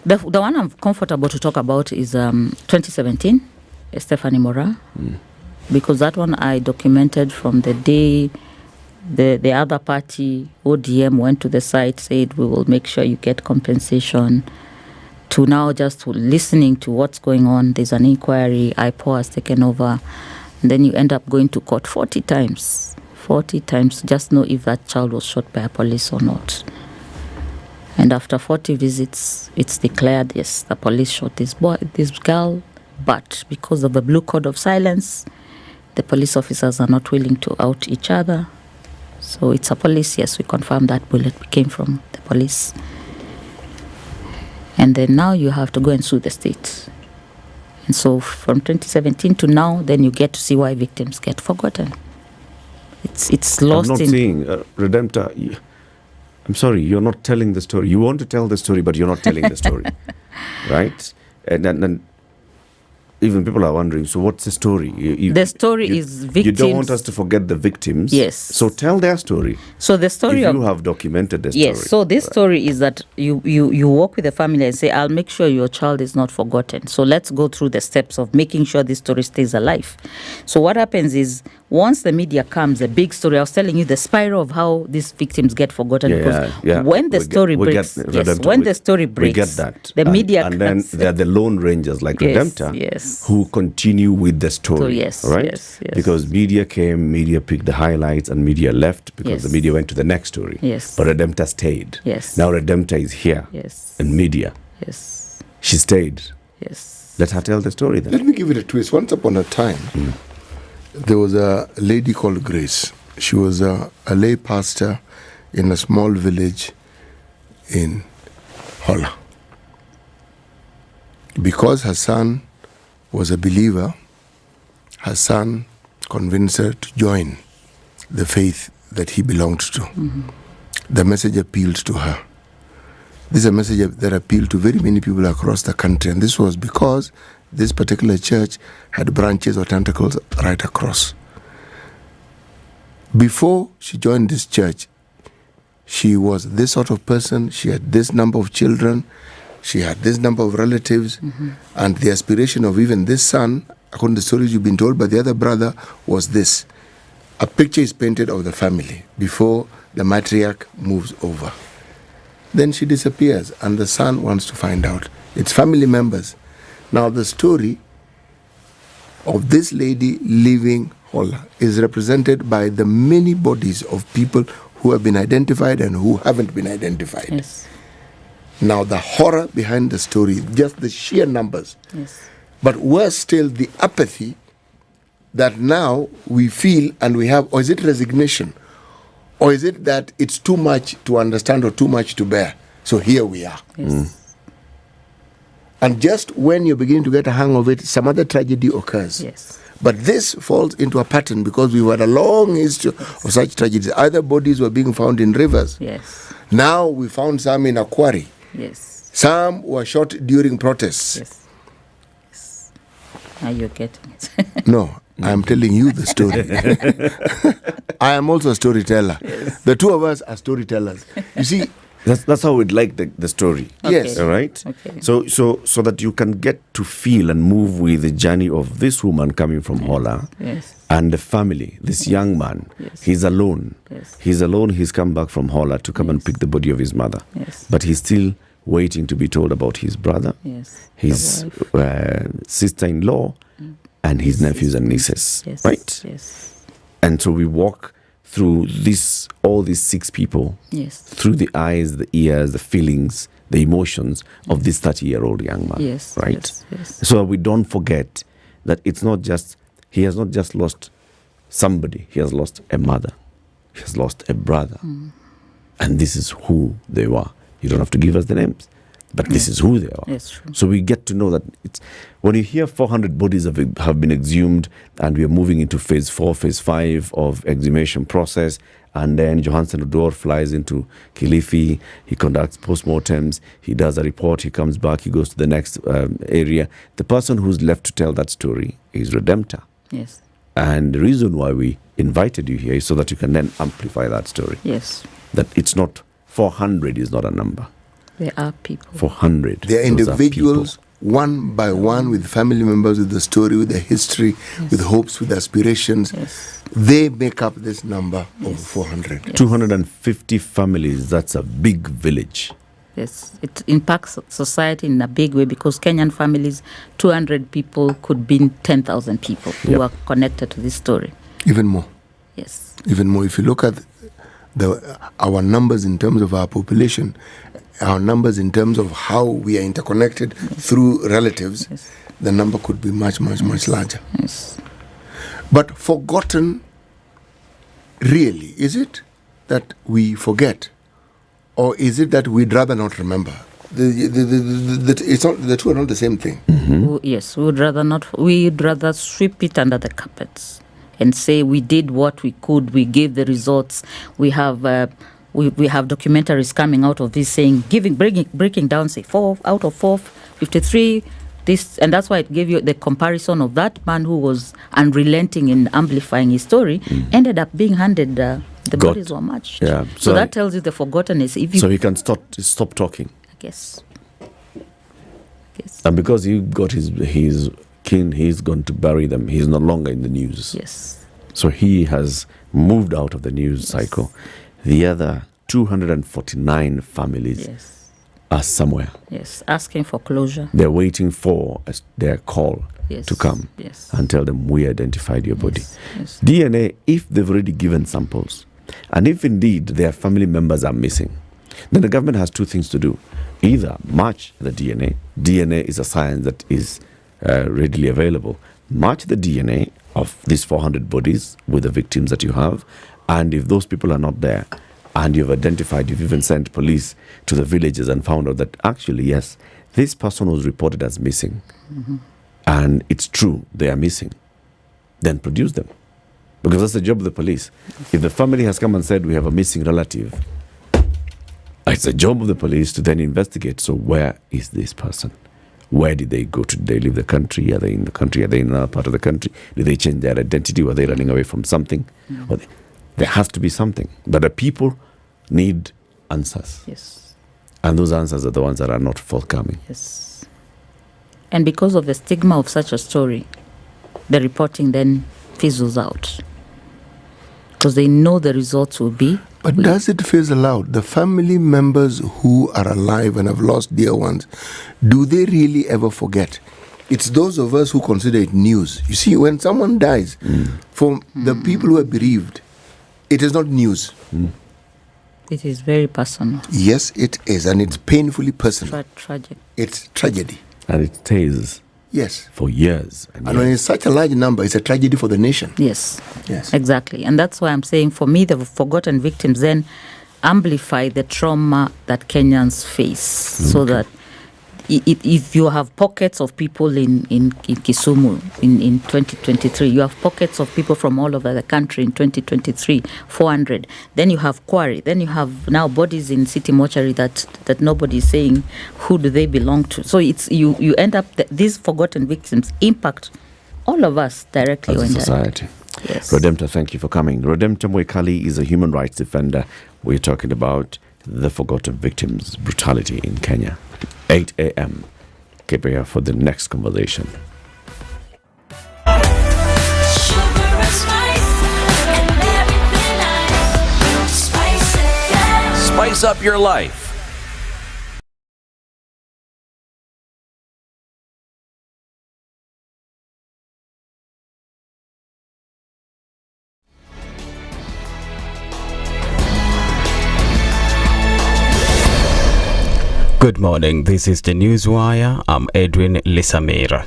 The one I'm comfortable to talk about is 2017, Stephanie Mora, because that one I documented from the day the other party, ODM, went to the site, said we will make sure you get compensation, to now just listening to what's going on. There's an inquiry, IPO has taken over, and then you end up going to court 40 times to just know if that child was shot by a police or not. And after 40 visits, it's declared, yes, the police shot this girl, but because of the blue code of silence, the police officers are not willing to out each other. So it's a police, yes, we confirm that bullet came from the police. And then now you have to go and sue the state. And so from 2017 to now, then you get to see why victims get forgotten. It's lost. I'm not saying, Redemptor, I'm sorry, you're not telling the story. You want to tell the story, but you're not telling the story. Right? And even people are wondering, so what's the story? The story is victims. You don't want us to forget the victims. Yes. So tell their story. So the story if you have documented the story. Yes. So this story is that you work with the family and say, I'll make sure your child is not forgotten. So let's go through the steps of making sure this story stays alive. So what happens is, once the media comes, a big story, I was telling you the spiral of how these victims get forgotten. When the story breaks, we get that. The media and then there are the lone rangers like Redemptor, who continue with the story. So yes. Because media came, media picked the highlights, and media left because the media went to the next story. Yes. But Redemptor stayed. Yes. Now Redemptor is here. Yes. And media. Yes. She stayed. Yes. Let her tell the story then. Let me give it a twist. Once upon a time, there was a lady called Grace. She was a lay pastor in a small village in Hola. Because her son was a believer, her son convinced her to join the faith that he belonged to. The message appealed to her. This is a message that appealed to very many people across the country, and this was because this particular church had branches or tentacles right across. Before she joined this church, she was this sort of person. She had this number of children. She had this number of relatives. And the aspiration of even this son, according to the stories you've been told by the other brother, was this. A picture is painted of the family before the matriarch moves over. Then she disappears, and the son wants to find out. It's family members. Now, the story of this lady leaving Hola is represented by the many bodies of people who have been identified and who haven't been identified. Yes. Now, the horror behind the story, just the sheer numbers. Yes. But worse still, the apathy that now we feel and we have, or is it resignation? Or is it that it's too much to understand or too much to bear? So here we are. Yes. And just when you're beginning to get a hang of it, some other tragedy occurs. Yes. But this falls into a pattern because we've had a long history of such tragedies. Either bodies were being found in rivers. Yes. Now we found some in a quarry. Yes. Some were shot during protests. Yes. Now you're getting it. No, I am telling you the story. I am also a storyteller. Yes. The two of us are storytellers. You see, That's how we'd like the story. Yes. All right. Okay. So that you can get to feel and move with the journey of this woman coming from Hola. Yes. And the family, this young man, he's alone. Yes. He's alone. He's come back from Hola to come and pick the body of his mother. Yes. But he's still waiting to be told about his brother, his sister-in-law, and his nephews and nieces. Yes. Right? Yes. And so we walk through all these 6 people, through the eyes, the ears, the feelings, the emotions of this 30-year-old young man. Yes. Right? Yes. So we don't forget that it's not just, he has not just lost somebody, he has lost a mother, he has lost a brother. And this is who they were. You don't have to give us the names, but this is who they are. Yes, true. So we get to know that it's, when you hear 400 bodies have been exhumed and we are moving into phase 4, phase 5 of exhumation process, and then Johansen Odor flies into Kilifi, he conducts postmortems, he does a report, he comes back, he goes to the next area. The person who's left to tell that story is Redemptor. Yes. And the reason why we invited you here is so that you can then amplify that story. Yes. That it's not, 400 is not a number. There are people. 400. They are individuals, one by one, with family members, with the story, with the history, with hopes, with aspirations. They make up this number of 400. 250 families, that's a big village. Yes, it impacts society in a big way because Kenyan families, 200 people could be 10,000 people who are connected to this story. Even more. Yes. Even more. If you look at our numbers in terms of our population, our numbers in terms of how we are interconnected through relatives, the number could be much, much, much larger. Yes. But forgotten, really, is it that we forget? Or is it that we'd rather not remember? It's not, the two are not the same thing. Yes, we'd rather not. We'd rather sweep it under the carpets and say we did what we could. We gave the results. We have we have documentaries coming out of this saying breaking down, say 4 out of 4, 53. This, and that's why it gave you the comparison of that man who was unrelenting in amplifying his story, ended up being handed the bodies were matched. Yeah. So that tells you the forgottenness. If you, so he can stop talking. I guess. And because he got his kin, he's going to bury them. He's no longer in the news. Yes. So he has moved out of the news cycle. The other 249 families are somewhere. Yes, asking for closure. They're waiting for their call to come and tell them we identified your body. Yes. DNA, if they've already given samples, and if indeed their family members are missing, then the government has 2 things to do. Either match the DNA. DNA is a science that is readily available. Match the DNA of these 400 bodies with the victims that you have. And if those people are not there, and you've identified, you've even sent police to the villages and found out that actually, yes, this person was reported as missing. And it's true, they are missing. Then produce them. Because that's the job of the police. If the family has come and said, we have a missing relative, it's the job of the police to then investigate. So where is this person? Where did they go to? Did they leave the country? Are they in the country? Are they in another part of the country? Did they change their identity? Were they running away from something? There has to be something. But the people need answers. Yes. And those answers are the ones that are not forthcoming. Yes. And because of the stigma of such a story, the reporting then fizzles out. Because they know the results will be. But does it fizzle out? The family members who are alive and have lost dear ones, do they really ever forget? It's those of us who consider it news. You see, when someone dies, for the people who are bereaved, it is not news. It is very personal. Yes, it is, and it's painfully personal. Tragic. It's tragedy. And it stays for years. And when it's such a large number, it's a tragedy for the nation. Yes. Exactly. And that's why I'm saying, for me, the forgotten victims then amplify the trauma that Kenyans face. So that if you have pockets of people in Kisumu in 2023, you have pockets of people from all over the country in 2023, 400. Then you have quarry. Then you have now bodies in city mortuary that nobody is saying who do they belong to. So it's you end up, these forgotten victims impact all of us directly as or a indirectly. society. Yes. Redemptor, thank you for coming. Redemptor Mwekali is a human rights defender. We're talking about the forgotten victims' brutality in Kenya. 8 a.m. Keep here for the next conversation. Spice up your life. Good morning, this is the Newswire. I'm Edwin Lisamira.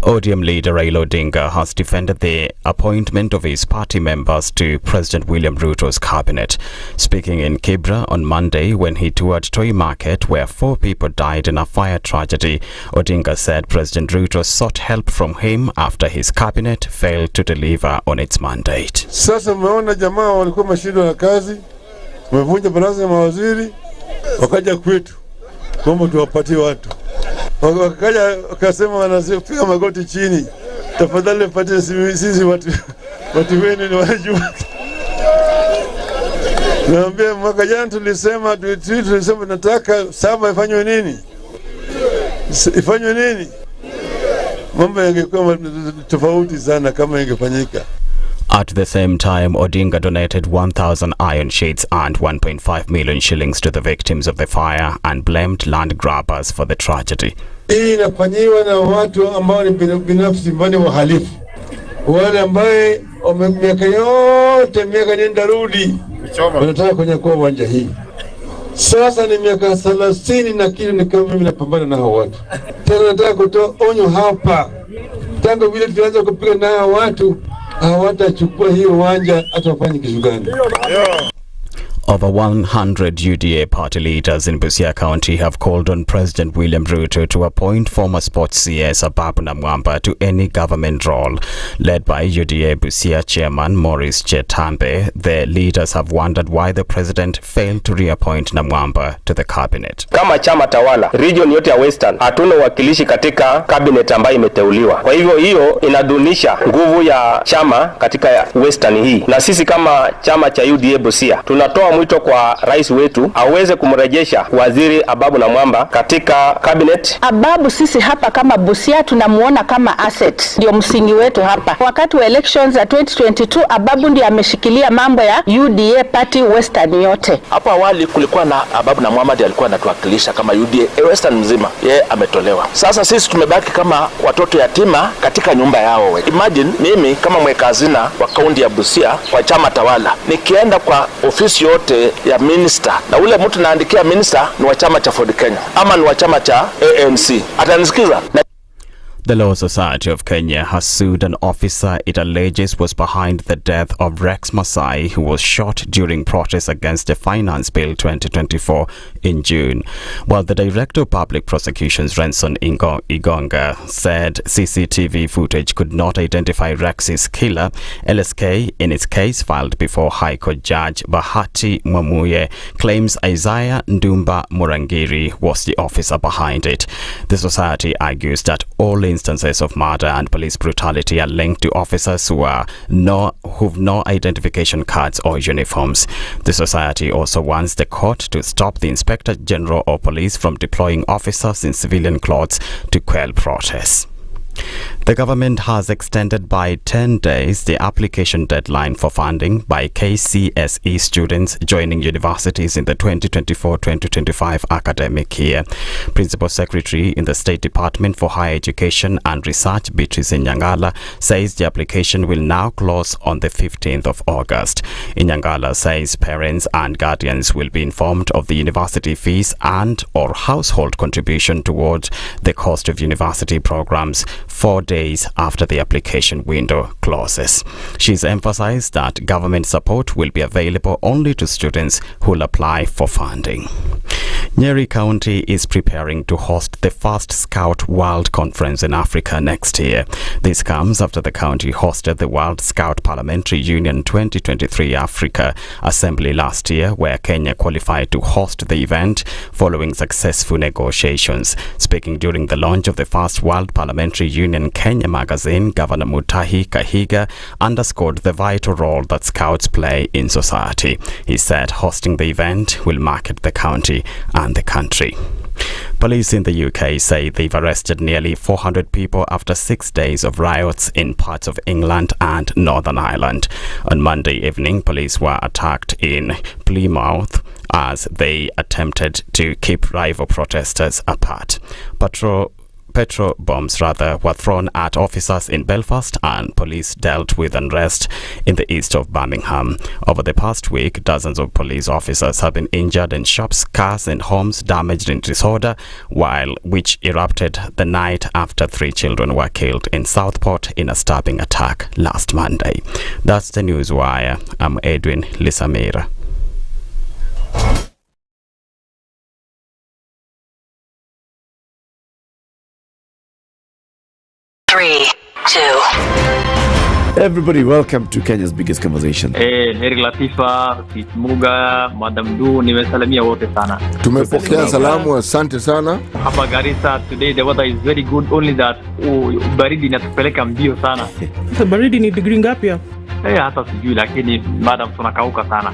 ODM leader Raila Odinga has defended the appointment of his party members to President William Ruto's cabinet. Speaking in Kibra on Monday when he toured Toy Market where 4 people died in a fire tragedy, Odinga said President Ruto sought help from him after his cabinet failed to deliver on its mandate. Sasa mmeona jamaa walikuwa mashindwa na kazi, wamevunja baraza ya mawaziri, wakaja kwetu kwamba tuwapatie watu. Wakaja wakasema wanapiga magoti chini, tafadhali patie sisi watu wenu ni wanajua. Naambia mwaka jana tulisema nataka saba ifanywe nini? Ifanywe nini? Mambo yangekuwa tofauti sana kama ingefanyika. At the same time, Odinga donated 1,000 iron sheets and 1.5 million shillings to the victims of the fire and blamed land grabbers for the tragedy. Hii inafanyiwa na watu ambao ni binafsi mbali wahalifu. Wale ambaye miaka nenda rudi wanataka kunyakua uwanja hii. Sasa ni miaka 30 na kitu ni kama mimi napambana na hao watu. Tena nataka kutoa onyo hapa. Tangu vile tuanza kupiga na hao watu, hawatachukua hiyo uwanja hata wafanye kitu gani. Over 100 UDA party leaders in Busia County have called on President William Ruto to appoint former sports CS Ababu Namwamba to any government role. Led by UDA Busia chairman Maurice Chetambe, the leaders have wondered why the president failed to reappoint Namwamba to the cabinet. Kama chama tawala, region yote ya Western, hatuna wakilishi katika cabinet ambayo imeteuliwa. Kwa hivyo hiyo inadunisha nguvu ya chama katika Western hii. Na sisi kama chama cha UDA Busia, tunatoa mwito kwa rais wetu aweze kumrejesha waziri Ababu Namwamba katika cabinet. Ababu sisi hapa kama Busia tunamuona kama asset, ndio msingi wetu hapa. Wakati wa elections za 2022 Ababu ndiye ameshikilia mambo ya UDA party Western yote. Hapo awali kulikuwa na Ababu Namwamba ndiye alikuwa anatuwakilisha kama UDA Western mzima, yeye ametolewa. Sasa sisi tumebaki kama watoto yatima katika nyumba yao. Imagine mimi kama mweka hazina wa kaunti ya Busia kwa chama tawala, nikienda kwa ofisi yote ya minister na ule mtu naandikia minister ni wa chama cha Ford Kenya ama ni wa chama cha ANC, atanisikiza? The Law Society of Kenya has sued an officer it alleges was behind the death of Rex Masai, who was shot during protests against the Finance Bill 2024 in June. While the Director of Public Prosecutions, Renson Igonga, said CCTV footage could not identify Rex's killer, LSK, in its case filed before High Court Judge Bahati Mwamuye, claims Isaiah Ndumba Murangiri was the officer behind it. The society argues that all instances of murder and police brutality are linked to officers who've no identification cards or uniforms. The society also wants the court to stop the Inspector General of Police from deploying officers in civilian clothes to quell protests. The government has extended by 10 days the application deadline for funding by KCSE students joining universities in the 2024-2025 academic year. Principal Secretary in the State Department for Higher Education and Research, Beatrice Nyangala, says the application will now close on the 15th of August. Nyangala says parents and guardians will be informed of the university fees and or household contribution towards the cost of university programs 4 days after the application window closes. She's emphasized that government support will be available only to students who will apply for funding. Nyeri County is preparing to host the first Scout World Conference in Africa next year. This comes after the county hosted the World Scout Parliamentary Union 2023 Africa Assembly last year, where Kenya qualified to host the event following successful negotiations. Speaking during the launch of the first World Parliamentary Union Kenya magazine, Governor Mutahi Kahiga underscored the vital role that Scouts play in society. He said hosting the event will market the county and the country. Police in the UK say they've arrested nearly 400 people after 6 days of riots in parts of England and Northern Ireland. On Monday evening, police were attacked in Plymouth as they attempted to keep rival protesters apart. Petrol bombs were thrown at officers in Belfast, and police dealt with unrest in the east of Birmingham. Over the past week, dozens of police officers have been injured in shops, cars and homes damaged in disorder, which erupted the night after 3 children were killed in Southport in a stabbing attack last Monday. That's the News Wire. I'm Edwin Lisamira. 3, 2. Everybody, welcome to Kenya's biggest conversation. Nairobi Latifa, Muga, Madam Du, nimesalamia wote sana. Tumepokea salamu, asante sana. Hapa Garissa today the weather is very good, only that baridi inatupeleka mbio sana. Sasa baridi ni degree ngapi hapa? Hata sijui, lakini madam tunakauka sana.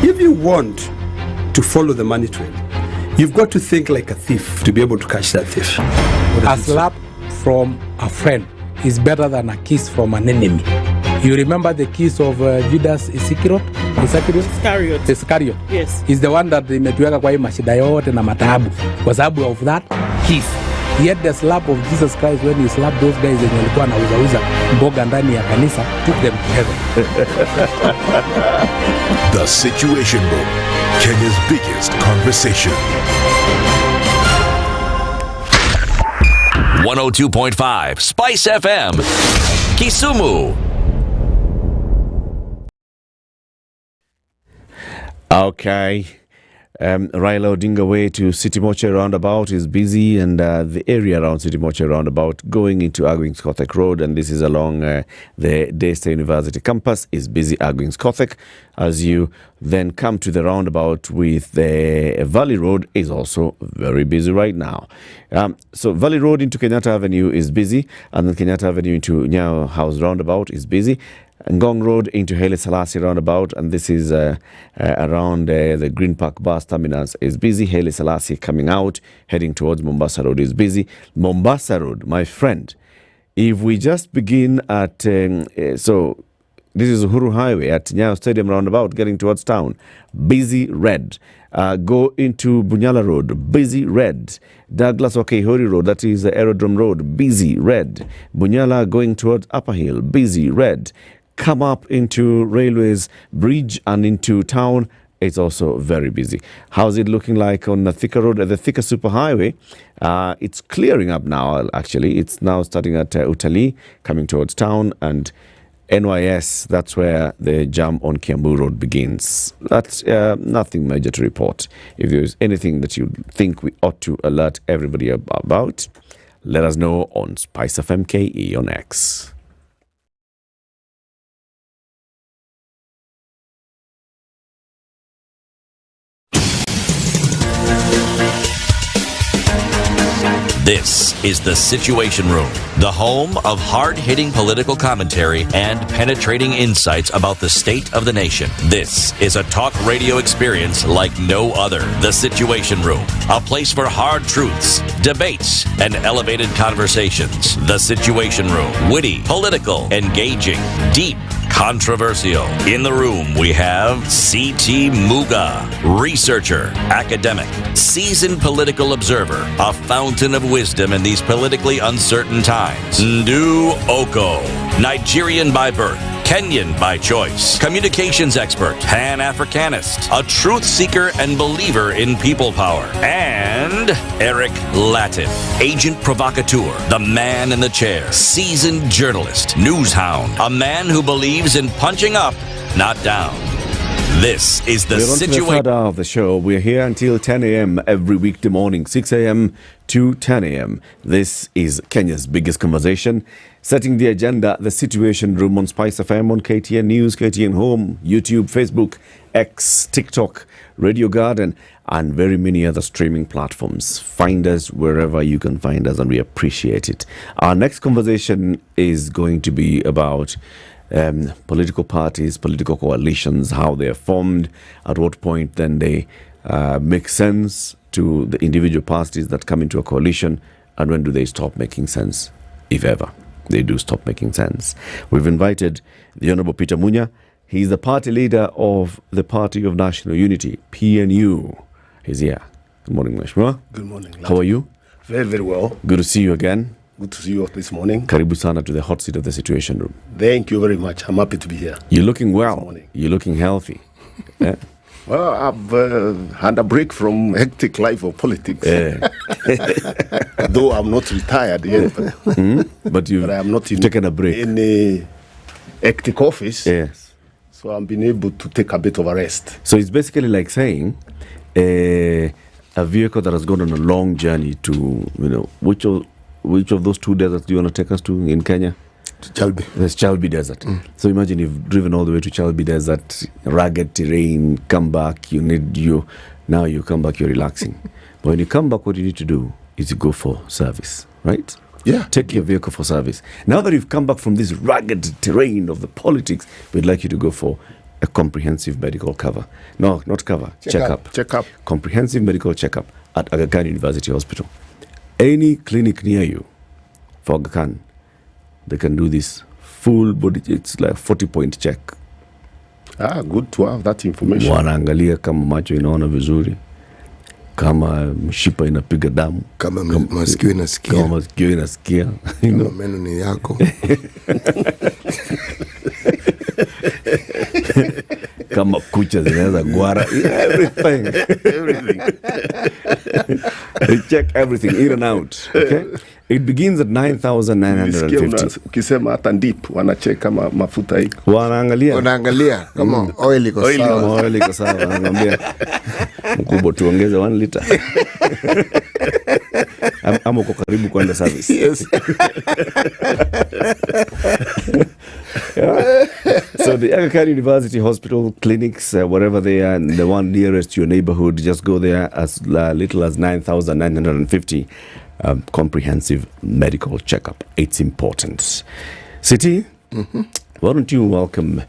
If you want to follow the money trail, you've got to think like a thief to be able to catch that thief. A slap from a friend is better than a kiss from an enemy. You remember the kiss of Judas Iscariot? Iscariot. Yes. Is the one that imetuweka kwa hii mashida yote na mataabu kwa sababu of that kiss. Yet the slap of Jesus Christ, when he slapped those guys and walikuwa wanauza mboga ndani ya kanisa, took them to heaven. The Situation Room, Kenya's biggest conversation. 102.5 Spice FM, Kisumu. Okay. Raila Odinga way to City Moche roundabout is busy, and the area around City Moche roundabout going into Agwings Kothek Road, and this is along the Daystar University campus, is busy. Agwings Kothek, as you then come to the roundabout with the Valley Road, is also very busy right now. So Valley Road into Kenyatta Avenue is busy, and then Kenyatta Avenue into Nyao House roundabout is busy. Ngong Road into Haile Selassie roundabout, and this is around the Green Park bus terminus is busy. Haile Selassie coming out, heading towards Mombasa Road is busy. Mombasa Road, my friend, if we just begin at, so this is Uhuru Highway at Nyayo Stadium roundabout, getting towards town, busy red. Go into Bunyala Road, busy red. Douglas Okehori Road, that is the Aerodrome Road, busy red. Bunyala going towards Upper Hill, busy red. Come up into Railways Bridge and into town, it's also very busy. How's it looking like on the Thika Road, the Thika Superhighway? It's clearing up now, actually. It's now starting at Utali, coming towards town, and NYS, that's where the jam on Kiambu Road begins. That's nothing major to report. If there's anything that you think we ought to alert everybody about, let us know on SpiceFM KE on X. This is The Situation Room, the home of hard-hitting political commentary and penetrating insights about the state of the nation. This is a talk radio experience like no other. The Situation Room, a place for hard truths, debates, and elevated conversations. The Situation Room, witty, political, engaging, deep, controversial. In the room, we have C.T. Muga, researcher, academic, seasoned political observer, a fountain of wisdom in these politically uncertain times. Ndu Okoh, Nigerian by birth, Kenyan by choice, communications expert, Pan-Africanist, a truth seeker and believer in people power, and Eric Latiff, agent provocateur, the man in the chair, seasoned journalist, news hound, a man who believes in punching up, not down. This is the We're on to the situation. third hour of the show. We're here until 10 a.m. every weekday morning, 6 a.m. to 10 a.m. This is Kenya's biggest conversation, setting the agenda, the Situation Room on SpiceFM, on KTN News, KTN Home, YouTube, Facebook, X, TikTok, Radio Garden, and very many other streaming platforms. Find us wherever you can find us, and we appreciate it. Our next conversation is going to be about political parties, political coalitions, how they are formed, at what point then they make sense to the individual parties that come into a coalition, and when do they stop making sense, if ever they do stop making sense. We've invited the Honorable Peter Munya. He's the party leader of the Party of National Unity, PNU. He's here. Good morning, Mheshimiwa. Good morning. How are you? Very, very well. Good to see you again. Good to see you this morning. Karibu sana to the hot seat of the Situation Room. Thank you very much. I'm happy to be here. You're looking well. You're looking healthy. Yeah. Well, I've had a break from hectic life of politics. Yeah. Though I'm not retired yet. But I am not taken a break in a hectic office. Yes. So I'm being able to take a bit of a rest. So it's basically like saying a vehicle that has gone on a long journey to, which of those two deserts do you want to take us to in Kenya? To Chalbi. There's Chalbi Desert. So imagine you've driven all the way to Chalbi Desert, rugged terrain, come back, now you come back, you're relaxing. But when you come back, what you need to do is you go for service, right? Yeah. Take your vehicle for service. Now that you've come back from this rugged terrain of the politics, we'd like you to go for a comprehensive medical cover. No, not cover, checkup. Checkup. Comprehensive medical checkup at Aga Khan University Hospital. Any clinic near you for Aga Khan, they can do this full body, it's like 40-point check. Good to have that information. Wanaangalia kama macho inaona vizuri, kama mshipa inapiga damu, kama masikio inasikia, kama meno ni yako, kama kucha zinaweza gwara, everything. They check everything in and out. Okay, it begins at 9,950. Ukisema hata ndip wanacheck kama mafuta iko, wanaangalia kama oil iko sawa, kama oil iko sawa, wanaambia mkubwa tuongeze 1 liter. Ama uko karibu kwenda service. Yes. So the Aga Khan University Hospital clinics, wherever they are, the one nearest to your neighborhood, just go there as little as 9,950. Comprehensive medical checkup. It's important. City, why don't you welcome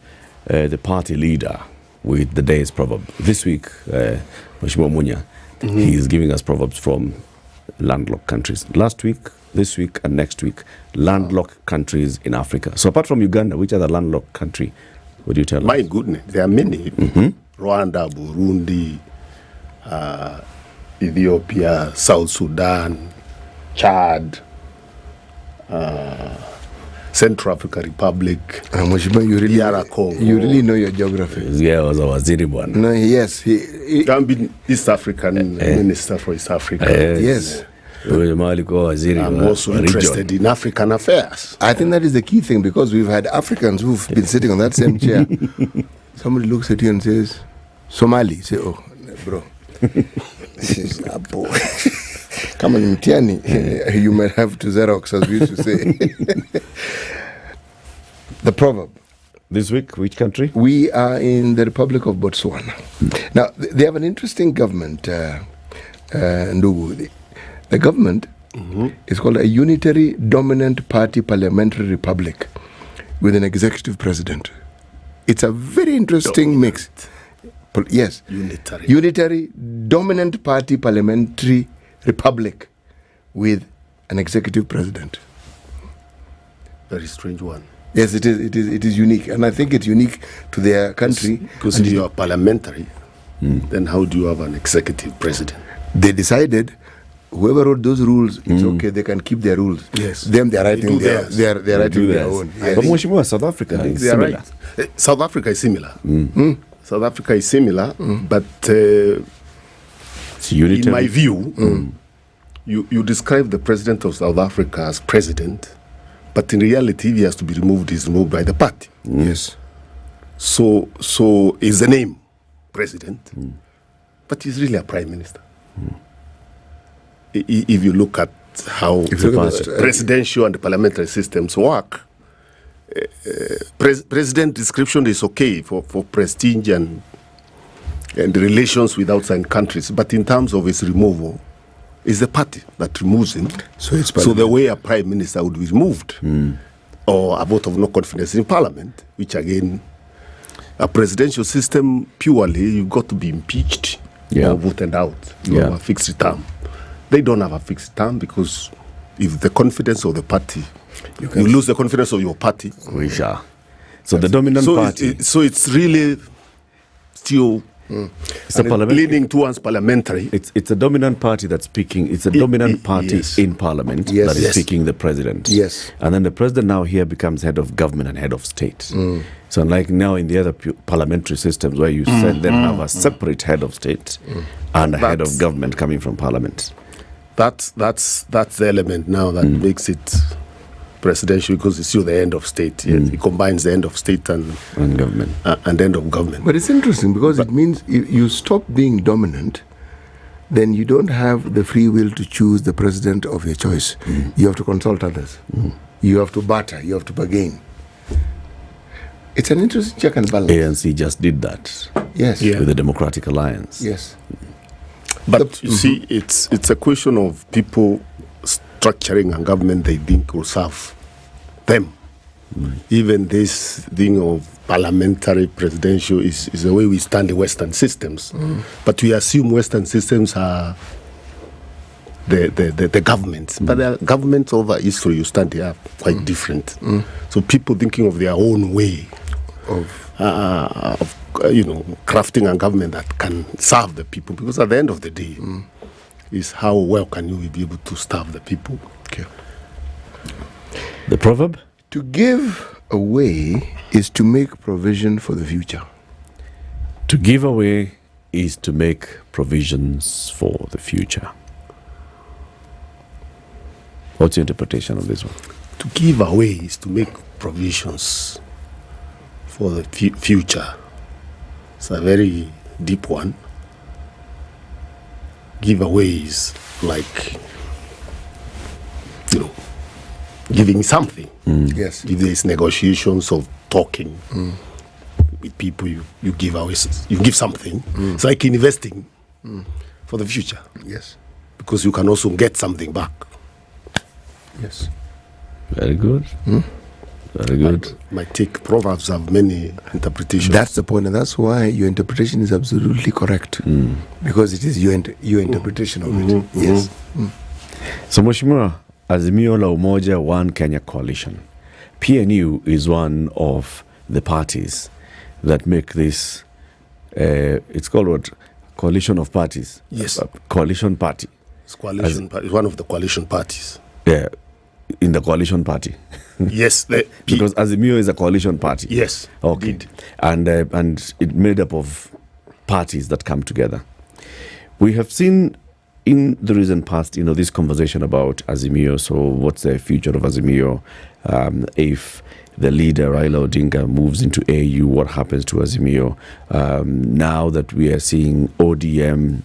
the party leader with the day's proverb? This week, Mheshimiwa Munya, he is giving us proverbs from landlocked countries. Last week, this week, and next week, landlocked countries in Africa. So apart from Uganda, which other landlocked country would you tell us? My goodness, there are many. Rwanda, Burundi, Ethiopia, South Sudan, Chad, Central African Republic, you really know your geography. Yeah, was a waziri bwana. No, yes, he can be East African Minister for East Africa. Yes. I'm also interested in African affairs. I think that is the key thing, because we've had Africans who've been sitting on that same chair. Somebody looks at you and says, Somali. You say, oh, bro. This is a boy. Come on, Mtiani. You might have to Xerox, as we used to say. The proverb. This week, which country? We are in the Republic of Botswana. Now, they have an interesting government, Ndugu. The government is called a unitary dominant party parliamentary republic with an executive president. It's a very interesting mix. Yes. Unitary dominant party parliamentary republic with an executive president. Very strange one. Yes, it is unique, and I think it's unique to their country. Because you are parliamentary, then how do you have an executive president? They decided whoever wrote those rules, it's okay, they can keep their rules. Yes. Them, they're writing they're writing their own. Yes. But Mheshimiwa, South Africa is similar. Right. South Africa is similar. South Africa is similar, but in my view, you describe the president of South Africa as president, but in reality, if he has to be removed, he's removed by the party. Yes. So is the name. president, but he's really a prime minister. If you look at how presidential and parliamentary systems work, president description is okay for prestige and relations with outside countries, but in terms of his removal, it's the party that removes him. So the way a prime minister would be removed, or a vote of no confidence in parliament, which again, a presidential system purely, you've got to be impeached or voted out. You have a fixed term. They don't have a fixed term because if the confidence of the party, you lose the confidence of your party. We shall. So the dominant party. So it's really still leaning towards parliamentary. It's a dominant party that's speaking. It's a dominant party in parliament that is speaking the president. Yes. And then the president now here becomes head of government and head of state. So unlike now in the other parliamentary systems where you then have a separate head of state and a head of government coming from parliament. That's the element now that makes it presidential, because it's still the end of state. It combines the end of state and government and end of government. But it's interesting because it means you stop being dominant, then you don't have the free will to choose the president of your choice. You have to consult others. You have to barter. You have to bargain. It's an interesting check and balance. ANC just did that. Yes. With the Democratic Alliance. Yes. But you see, it's a question of people structuring a government they think will serve them. Even this thing of parliamentary presidential is the way we stand in Western systems. But we assume Western systems are the governments. But the governments over history, you stand here, are quite different. So people thinking of their own way of crafting a government that can serve the people, because at the end of the day is how well can you be able to serve the people. Okay. The proverb? To give away is to make provision for the future. To give away is to make provisions for the future. What's your interpretation of this one? To give away is to make provisions for the future. It's a very deep one. Giveaways like, giving something. Yes. If there is negotiations of talking with people, you give away, you give something. It's like investing for the future. Yes. Because you can also get something back. Yes. Very good. Very good. Might take proverbs have many interpretations. That's the point, and that's why your interpretation is absolutely correct, because it is your interpretation of it. Yes. So, Mheshimiwa, Azimio la Umoja One Kenya Coalition, PNU is one of the parties that make this. It's called what? Coalition of parties. Yes. Coalition party. It's coalition. It's one of the coalition parties. Yeah. In the coalition party. Yes. Because Azimio is a coalition party. Yes. Okay. Indeed. And it made up of parties that come together. We have seen in the recent past, this conversation about Azimio. So what's the future of Azimio? If the leader, Raila Odinga, moves into AU, what happens to Azimio? Now that we are seeing ODM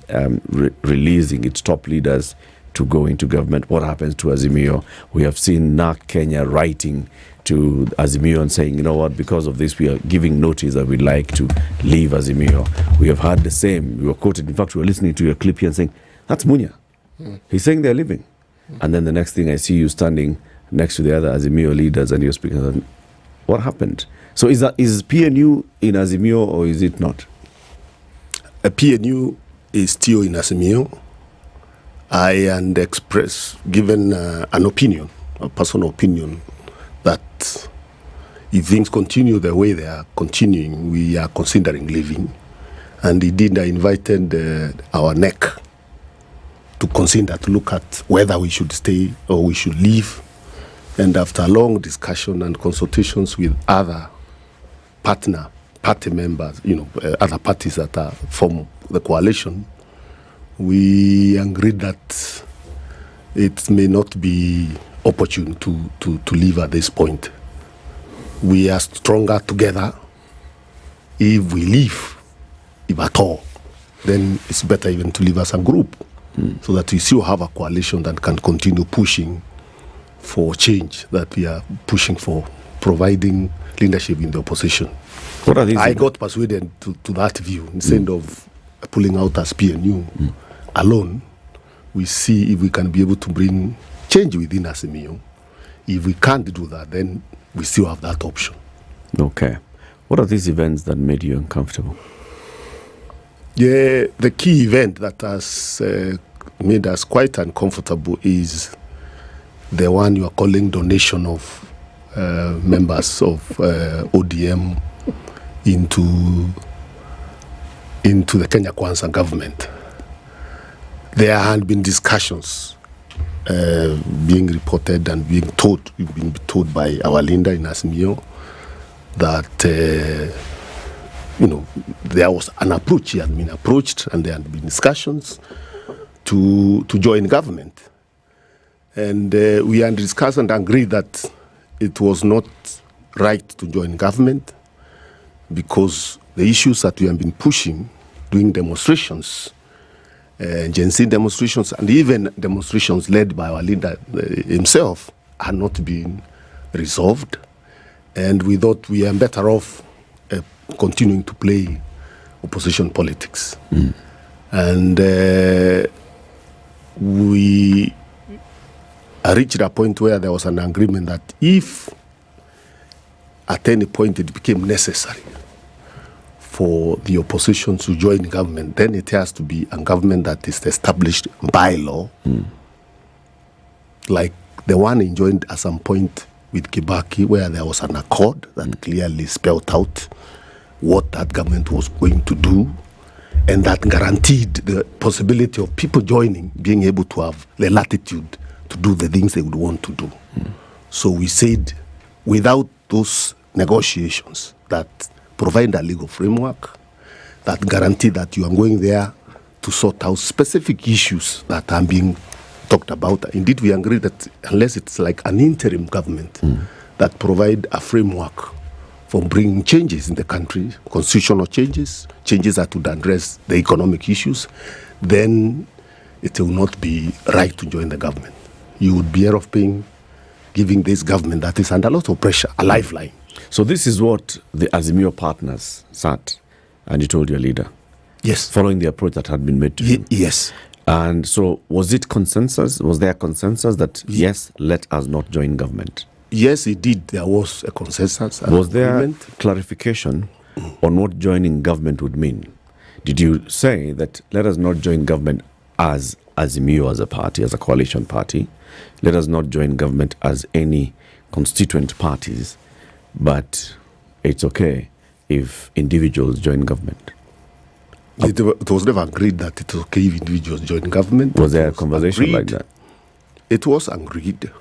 releasing its top leaders to go into government, what happens to Azimio? We have seen NARC Kenya writing to Azimio and saying, you know what, because of this, we are giving notice that we'd like to leave Azimio. We have heard the same. We were quoted. In fact, we were listening to your clip here and saying, that's Munya. He's saying they're leaving. And then the next thing I see you standing next to the other Azimio leaders and you're speaking. What happened? So is PNU in Azimio or is it not? A PNU is still in Azimio. I given an opinion, a personal opinion, that if things continue the way they are continuing, we are considering leaving. And indeed, I invited our NEC to consider, to look at whether we should stay or we should leave. And after a long discussion and consultations with other party members, other parties that are from the coalition, we agreed that it may not be opportune to leave at this point. We are stronger together if we leave if at all, then it's better even to leave as a group, so that we still have a coalition that can continue pushing for change, that we are pushing for providing leadership in the opposition. What are these? I got persuaded to that view. Instead of pulling out as PNU alone, we see if we can be able to bring change within Azimio. If we can't do that, then we still have that option. Okay. What are these events that made you uncomfortable? Yeah, the key event that has made us quite uncomfortable is the one you are calling donation of members of ODM into the Kenya Kwanza government. There had been discussions being reported and being told by our leader in Azimio that there was an approach. He had been approached, and there had been discussions to join government. And we had discussed and agreed that it was not right to join government because the issues that we have been pushing, doing demonstrations, Gen Z demonstrations, and even demonstrations led by our leader himself, had not been resolved. And we thought we are better off continuing to play opposition politics. And we reached a point where there was an agreement that if at any point it became necessary for the opposition to join government, then it has to be a government that is established by law, like the one enjoined at some point with Kibaki, where there was an accord that clearly spelled out what that government was going to do, and that guaranteed the possibility of people joining, being able to have the latitude to do the things they would want to do. So we said, without those negotiations that provide a legal framework, that guarantee that you are going there to sort out specific issues that are being talked about. Indeed, we agree that unless it's like an interim government that provide a framework for bringing changes in the country, constitutional changes, changes that would address the economic issues, then it will not be right to join the government. You would be better off giving this government that is under a lot of pressure a lifeline. So this is what the Azimio partners sat and you told your leader? Yes. Following the approach that had been made to you? Yes. And so was it consensus? Was there a consensus that, yes, let us not join government? Yes, indeed, there was a consensus. Was there clarification on what joining government would mean? Did you say that let us not join government as Azimio as a party, as a coalition party? Let us not join government as any constituent parties, but it's okay if individuals join government? It was never agreed that it's okay if individuals join government. Was there a conversation like that? It was agreed,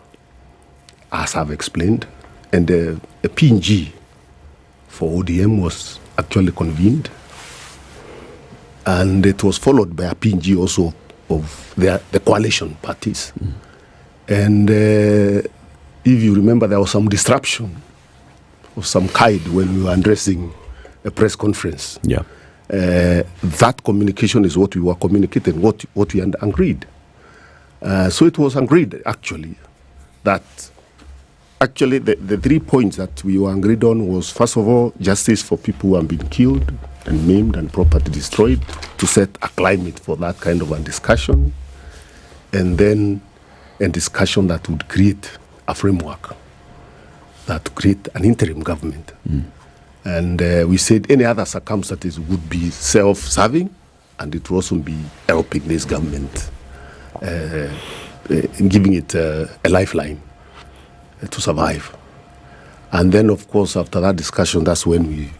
as I've explained, and a PNG for ODM was actually convened, and it was followed by a PNG also of the coalition parties. And if you remember, there was some disruption of some kind when we were addressing a press conference. Yeah. That communication is what we were communicating, what we had agreed. So it was agreed, actually, that actually the 3 points that we were agreed on was, first of all, justice for people who have been killed and maimed and property destroyed, to set a climate for that kind of a discussion, and then a discussion that would create a framework that would create an interim government. And we said any other circumstances would be self-serving, and it would also be helping this government, giving it a lifeline to survive. And then, of course, after that discussion, that's when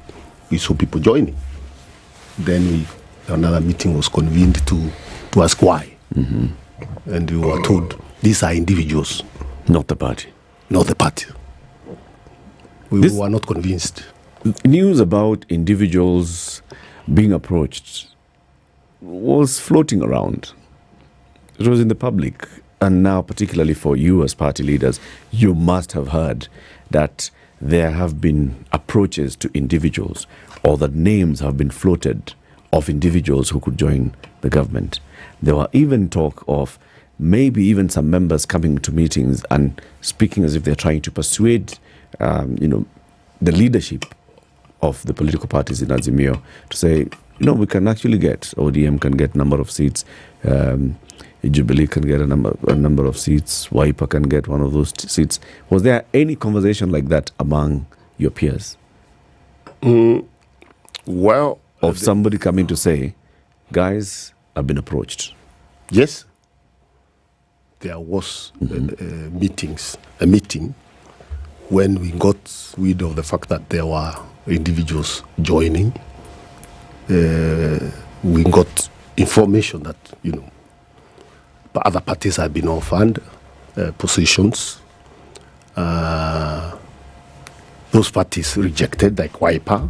we saw people joining. Then another meeting was convened to ask why. And we were told, these are individuals. Not the party. Not the party. We were not convinced. News about individuals being approached was floating around. It was in the public. And now, particularly for you as party leaders, you must have heard that there have been approaches to individuals, or that names have been floated of individuals who could join the government. There were even talk of maybe even some members coming to meetings and speaking as if they're trying to persuade, the leadership of the political parties in Azimio to say, we can actually get, ODM can get number of seats, Jubilee can get a number of seats, Wiper can get one of those seats. Was there any conversation like that among your peers? Well, of somebody coming to say, guys, I've been approached. Yes. There was a meeting when we got wind of the fact that there were individuals joining. We got information that, other parties have been offered positions. Those parties rejected, like Wiper.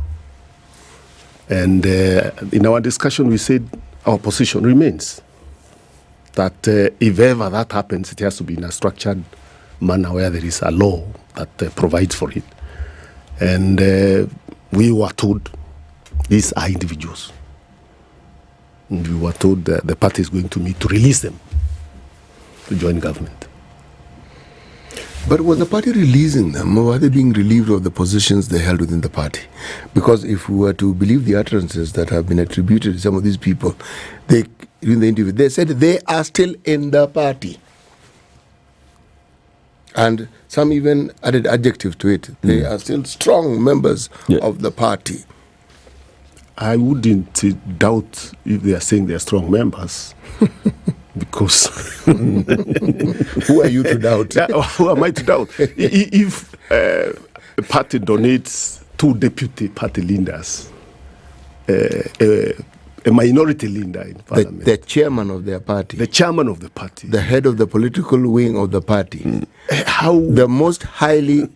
And in our discussion, we said our position remains. That if ever that happens, it has to be in a structured manner where there is a law that provides for it. And we were told these are individuals. And we were told that the party is going to meet to release them to join government. But was the party releasing them, or were they being relieved of the positions they held within the party? Because if we were to believe the utterances that have been attributed to some of these people, in the interview, they said they are still in the party. And some even added adjective to it. They are still strong members of the party. I wouldn't doubt if they are saying they are strong members. Because who are you to doubt? Who am I to doubt? If a party donates 2 deputy party leaders, a minority leader in parliament, the chairman of their party, the chairman of the party, the head of the political wing of the party, the most highly,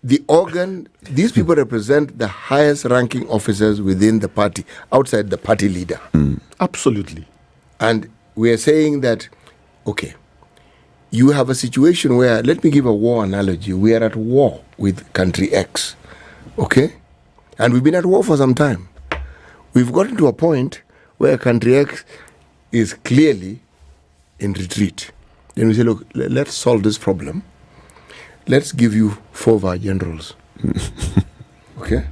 the organ, these people represent the highest ranking officers within the party, outside the party leader. Absolutely. And we are saying that, okay, you have a situation where, let me give a war analogy. We are at war with country X, okay? And we've been at war for some time. We've gotten to a point where country X is clearly in retreat. Then we say, look, let's solve this problem. Let's give you 4 vice generals, okay?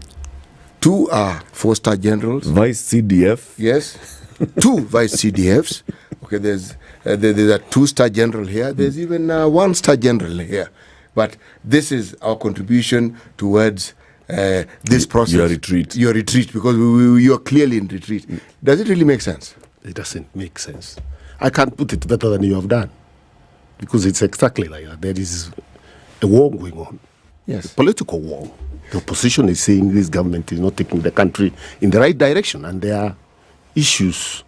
2 are 4-star generals. Vice CDF. Yes. 2 vice CDFs. Okay, there's a 2-star general here. There's even a 1-star general here. But this is our contribution towards this process. Your retreat. Your retreat, because you are clearly in retreat. Does it really make sense? It doesn't make sense. I can't put it better than you have done. Because it's exactly like that. There is a war going on. Yes. A political war. The opposition is saying this government is not taking the country in the right direction. And there are issues,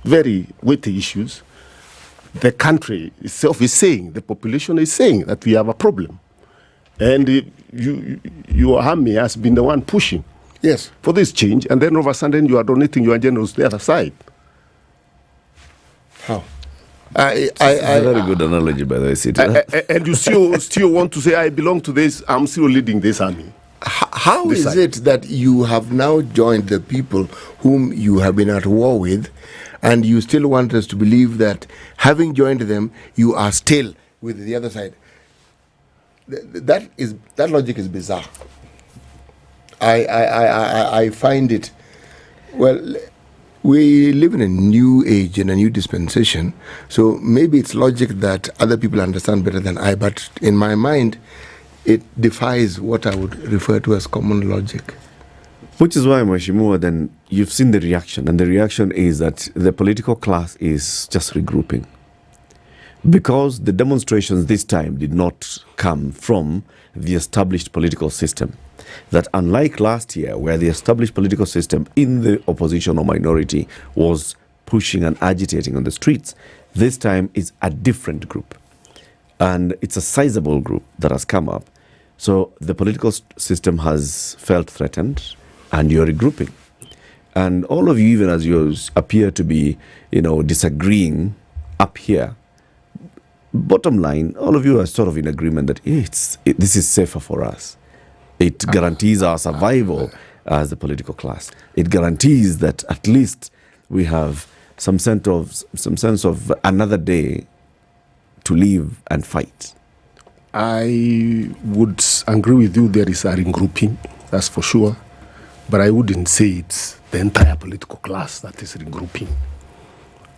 very weighty issues. The country itself is saying, the population is saying that we have a problem. And your army has been the one pushing for this change, and then all of a sudden you are donating your generals to the other side. How? It's a very good analogy, by the way, Sita. And you still want to say, I belong to this, I'm still leading this army. How is it that you have now joined the people whom you have been at war with, and you still want us to believe that having joined them, you are still with the other side? That logic is bizarre. I find it, well, we live in a new age, in a new dispensation, so maybe it's logic that other people understand better than I, but in my mind, it defies what I would refer to as common logic. Which is why, Mheshimiwa, then you've seen the reaction, and the reaction is that the political class is just regrouping. Because the demonstrations this time did not come from the established political system. That unlike last year, where the established political system in the opposition or minority was pushing and agitating on the streets, this time is a different group. And it's a sizable group that has come up. So the political system has felt threatened, and you're regrouping. And all of you, even as you appear to be, disagreeing up here, bottom line, all of you are sort of in agreement that this is safer for us. It guarantees our survival as the political class. It guarantees that at least we have some sense of another day to live and fight. I would agree with you. There is a regrouping, that's for sure. But I wouldn't say it's the entire political class that is regrouping.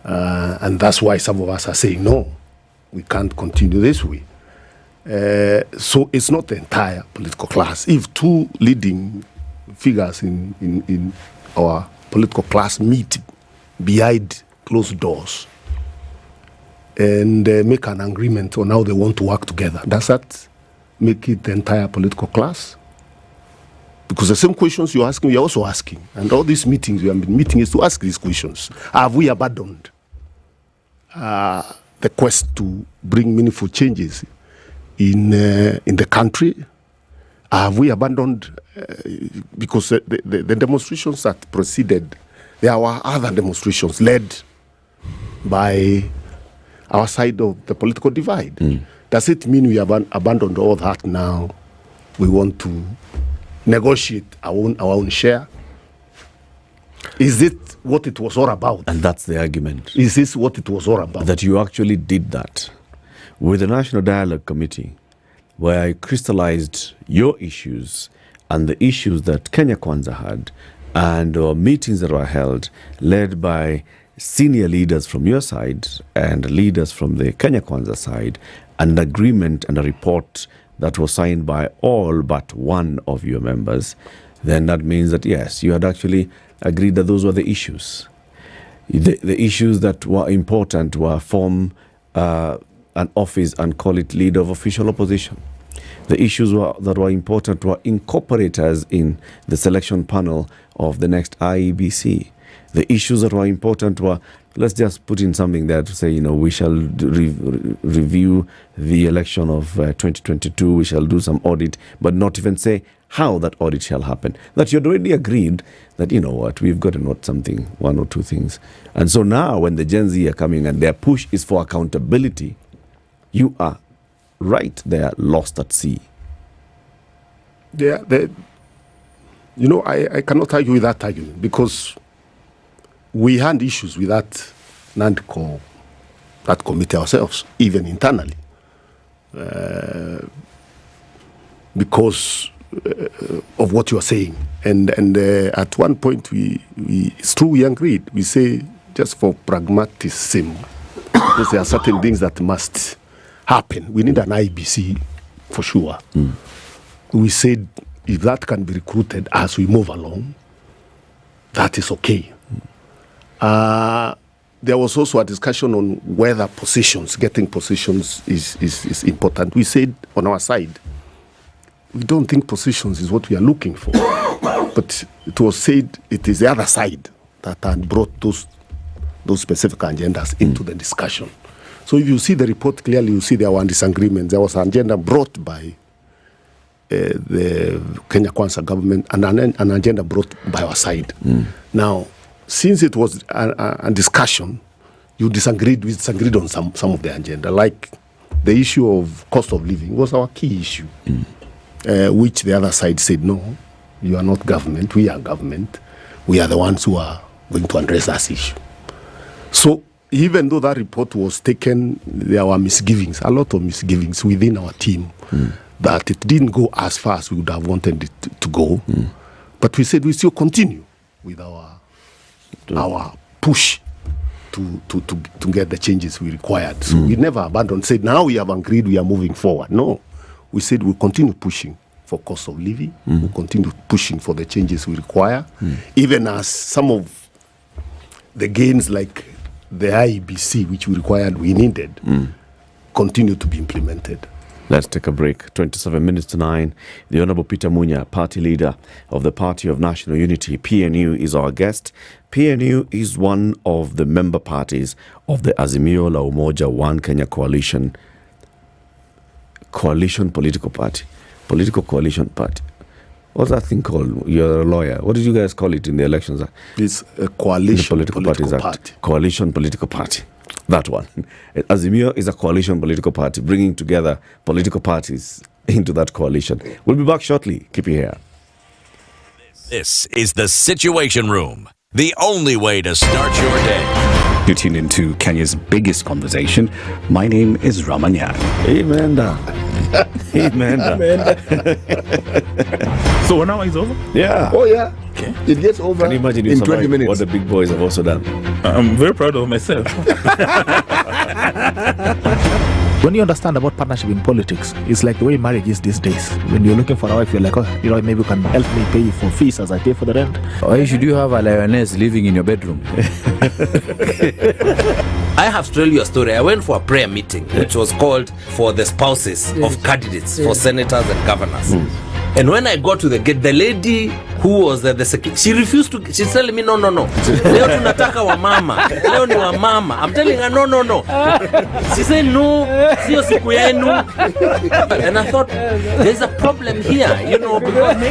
And that's why some of us are saying, no, we can't continue this way. So it's not the entire political class. If two leading figures in our political class meet behind closed doors and make an agreement on how they want to work together, does that make it the entire political class? Because the same questions you're asking, we're also asking. And all these meetings we have been meeting is to ask these questions. Have we abandoned the quest to bring meaningful changes in the country? Have we abandoned, because the demonstrations that proceeded, there were other demonstrations led by our side of the political divide. Does it mean we have abandoned all that now? We want to negotiate our own share? Is it what it was all about? And that's the argument. Is this what it was all about? That you actually did that with the National Dialogue Committee, where I crystallized your issues and the issues that Kenya Kwanza had, and meetings that were held, led by senior leaders from your side and leaders from the Kenya Kwanza side, an agreement and a report that was signed by all but one of your members, then that means that, yes, you had actually agreed that those were the issues. The issues that were important were form an office and call it leader of official opposition. The issues that were important were incorporate us in the selection panel of the next IEBC. The issues that were important were, let's just put in something there to say, we shall review the election of 2022, we shall do some audit, but not even say how that audit shall happen. That you'd already agreed that, we've got to note something, one or two things. And so now when the Gen Z are coming and their push is for accountability, you are right there, lost at sea. Yeah, I cannot argue with that argument, because we had issues with that that committee ourselves, even internally, because of what you are saying. And at one point, it's true, we agreed. We say, just for pragmatism, because there are certain things that must happen. We need an IBC for sure. We said, if that can be recruited as we move along, that is okay. There was also a discussion on whether getting positions is important. We said on our side, we don't think positions is what we are looking for. But it was said it is the other side that had brought those specific agendas into the discussion. So if you see the report clearly, you see there were disagreements. There was an agenda brought by the Kenya Kwanza government and an agenda brought by our side. Now, since it was a discussion, we disagreed on some of the agenda, like the issue of cost of living was our key issue, which the other side said, no, you are not government, we are government. We are the ones who are going to address that issue. So even though that report was taken, there were misgivings, a lot of misgivings within our team, that it didn't go as far as we would have wanted it to go. But we said we still continue with our push to get the changes we required. So we never abandoned, said now we have agreed, we are moving forward. No, we said we'll continue pushing for cost of living, we'll continue pushing for the changes we require, even as some of the gains like the IEBC, which we required, we needed, continue to be implemented. Let's take a break. 27 minutes to 9. The Honorable Peter Munya, party leader of the Party of National Unity, PNU, is our guest. PNU is one of the member parties of the Azimio la Umoja One Kenya Coalition political party. Political coalition party. What's that thing called? You're a lawyer. What did you guys call it in the Elections Act? It's a coalition political parties party. Act. Coalition political party. That one. Azimio is a coalition political party, bringing together political parties into that coalition. We'll be back shortly. Keep it here. This is the Situation Room, the only way to start your day. You tune into Kenya's biggest conversation. My name is Ramanyan. Amen. Amen. So 1 hour is over? Yeah. Oh, yeah. Okay. It gets over Can you imagine in 20 minutes. what the big boys have also done? I'm very proud of myself. When you understand about partnership in politics, it's like the way marriage is these days. When you're looking for a wife, you're like, oh, maybe you can help me pay for fees as I pay for the rent. Why should you have a lioness living in your bedroom? I have to tell you a story. I went for a prayer meeting, which was called for the spouses of candidates for senators and governors. And when I got to the gate, the lady who was the secretary, she refused to. She's telling me, no. Leo tunataka wa mama. Leo ni wa mama. I'm telling her, no. She said, no, sio siku yenu. And I thought, there's a problem here, because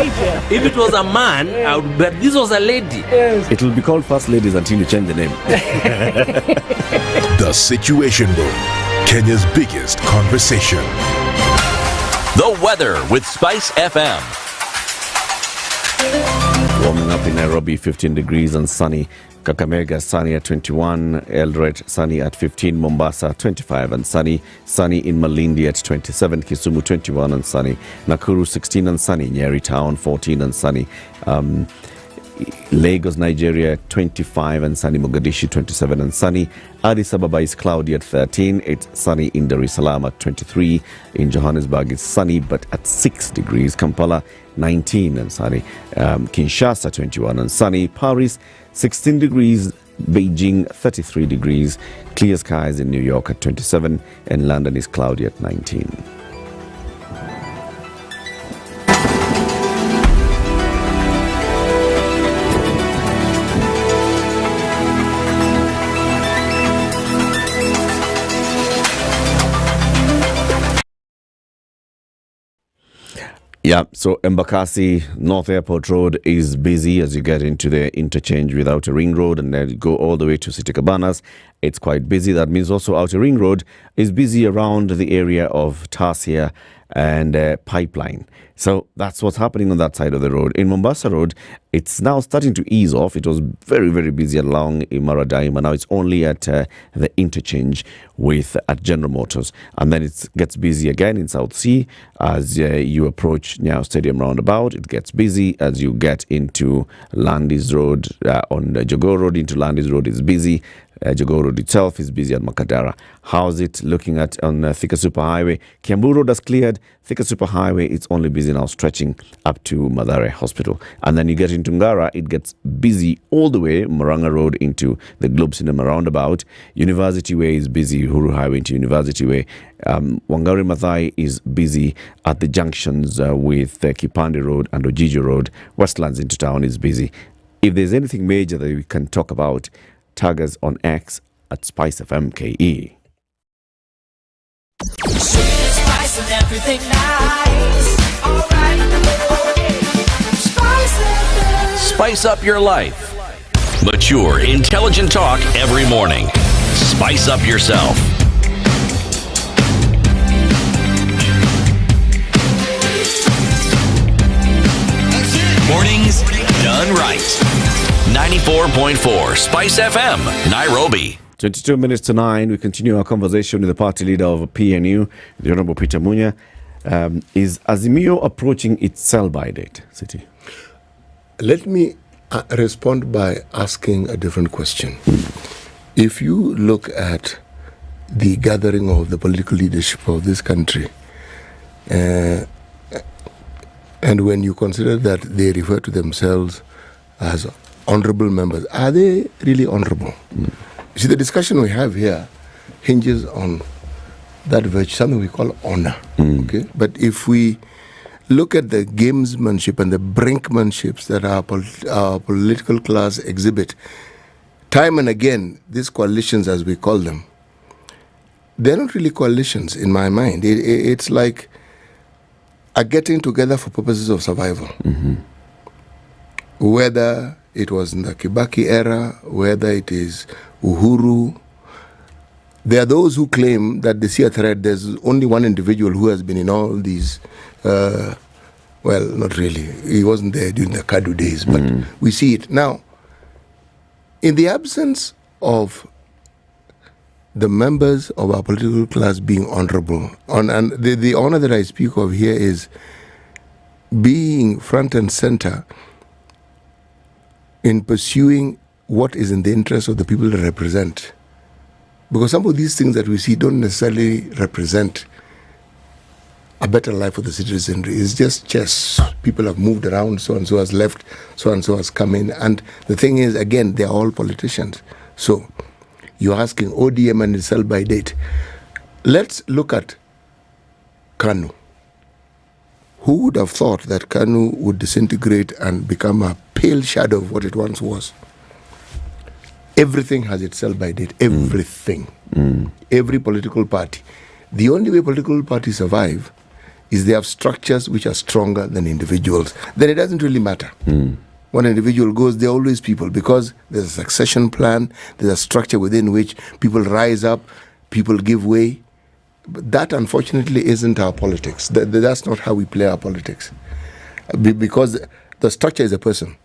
if it was a man, but this was a lady. It will be called First Ladies until you change the name. The Situation Room, Kenya's biggest conversation. The weather with SpiceFM. Warming up in Nairobi, 15 degrees and sunny. Kakamega, sunny at 21. Eldoret, sunny at 15. Mombasa, 25 and sunny. Sunny in Malindi at 27. Kisumu, 21 and sunny. Nakuru, 16 and sunny. Nyeri town, 14 and sunny. Lagos, Nigeria, 25 and sunny. Mogadishu, 27 and sunny. Addis Ababa is cloudy at 13. It's sunny in Dar es Salaam at 23. In Johannesburg, it's sunny but at 6 degrees. Kampala, 19 and sunny. Kinshasa, 21 and sunny. Paris, 16 degrees. Beijing, 33 degrees. Clear skies in New York at 27. And London is cloudy at 19. Yeah, so Embakasi North Airport Road is busy as you get into the interchange with Outer Ring Road and then you go all the way to City Cabanas. It's quite busy. That means also Outer Ring Road is busy around the area of Tasia and Pipeline. So that's what's happening on that side of the road. In Mombasa Road, it's now starting to ease off. It was very, very busy along Imara Daima. Now it's only at the interchange at General Motors. And then it gets busy again in South Sea as you approach Nyayo Stadium roundabout. It gets busy as you get into Landis Road. On Jogoo Road into Landis Road is busy. Jogoo Road itself is busy at Makadara. How's it looking at on Thika Super Highway? Kiambu Road has cleared. Thika Super Highway, it's only busy now stretching up to Mathare Hospital. And then you get into Ngara, it gets busy all the way Moranga Road into the Globe Cinema roundabout. University Way is busy, Huru Highway into University Way. Wangari Maathai is busy at the junctions with Kipande Road and Ojiji Road. Westlands into town is busy. If there's anything major that we can talk about, tag us on X at SpiceFM KE. Spice and everything nice. All right. Spice up your life. Mature, intelligent talk every morning. Spice up yourself. Mornings done right. 94.4 Spice FM, Nairobi. 22 minutes to 9, we continue our conversation with the party leader of PNU, the Honorable Peter Munya. Is Azimio approaching its sell-by date, City? Let me respond by asking a different question. If you look at the gathering of the political leadership of this country, and when you consider that they refer to themselves as honorable members, are they really honorable? You see, the discussion we have here hinges on that virtue, something we call honor. Okay, but if we look at the gamesmanship and the brinkmanships that our political class exhibit, time and again, these coalitions, as we call them, they're not really coalitions in my mind. It's like a getting together for purposes of survival. Whether it was in the Kibaki era, whether it is Uhuru, there are those who claim that they see a threat. There's only one individual who has been in all these, Well, not really. He wasn't there during the Kadu days, but we see it. Now, in the absence of the members of our political class being honorable, and the honor that I speak of here is being front and center in pursuing what is in the interest of the people they represent. Because some of these things that we see don't necessarily represent a better life for the citizenry. It's just chess. People have moved around, so and so has left, so and so has come in. And the thing is, again, they're all politicians. So you're asking ODM and its sell-by date. Let's look at KANU. Who would have thought that KANU would disintegrate and become a pale shadow of what it once was? Everything has its sell-by date. Everything. Every political party. The only way political parties survive is they have structures which are stronger than individuals. Then it doesn't really matter. When an individual goes, there are always people, because there's a succession plan, there's a structure within which people rise up, people give way. But that, unfortunately, isn't our politics. That's not how we play our politics. Because the structure is a person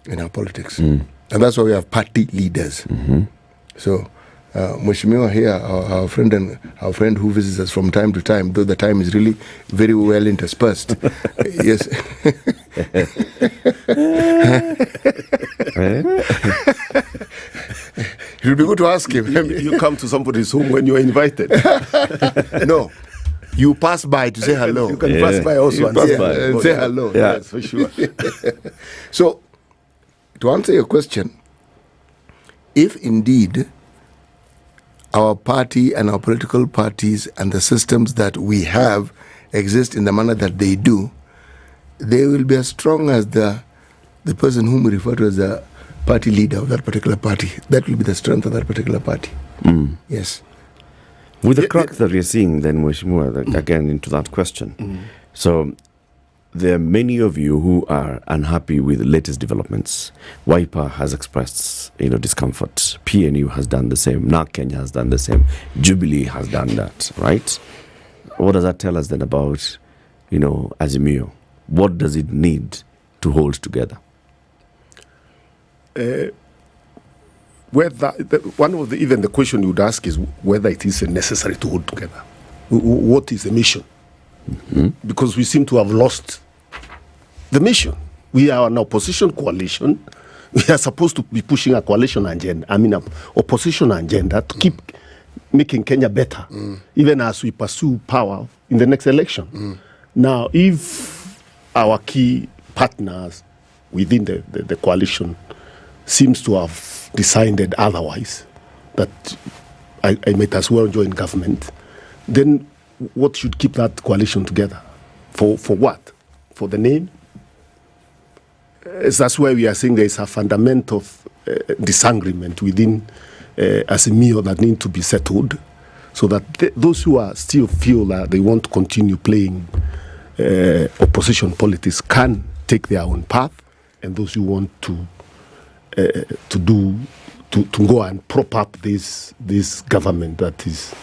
in our politics. And that's why we have party leaders. So, Mheshimiwa here, our friend who visits us from time to time, though the time is really very well interspersed. Yes. It would be good to ask him. You come to somebody's home when you are invited. No. You pass by to say hello. You can pass by also and say hello. Yes, for sure. So, to answer your question, if indeed our party and our political parties and the systems that we have exist in the manner that they do, they will be as strong as the person whom we refer to as the party leader of that particular party. That will be the strength of that particular party. Yes. With the crux that we're seeing, then, Mheshimiwa, again into that question. So, there are many of you who are unhappy with the latest developments. Wiper has expressed, discomfort. PNU has done the same. NARC Kenya has done the same. Jubilee has done that, right? What does that tell us then about, Azimio? What does it need to hold together? Even the question you would ask is whether it is necessary to hold together. What is the mission? Because we seem to have lost the mission. We are an opposition coalition. We are supposed to be pushing a coalition agenda, an opposition agenda to keep making Kenya better, even as we pursue power in the next election. Now, if our key partners within the coalition seems to have decided otherwise, that I might as well join government, then what should keep that coalition together? For what? For the name? That's why we are saying there is a fundamental disagreement within Azimio that need to be settled, so that those who are still feel that they want to continue playing opposition politics can take their own path, and those who want to go and prop up this government that is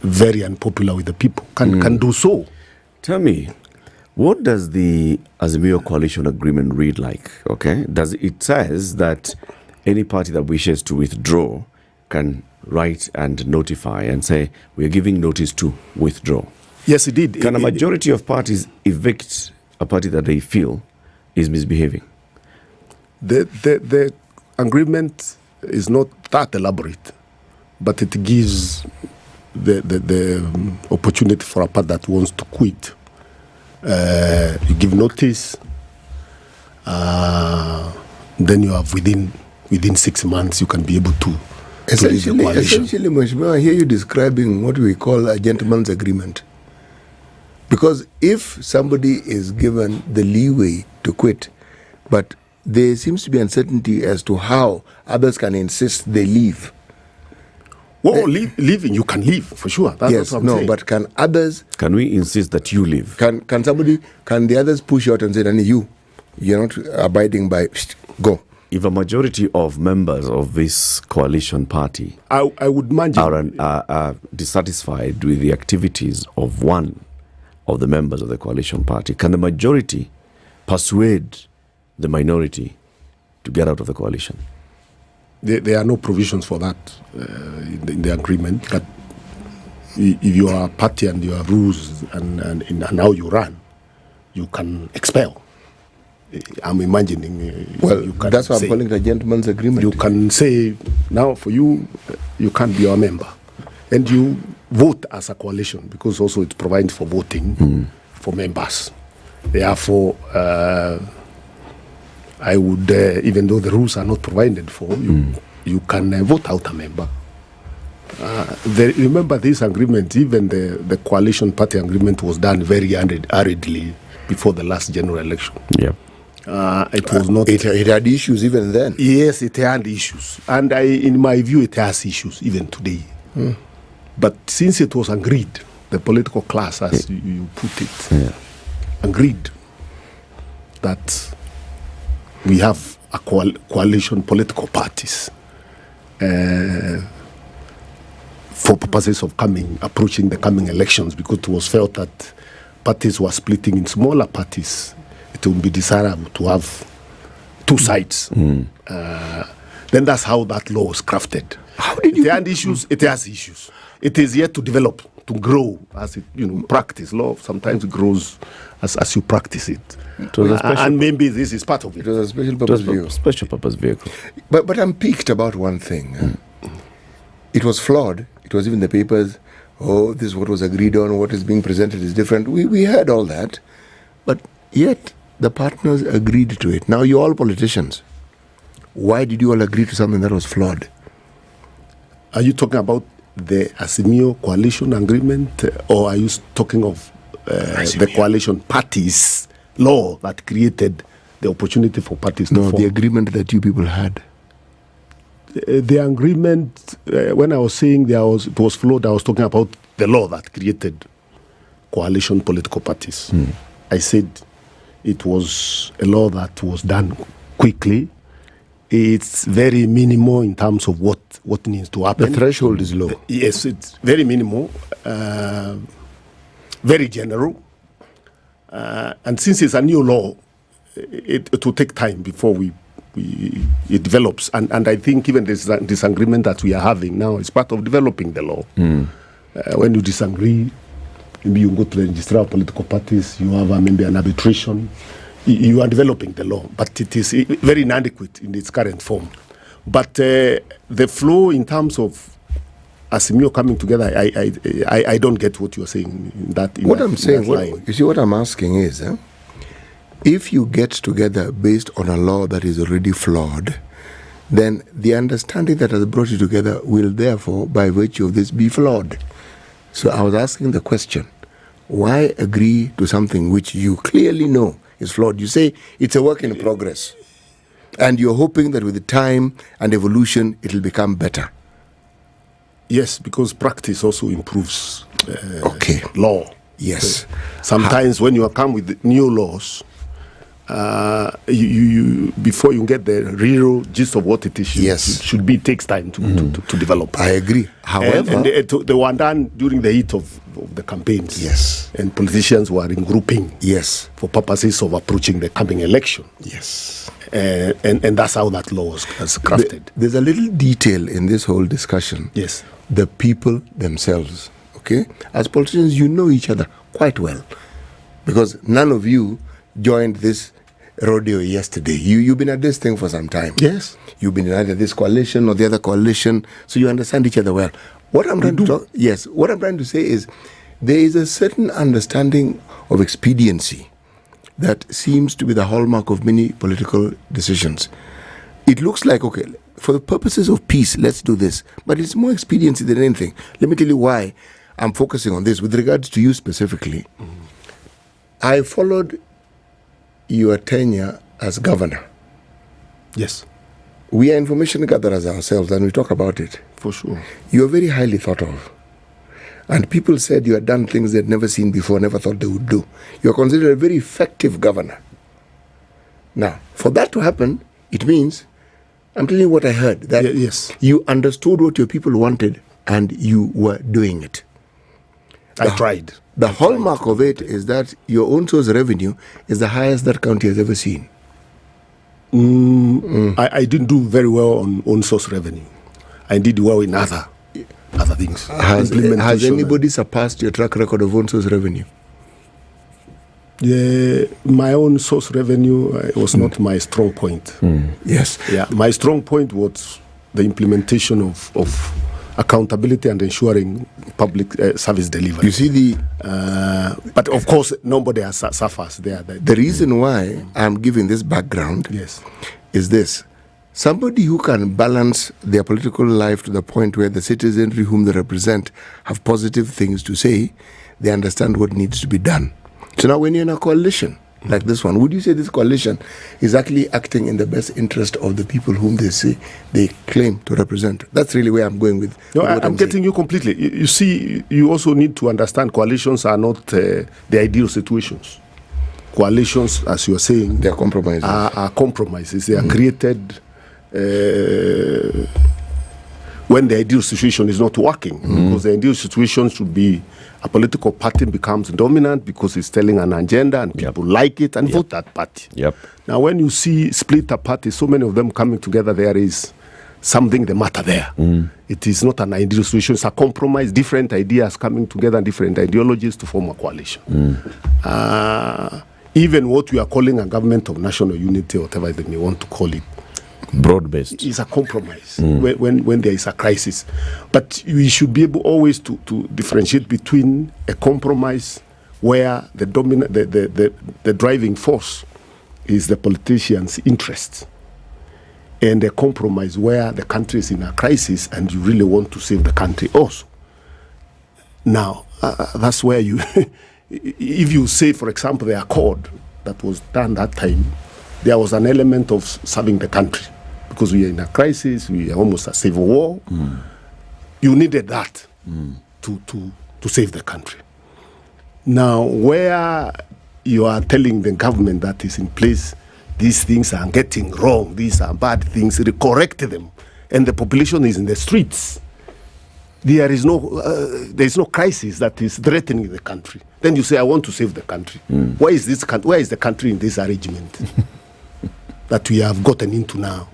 very unpopular with the people can do so. Tell me, what does the Azimio coalition agreement read like? Okay, it says that any party that wishes to withdraw can write and notify and say we are giving notice to withdraw. Yes, it did. Can a majority of parties evict a party that they feel is misbehaving? The agreement is not that elaborate, but it gives the opportunity for a party that wants to quit. You give notice, then you have within 6 months you can be able to leave the coalition. Essentially, Mheshimiwa, I hear you describing what we call a gentleman's agreement. Because if somebody is given the leeway to quit, but there seems to be uncertainty as to how others can insist they leave. Well, leaving, you can leave, for sure. That's what I'm saying. But can others... Can we insist that you leave? Can the others push out and say, you're not abiding by... Go. If a majority of members of this coalition party I would imagine are dissatisfied with the activities of one of the members of the coalition party? Can the majority persuade the minority to get out of the coalition? There are no provisions for that in the agreement. But if you are a party and you have rules and how you run, you can expel. I'm imagining. That's why I'm calling it a gentleman's agreement. You can say, now for you, you can't be a member. And you vote as a coalition, because also it provides for voting for members. Therefore, I would, even though the rules are not provided for, you can vote out a member. Remember this agreement, even the coalition party agreement was done very hurriedly before the last general election. Yeah. It was not. It had issues even then. Yes, it had issues, and in my view, it has issues even today. But since it was agreed, the political class, as you put it, agreed that we have a coalition political parties for purposes of approaching the coming elections, because it was felt that parties were splitting in smaller parties. It would be desirable to have two sides. Then that's how that law was crafted. How did you? It had issues. It has issues. It is yet to develop, to grow as it, practice. Law sometimes grows as you practice it. And maybe this is part of it. It was a special purpose vehicle. Special purpose vehicle. But I'm piqued about one thing. It was flawed. It was even the papers. Oh, this is what was agreed on. What is being presented is different. We heard all that. But yet, the partners agreed to it. Now, you're all politicians. Why did you all agree to something that was flawed? Are you talking about the Azimio coalition agreement, or are you talking of the coalition parties law that created the opportunity for parties to form? The agreement that you people had. The agreement, when I was saying it was flawed, I was talking about the law that created coalition political parties. I said it was a law that was done quickly. It's very minimal in terms of what needs to happen. The threshold is low. Yes, it's very minimal, very general. And since it's a new law, it will take time before it develops. And I think even this disagreement that we are having now is part of developing the law. When you disagree, maybe you go to the registrar of political parties, you have maybe an arbitration. You are developing the law, but it is very inadequate in its current form. But the flow in terms of Azimio coming together, I don't get what you're saying. You see, what I'm asking is, if you get together based on a law that is already flawed, then the understanding that has brought you together will therefore, by virtue of this, be flawed. So I was asking the question, why agree to something which you clearly know is flawed? You say it's a work in progress, and you're hoping that with the time and evolution, it'll become better. Yes, because practice also improves law. Yes. Sometimes when you come with new laws, you before you get the real gist of what it is, it takes time to develop. I agree. However, and they were done during the heat of the campaigns. Yes. And politicians were in grouping. Yes. For purposes of approaching the coming election. Yes. And that's how that law was crafted. There's a little detail in this whole discussion. Yes. The people themselves. Okay? As politicians, you know each other quite well, because none of you joined this rodeo yesterday. You've been at this thing for some time. Yes. You've been in either this coalition or the other coalition, so you understand each other well. What I'm trying to say is there is a certain understanding of expediency that seems to be the hallmark of many political decisions. It looks like, okay, for the purposes of peace, let's do this. But it's more expediency than anything. Let me tell you why I'm focusing on this with regards to you specifically. I followed your tenure as governor. Yes. We are information gatherers ourselves, and we talk about it. For sure. You are very highly thought of. And people said you had done things they'd never seen before, never thought they would do. You are considered a very effective governor. Now, for that to happen, it means, I'm telling you what I heard, that you understood what your people wanted and you were doing it. I tried. The hallmark of it is that your own source revenue is the highest that county has ever seen. I didn't do very well on own source revenue. I did well in other things. Has anybody surpassed your track record of own source revenue? Yeah, my own source revenue was not my strong point. Yes. Yeah, my strong point was the implementation of accountability and ensuring public service delivery. You see but of course nobody has suffers there. The reason why I'm giving this background is this. Somebody who can balance their political life to the point where the citizenry whom they represent have positive things to say, they understand what needs to be done. So now when you're in a coalition like this one, would you say this coalition is actually acting in the best interest of the people whom they say they claim to represent? That's really where I'm going with. No, I'm getting you completely. You see, you also need to understand coalitions are not the ideal situations. Coalitions, as you are saying, they are compromises. Are compromises. They are created when the ideal situation is not working. Because the ideal situation should be a political party becomes dominant because it's telling an agenda and people like it and vote that party. Now, when you see split a party, so many of them coming together, there is something the matter there. It is not an ideal situation. It's a compromise, different ideas coming together, different ideologies to form a coalition. Even what we are calling a government of national unity, whatever they may want to call it, broad-based, is a compromise when there is a crisis. But we should be able always to differentiate between a compromise where the driving force is the politician's interest, and a compromise where the country is in a crisis and you really want to save the country also. Now, that's where you, if you say, for example, the accord that was done that time, there was an element of serving the country. Because we are in a crisis, we are almost a civil war. You needed that to save the country. Now, where you are telling the government that is in place, these things are getting wrong, these are bad things, correct them, and the population is in the streets, there is no crisis that is threatening the country. Then you say, I want to save the country. Where is the country in this arrangement? That we have gotten into now.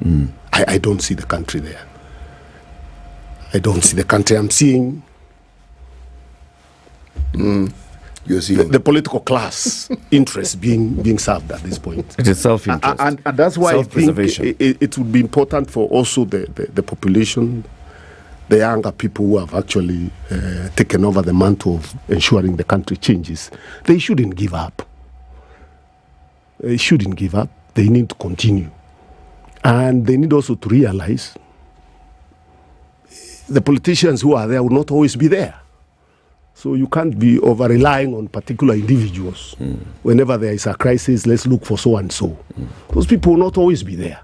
I don't see the country there. I don't see the country. I'm seeing you're seeing the political class interest being served at this point. It is self-interest. And that's why I think it would be important for also the population, the younger people who have actually taken over the mantle of ensuring the country changes. They shouldn't give up. They shouldn't give up. They need to continue. And they need also to realize the politicians who are there will not always be there. So you can't be over-relying on particular individuals. Whenever there is a crisis, let's look for so-and-so. Those people will not always be there.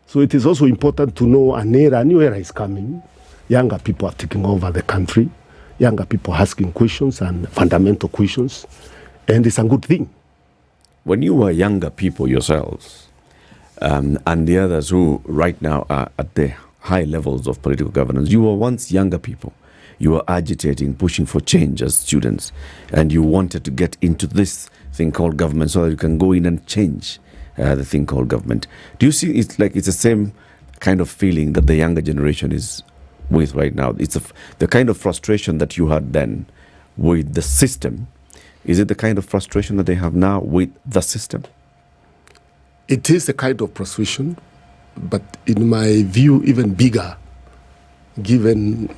So it is also important to know a new era is coming. Younger people are taking over the country. Younger people are asking questions and fundamental questions. And it's a good thing. When you were younger people yourselves, and the others who right now are at the high levels of political governance, you were once younger people. You were agitating, pushing for change as students, and you wanted to get into this thing called government so that you can go in and change the thing called government. Do you see it's like it's the same kind of feeling that the younger generation is with right now? It's the kind of frustration that you had then with the system. Is it the kind of frustration that they have now with the system? It is the kind of frustration, but in my view, even bigger, given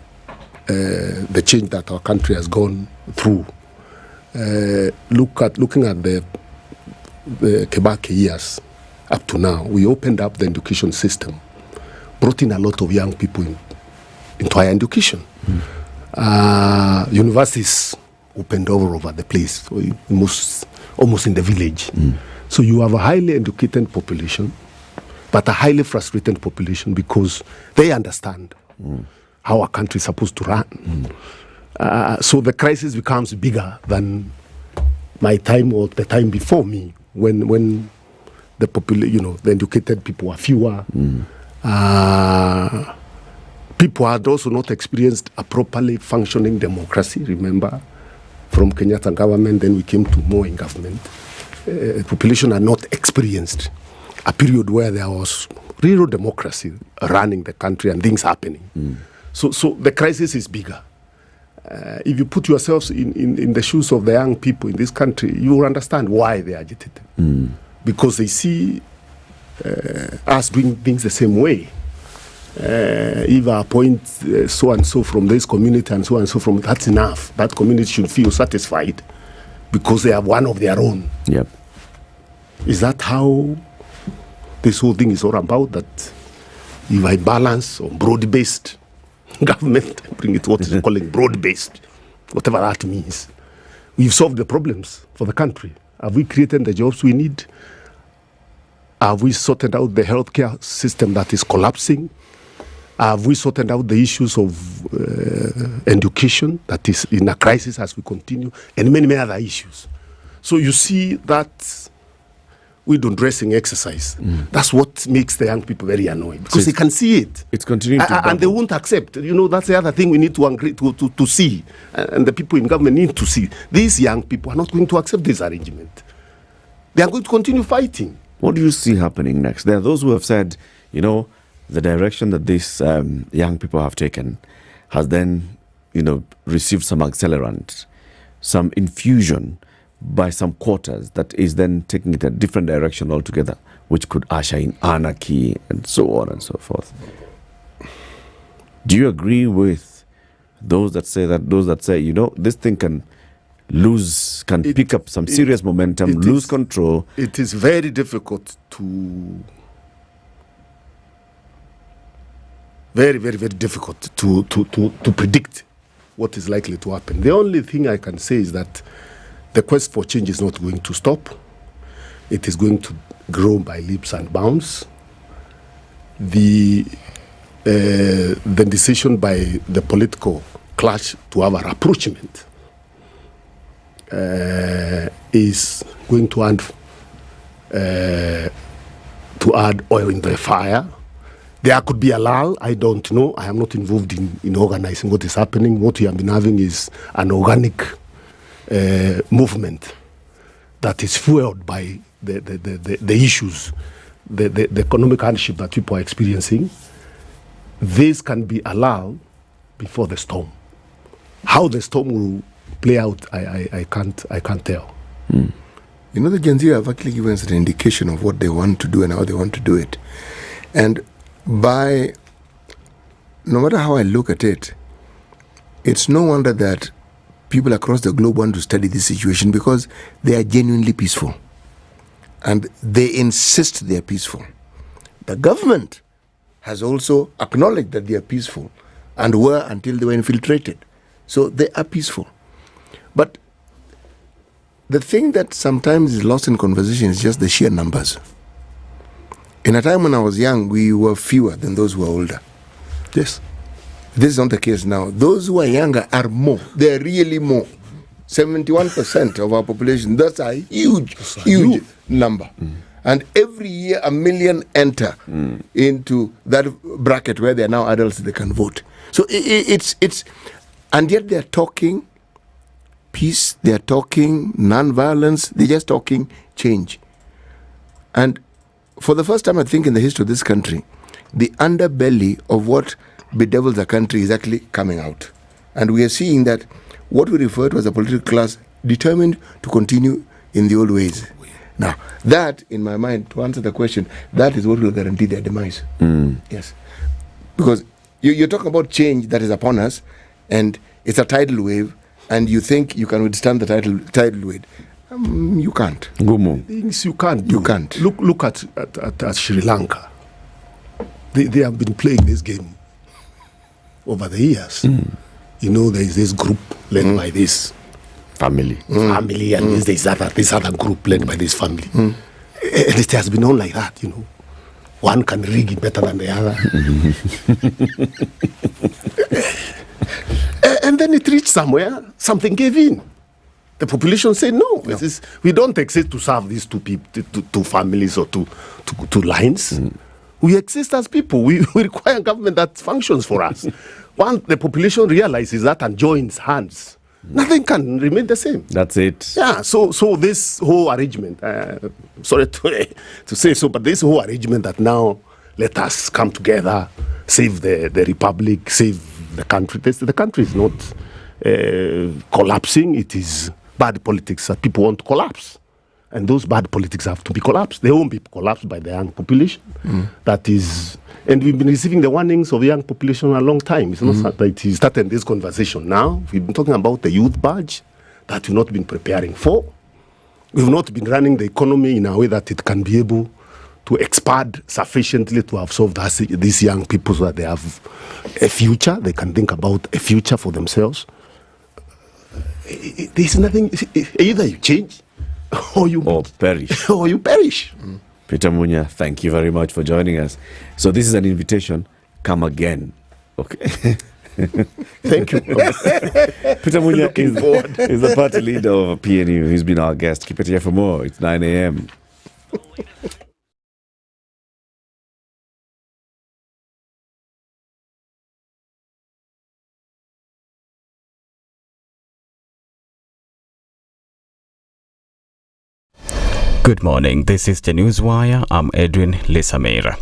the change that our country has gone through. Looking at the Kibaki years up to now, we opened up the education system, brought in a lot of young people into higher education. Universities opened all over the place, almost in the village. So you have a highly educated population, but a highly frustrated population because they understand how a country is supposed to run. So the crisis becomes bigger than my time or the time before me, when the educated people were fewer. People had also not experienced a properly functioning democracy. Remember, from Kenyatta government, then we came to Moi government. Population are not experienced a period where there was real democracy running the country and things happening. So the crisis is bigger. If you put yourselves in the shoes of the young people in this country, you will understand why they are agitated. Because they see us doing things the same way. If I appoint so and so from this community and so from, that's enough. That community should feel satisfied because they have one of their own. Yep. Is that how this whole thing is all about? That if I balance on broad-based government, bring it what is calling broad-based, whatever that means, we've solved the problems for the country. Have we created the jobs we need? Have we sorted out the healthcare system that is collapsing? Have we sorted out the issues of education that is in a crisis as we continue, and many, many other issues? So you see that window dressing exercise. That's what makes the young people very annoyed, because they can see it. It's continuing to and they won't accept. That's the other thing we need to agree to see, and the people in government need to see. These young people are not going to accept this arrangement. They are going to continue fighting. What do you see happening next? There are those who have said, the direction that these young people have taken has then, received some accelerant, some infusion by some quarters that is then taking it a different direction altogether, which could usher in anarchy and so on and so forth. Do you agree with those that say this thing can pick up some serious momentum, lose control? It is very difficult to very, very, very difficult to predict what is likely to happen. The only thing I can say is that the quest for change is not going to stop. It is going to grow by leaps and bounds. The decision by the political class to have a rapprochement is going to add oil in the fire. There could be a lull, I don't know. I am not involved in organizing what is happening. What we have been having is an organic movement that is fueled by the issues, the economic hardship that people are experiencing. This can be allowed before the storm. How the storm will play out, I can't tell. The Gen Z have actually given us an indication of what they want to do and how they want to do it. And no matter how I look at it, it's no wonder that people across the globe want to study this situation, because they are genuinely peaceful. And they insist they are peaceful. The government has also acknowledged that they are peaceful and were until they were infiltrated. So they are peaceful. But the thing that sometimes is lost in conversation is just the sheer numbers. In a time when I was young, we were fewer than those who are older. Yes. This is not the case now. Those who are younger are more. They are really more. 71% of our population. That's a huge number. And every year, 1 million enter into that bracket where they are now adults, they can vote. So it's and yet they are talking peace, they are talking non-violence, they're just talking change. And for the first time, I think, in the history of this country, the underbelly of what bedevils the country is actually coming out. And we are seeing that what we refer to as a political class determined to continue in the old ways. Now, that, in my mind, to answer the question, that is what will guarantee their demise. Yes. Because you're talking about change that is upon us, and it's a tidal wave, and you think you can withstand the tidal wave. You can't. Things you can't do. You can't. Look at Sri Lanka. They have been playing this game over the years. There is this group led by this family, and this other group led by this family. And it has been on like that. One can rig it better than the other. And then it reached somewhere, something gave in. The population said, no. We don't exist to serve these two people, two families or two lines. We exist as people. We require a government that functions for us. Once the population realizes that and joins hands nothing can remain the same. That's it. Yeah, so this whole arrangement, sorry to say so, but this whole arrangement that now let us come together, save the republic, save the country. The country is not collapsing. It is bad politics that people want to collapse. And those bad politics have to be collapsed. They won't be collapsed by the young population. That is, and we've been receiving the warnings of the young population a long time. It's not that it is started this conversation now. We've been talking about the youth badge that we've not been preparing for. We've not been running the economy in a way that it can be able to expand sufficiently to absorb these young people so that they have a future. They can think about a future for themselves. There's nothing, either you change or you perish. Or you perish. Peter Munya, thank you very much for joining us. So this is an invitation. Come again. Okay. Thank you. Peter Munya is the party leader of PNU. He's been our guest. Keep it here for more. It's 9 a.m. Good morning, this is the Newswire. I'm Edwin Lisamira.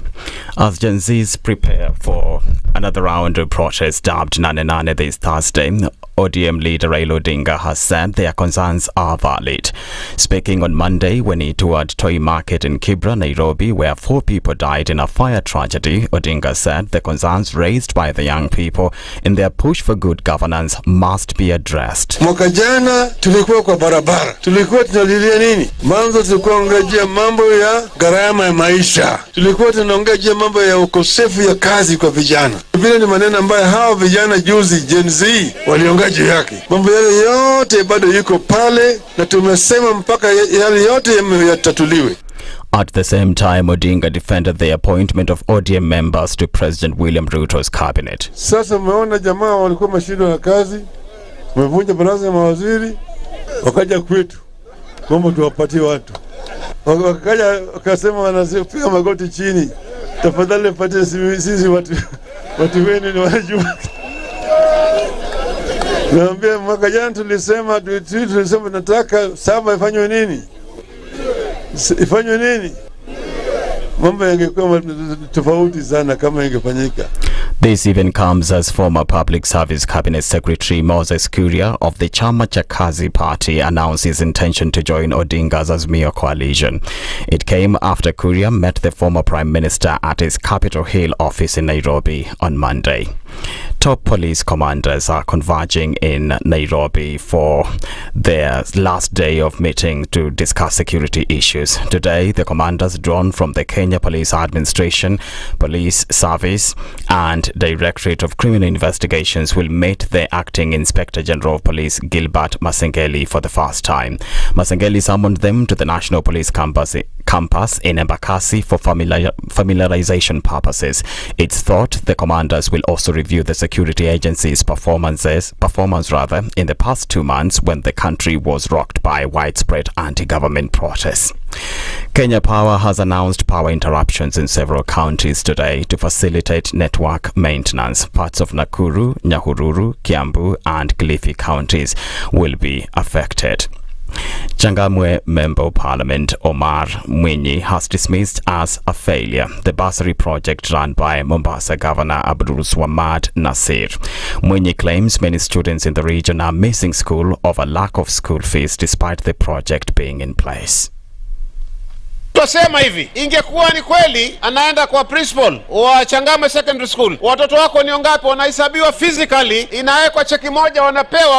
As Gen Zs prepare for another round of protests dubbed Nane Nane this Thursday, ODM leader Raila Odinga has said their concerns are valid. Speaking on Monday when he toured Toy Market in Kibra, Nairobi, where 4 people died in a fire tragedy, Odinga said the concerns raised by the young people in their push for good governance must be addressed. Mwaka jana tulikuwa kwa barabara. Tulikuwa tunalilia nini? Mwanzo tulikuwa tunaongea mambo ya gharama ya maisha. Tulikuwa tunaongea mambo ya ukosefu ya kazi kwa vijana. Vile ni maneno ambayo hao vijana juzi Gen Z waliongea juu yake. Mambo yale yote bado yuko pale na tumesema mpaka yale yote yatatuliwe. At the same time, Odinga defended the appointment of ODM members to President William Ruto's cabinet. Sasa umeona jamaa walikuwa mashindano na kazi, wamevunja baraza ya mawaziri, wakaja kwetu, mambo tuwapatie watu. Wakaja wakasema wanapiga magoti chini, tafadhali patie sisi watu wenu ni wanajua. Naambia mwaka jana tulisema nataka saba ifanywe nini? Ifanywe nini? Mambo yangekuwa tofauti sana kama ingefanyika. This even comes as former Public Service Cabinet Secretary Moses Kuria of the Chama cha Kazi Party announced his intention to join Odinga's Azimio coalition. It came after Kuria met the former Prime Minister at his Capitol Hill office in Nairobi on Monday. Top police commanders are converging in Nairobi for their last day of meeting to discuss security issues. Today, the commanders drawn from the Kenya Police Administration, Police Service and Directorate of Criminal Investigations will meet the Acting Inspector General of Police, Gilbert Masengeli, for the first time. Masengeli summoned them to the National Police Campus in Embakasi for familiarization purposes. It's thought the commanders will also review the security agency's performance in the past 2 months when the country was rocked by widespread anti-government protests. Kenya Power has announced power interruptions in several counties today to facilitate network maintenance. Parts of Nakuru, Nyahururu, Kiambu and Kilifi counties will be affected. Changamwe Member of Parliament Omar Mwinyi has dismissed as a failure the bursary project run by Mombasa Governor Abdul Swamad Nasir. Mwinyi claims many students in the region are missing school over lack of school fees despite the project being in place. Tosema hivi, ingekuwa ni kweli anaenda kwa principal wa Changamwe Secondary School, watoto wako ni ngapi wanahesabiwa physically, inawekwa cheki moja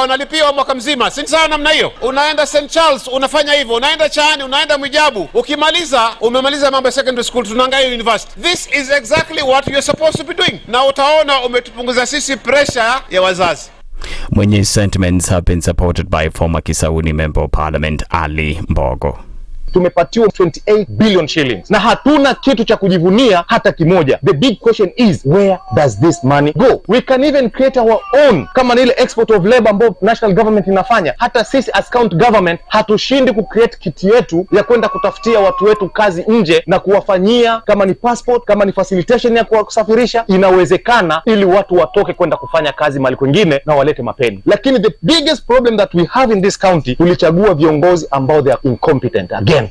wanalipiwa mwaka mzima. Si sawa namna hiyo? Unaenda St Charles unafanya hivyo, unaenda Chani, unaenda Mwijabu, ukimaliza umemaliza mambo ya secondary school, tunaangalia university. This is exactly what you're supposed to be doing. Na utaona umetupunguza sisi pressure ya wazazi. Mwinyi's sentiments have been supported by former Kisauni Member of Parliament Ali Mbogo. tumepatiwa 28 billion shillings na hatuna kitu cha kujivunia hata kimoja. The big question is, where does this money go? We can even create our own, kama ni ile export of labor ambayo national government inafanya. Hata sisi as county government hatushindi kucreate kiti yetu ya kwenda kutafutia watu wetu kazi nje na kuwafanyia, kama ni passport, kama ni facilitation ya kusafirisha, inawezekana ili watu watoke kwenda kufanya kazi mahali kwingine na walete mapeni. Lakini the biggest problem that we have in this county, tulichagua viongozi ambao they are incompetent again.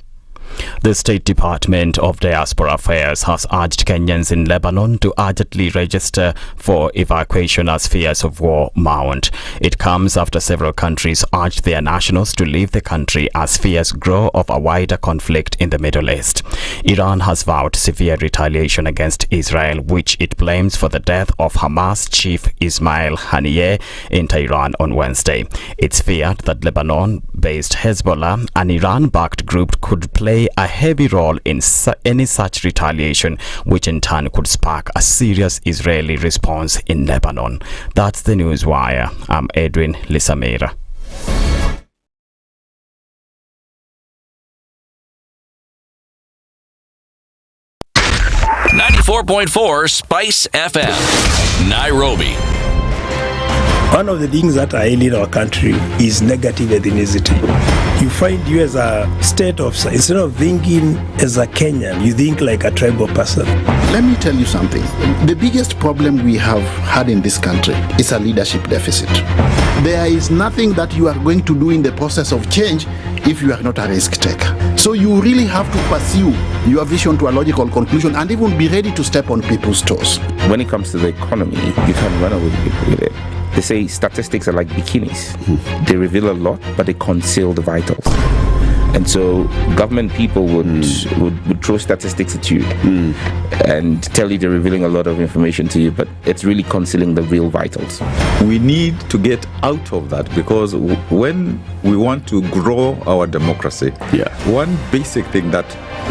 The State Department of Diaspora Affairs has urged Kenyans in Lebanon to urgently register for evacuation as fears of war mount. It comes after several countries urged their nationals to leave the country as fears grow of a wider conflict in the Middle East. Iran has vowed severe retaliation against Israel, which it blames for the death of Hamas chief Ismail Haniyeh in Tehran on Wednesday. It's feared that Lebanon-based Hezbollah, an Iran-backed group, could play a heavy role in any such retaliation, which in turn could spark a serious Israeli response in Lebanon. That's the Newswire. I'm Edwin Lisamira. .4 Spice FM, Nairobi. One of the things that are ailing our country is negative ethnicity. You find you as a state of, instead of thinking as a Kenyan, you think like a tribal person. Let me tell you something. The biggest problem we have had in this country is a leadership deficit. There is nothing that you are going to do in the process of change if you are not a risk taker. So you really have to pursue your vision to a logical conclusion and even be ready to step on people's toes. When it comes to the economy, you can't run away with it. They say statistics are like bikinis. They reveal a lot, but they conceal the vitals. And so government people would throw statistics at you and tell you they're revealing a lot of information to you, but it's really concealing the real vitals. We need to get out of that, because when we want to grow our democracy, one basic thing that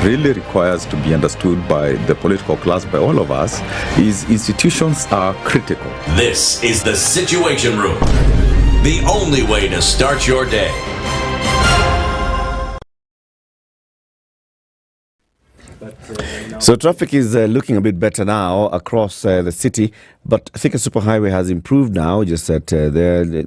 really requires to be understood by the political class, by all of us, is institutions are critical. This is the Situation Room, the only way to start your day. So traffic is looking a bit better now across the city, but I think a superhighway has improved now. Just that Wangari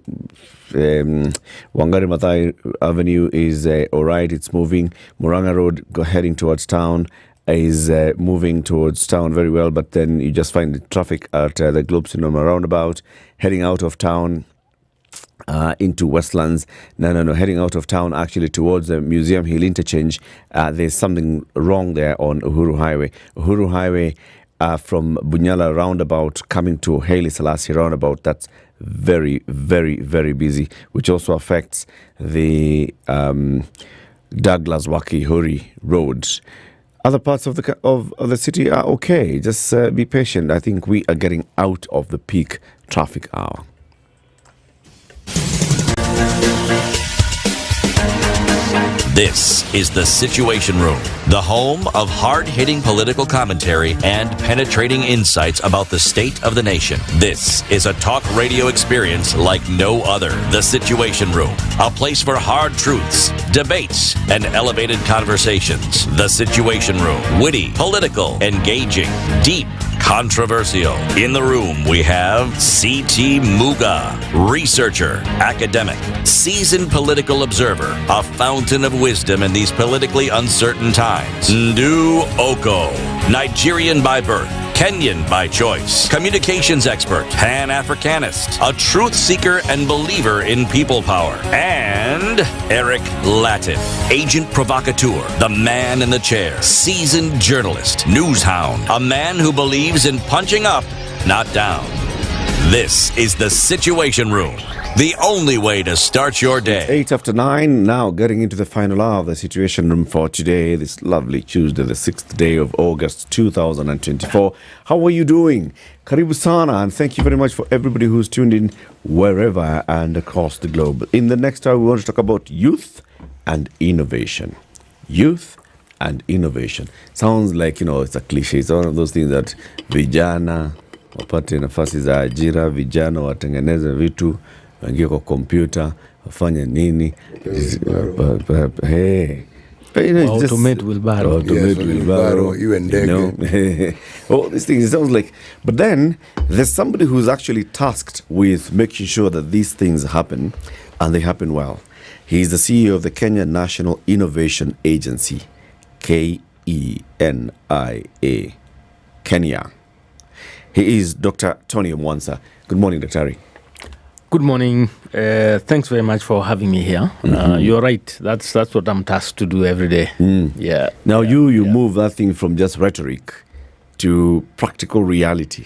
Maathai Avenue is all right, it's moving. Murang'a Road heading towards town is moving towards town very well, but then you just find the traffic at the Globe Cinema roundabout heading out of town. Into Westlands. No, heading out of town actually towards the Museum Hill interchange. There's something wrong there on Uhuru Highway. Uhuru Highway from Bunyala roundabout coming to Haile Selassie roundabout, that's very, very, very busy, which also affects the Douglas Wakihuri Road. Other parts of the city are okay. Just be patient. I think we are getting out of the peak traffic hour. This is the Situation Room, the home of hard-hitting political commentary and penetrating insights about the state of the nation. This is a talk radio experience like no other. The Situation Room, a place for hard truths, debates, and elevated conversations. The Situation Room, witty, political, engaging, deep, controversial. In the room, we have C.T. Muga, researcher, academic, seasoned political observer, a fountain of wisdom in these politically uncertain times. Ndu Okoh, Nigerian by birth, Kenyan by choice, communications expert, Pan-Africanist, a truth seeker and believer in people power, and Eric Latiff, agent provocateur, the man in the chair, seasoned journalist, news hound, a man who believes in punching up, not down. This is the Situation Room, the only way to start your day. 8 after 9, now getting into the final hour of the Situation Room for today, this lovely Tuesday, the 6th day of August 2024. How are you doing? Karibu sana, and thank you very much for everybody who's tuned in wherever and across the globe. In the next hour, we want to talk about youth and innovation. Youth and innovation. Sounds like, it's a cliche. It's one of those things that vijana wapate nafasi za ajira, vijana watengeneze vitu, waingie kwa kompyuta, wafanye nini. Hey, Automate wheelbarrow. Wheelbarrow, even ndege. All these things, it sounds like. But then there's somebody who's actually tasked with making sure that these things happen, and they happen well. He's the CEO of the Kenya National Innovation Agency, KENIA, Kenya. He is Dr. Tony Omwansa. Good morning, Dr. Good morning. Thanks very much for having me here. You're right. That's what I'm tasked to do every day. Yeah. Now you move that thing from just rhetoric to practical reality.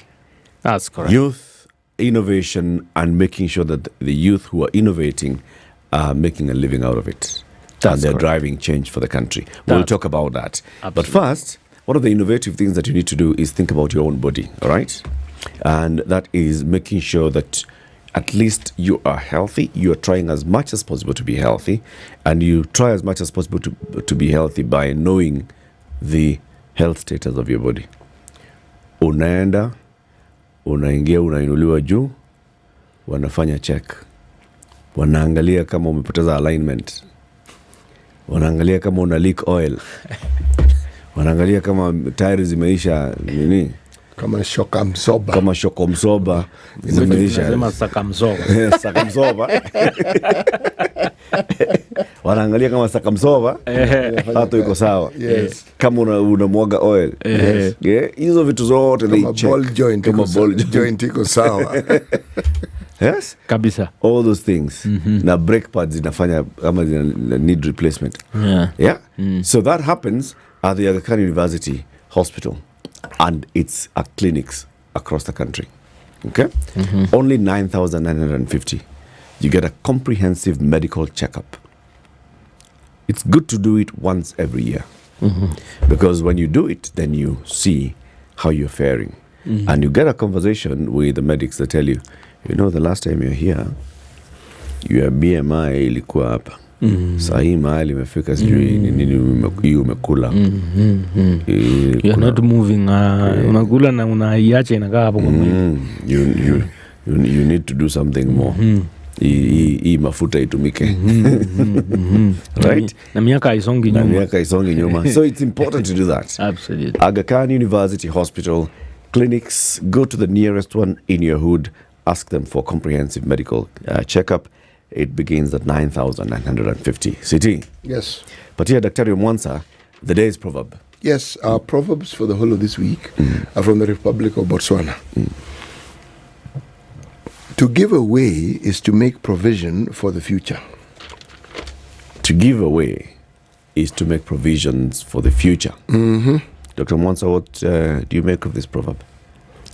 That's correct. Youth, innovation, and making sure that the youth who are innovating are making a living out of it. That's and they're correct. driving change for the country. We'll talk about that. But first, one of the innovative things that you need to do is think about your own body, all right? And that is making sure that at least you are healthy. You are trying as much as possible to be healthy. And you try as much as possible to be healthy by knowing the health status of your body. Unaenda, unaingia, unainuliwa juu, wanafanya check. Wanaangalia kama umepoteza alignment. Wanaangalia kama una leak oil. Wanaangalia kama tires zimeisha nini? Kama shock absorber. Kama shock absorber zimeisha. Sema sakamsoba. Sakamsoba. Wanaangalia kama sakamsoba hata iko sawa. Yes. Kama unamwaga oil. Hizo vitu zote they check. Ball joint. Kama ball joint iko sawa. Yes? Kabisa. All those things. Na brake pads zinafanya kama zina need replacement. Yeah? So that happens at the Aga Khan University Hospital. And it's at clinics across the country. Okay? Only 9,950. You get a comprehensive medical checkup. It's good to do it once every year. Because when you do it, then you see how you're faring. And you get a conversation with the medics that tell you, you know, the last time you're here, your BMI ilikuwa hapa. Sahi mahali imefika sijui nini umekula. You're not moving. Unakula na unaiacha inakaa hapo kwa mwili. You need to do something more. Hii mafuta itumike. Right? Na miaka haisongi nyuma. So it's important to do that. Absolutely. Aga Khan University Hospital clinics, go to the nearest one in your hood, ask them for comprehensive medical checkup. It begins at 9,950. CT. Yes. But here, Dr. Omwansa, the day's proverb. Yes, our proverbs for the whole of this week are from the Republic of Botswana. To give away is to make provision for the future. To give away is to make provisions for the future. Dr. Omwansa, what do you make of this proverb?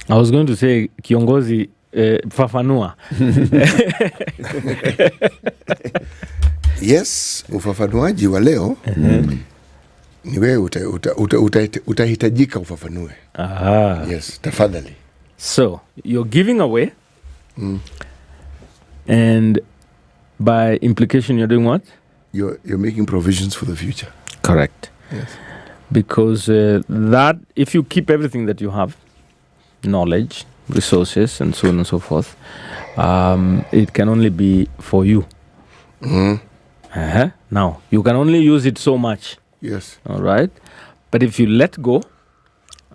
I was going to say, kiongozi, fafanua. Yes, ufafanuaji wa leo ni wewe utahitajika ufafanue. Yes, tafadhali. So, you're giving away and by implication you're doing what? You're making provisions for the future. Correct. Yes. Because that, if you keep everything that you have, knowledge, resources, and so on and so forth, it can only be for you. Now, you can only use it so much. Yes. All right? But if you let go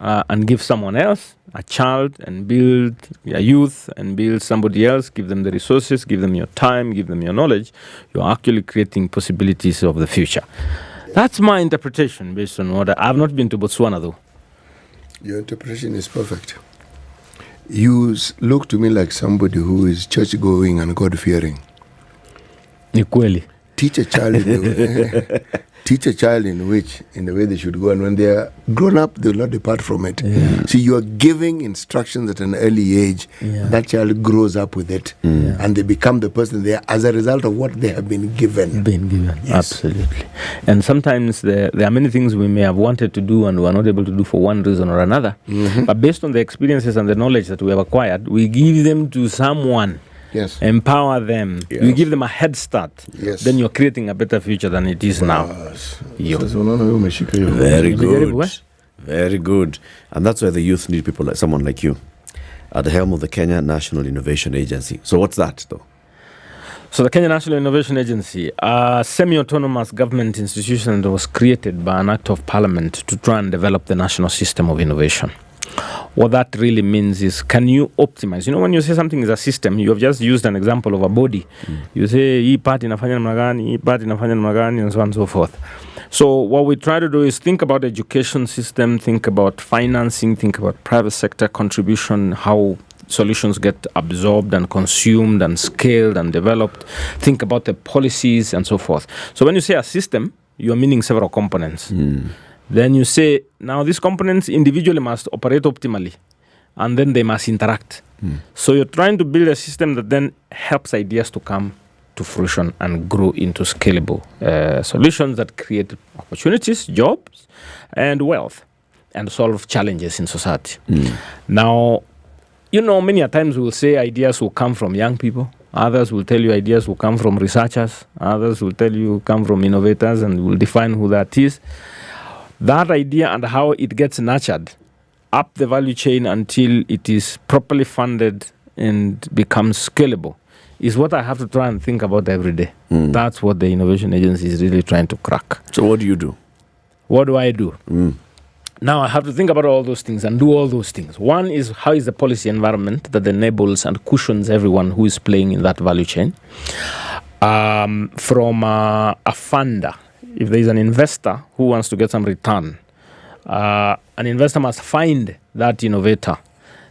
and give someone else, a child, and build a youth, and build somebody else, give them the resources, give them your time, give them your knowledge, you're actually creating possibilities of the future. That's my interpretation based on what I've not been to Botswana, though. Your interpretation is perfect. You look to me like somebody who is church-going and God-fearing. Ni kweli. Teach a child in the way they should go, and when they are grown up, they will not depart from it. See, you are giving instructions at an early age. That child grows up with it, and they become the person they are as a result of what they have been given. Yes. Absolutely. And sometimes there are many things we may have wanted to do and we are not able to do for one reason or another. But based on the experiences and the knowledge that we have acquired, we give them to someone. Yes. Empower them. Yes. You give them a head start. Yes. Then you're creating a better future than it is now. Very good. Very good. And that's why the youth need people like someone like you at the helm of the Kenya National Innovation Agency. So what's that, though? So the Kenya National Innovation Agency, a semi-autonomous government institution that was created by an act of parliament to try and develop the national system of innovation. What that really means is, can you optimize? You know, when you say something is a system, you have just used an example of a body. You say, hii part inafanya namna gani, hii part inafanya namna gani, and so on and so forth. So what we try to do is think about education system, think about financing, think about private sector contribution, how solutions get absorbed and consumed and scaled and developed. Think about the policies and so forth. So when you say a system, you are meaning several components. Then you say, now these components individually must operate optimally, and then they must interact. So you're trying to build a system that then helps ideas to come to fruition and grow into scalable solutions that create opportunities, jobs, and wealth, and solve challenges in society. Now, you know, many a times we'll say ideas will come from young people. Others will tell you ideas will come from researchers. Others will tell you come from innovators, and will define who that is. That idea and how it gets nurtured up the value chain until it is properly funded and becomes scalable is what I have to try and think about every day. That's what the innovation agency is really trying to crack. So what do you do? What do I do? Now I have to think about all those things and do all those things. One is, how is the policy environment that enables and cushions everyone who is playing in that value chain? From a funder, if there is an investor who wants to get some return, an investor must find that innovator.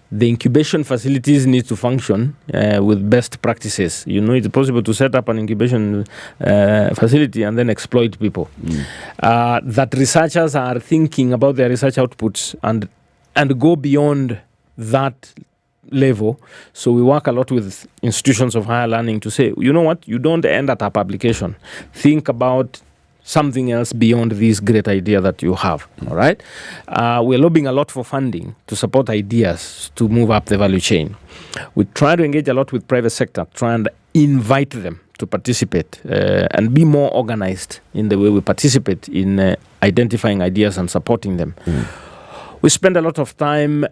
The incubation facilities need to function with best practices. You know, it's possible to set up an incubation facility and then exploit people. That researchers are thinking about their research outputs and go beyond that level. So we work a lot with institutions of higher learning to say, you know what, you don't end at a publication. Think about something else beyond this great idea that you have. All right. We're lobbying a lot for funding to support ideas to move up the value chain. We try to engage a lot with private sector, try and invite them to participate and be more organized in the way we participate in identifying ideas and supporting them. We spend a lot of time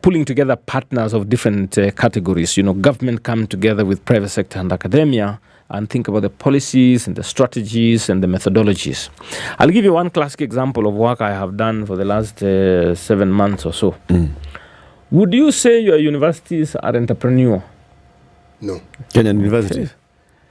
pulling together partners of different categories. You know, government come together with private sector and academia and think about the policies and the strategies and the methodologies. I'll give you one classic example of work I have done for the last 7 months or so. Would you say your universities are entrepreneurial? No. Kenyan universities?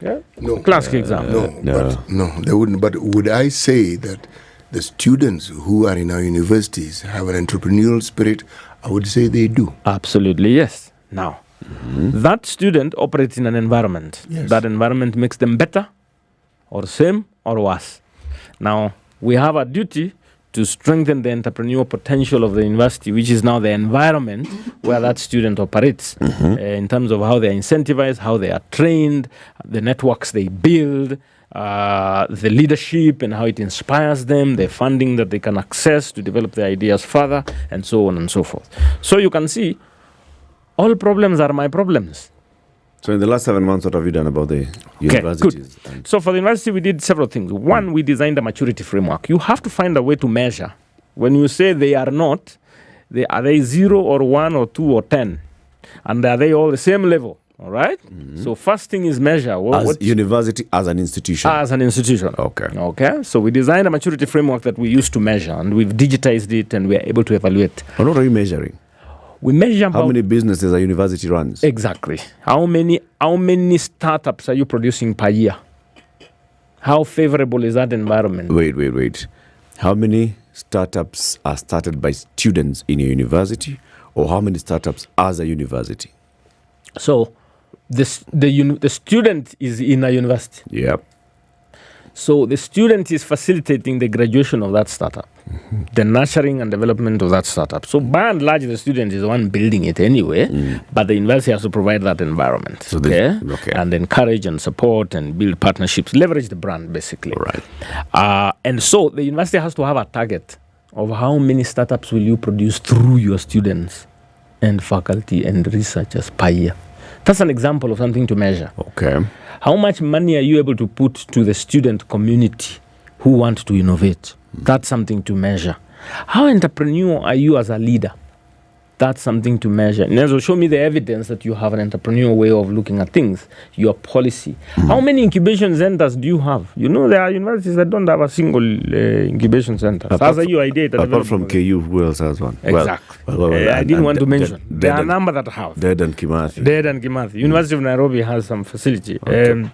Yeah? No. Classic example. No, they wouldn't. But would I say that the students who are in our universities have an entrepreneurial spirit? I would say they do. Absolutely, yes. Now, that student operates in an environment. That environment makes them better or same or worse. Now, we have a duty to strengthen the entrepreneurial potential of the university, which is now the environment where that student operates, in terms of how they are incentivized, how they are trained, the networks they build, the leadership and how it inspires them, the funding that they can access to develop their ideas further, and so on and so forth. So you can see, all problems are my problems. So in the last 7 months, what have you done about the universities? Good. So for the university, we did several things. One, we designed a maturity framework. You have to find a way to measure. When you say they are not, are they 0 or 1 or 2 or 10? And are they all the same level? All right? So first thing is measure. University as an institution? As an institution. Okay. So we designed a maturity framework that we use to measure, and we've digitized it, and we're able to evaluate. What are you measuring? We measure how many businesses a university runs. Exactly. How many startups are you producing per year? How favorable is that environment? Wait. How many startups are started by students in a university, or how many startups as a university? So, the student is in a university. Yep. So the student is facilitating the graduation of that startup, the nurturing and development of that startup. So by and large, the student is the one building it anyway, but the university has to provide that environment, and encourage and support and build partnerships, leverage the brand, basically. Right. And so the university has to have a target of how many startups will you produce through your students and faculty and researchers per year. That's an example of something to measure. Okay. How much money are you able to put to the student community who want to innovate? That's something to measure. How entrepreneurial are you as a leader? That's something to measure. And also show me the evidence that you have an entrepreneurial way of looking at things, your policy. How many incubation centers do you have? You know, there are universities that don't have a single incubation center. That's your idea. Apart from KU, who else has one? Exactly. I didn't want to mention. There are a number that have. Dead and Kimathi. University of Nairobi has some facility. Okay.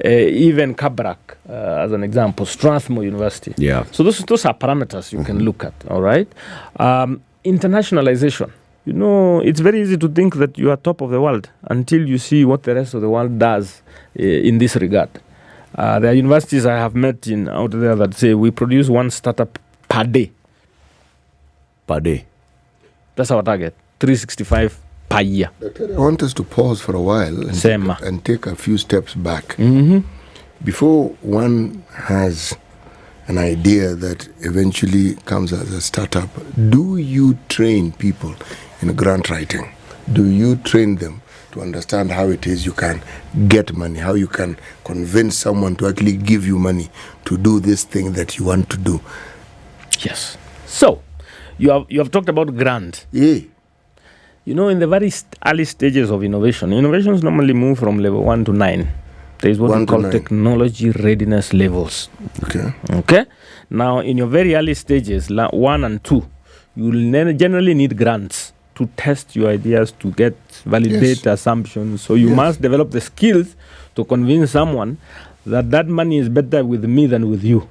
Even Kabrak, as an example, Strathmore University. Yeah. So those are parameters you can look at, all right? Internationalization. You know, it's very easy to think that you are top of the world until you see what the rest of the world does in this regard. There are universities I have met out there that say we produce one startup per day. Per day. That's our target, 365 per year. Doctor, I want us to pause for a while and take a few steps back. Before one has an idea that eventually comes as a startup, do you train people in grant writing? Do you train them to understand how it is you can get money, how you can convince someone to actually give you money to do this thing that you want to do? Yes. So, you have talked about grant. Yeah. You know, in the very early stages of innovations normally move from level 1 to 9. There is what we call technology readiness levels. Okay. Now, in your very early stages, 1 and 2, you will generally need grants to test your ideas, to get validate assumptions. So you must develop the skills to convince someone that money is better with me than with you.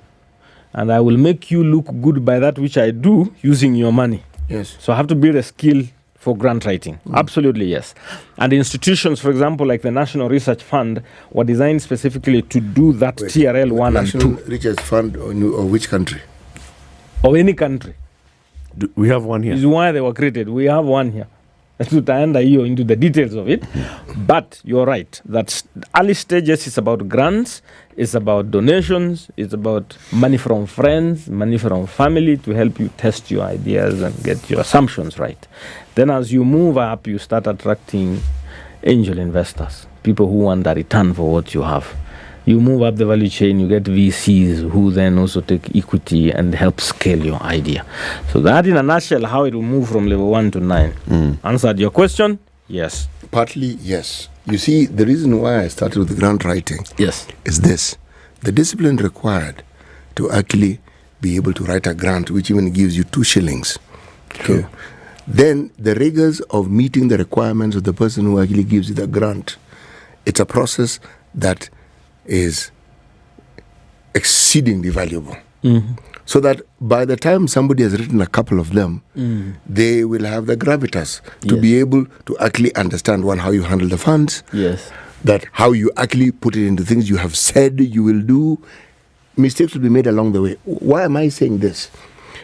And I will make you look good by that which I do using your money. Yes. So I have to build a skill for grant writing. Absolutely, yes. And institutions, for example, like the National Research Fund, were designed specifically to do that TRL 1 and 2. National Research Fund of which country? Of any country. We have one here. This is why they were created. We have one here. Tutaenda hiyo into the details of it. But you're right. That early stages is about grants, it's about donations, it's about money from friends, money from family to help you test your ideas and get your assumptions right. Then as you move up, you start attracting angel investors, people who want a return for what you have. You move up the value chain, you get VCs who then also take equity and help scale your idea. So that in a nutshell, how it will move from level 1 to 9. Answered your question? Yes. Partly, yes. You see, the reason why I started with the grant writing is this. The discipline required to actually be able to write a grant, which even gives you 2 shillings. Okay. Then the rigors of meeting the requirements of the person who actually gives you the grant. It's a process that is exceedingly valuable. So that by the time somebody has written a couple of them, they will have the gravitas to be able to actually understand, one, how you handle the funds, that how you actually put it into things you have said you will do. Mistakes will be made along the way. Why am I saying this?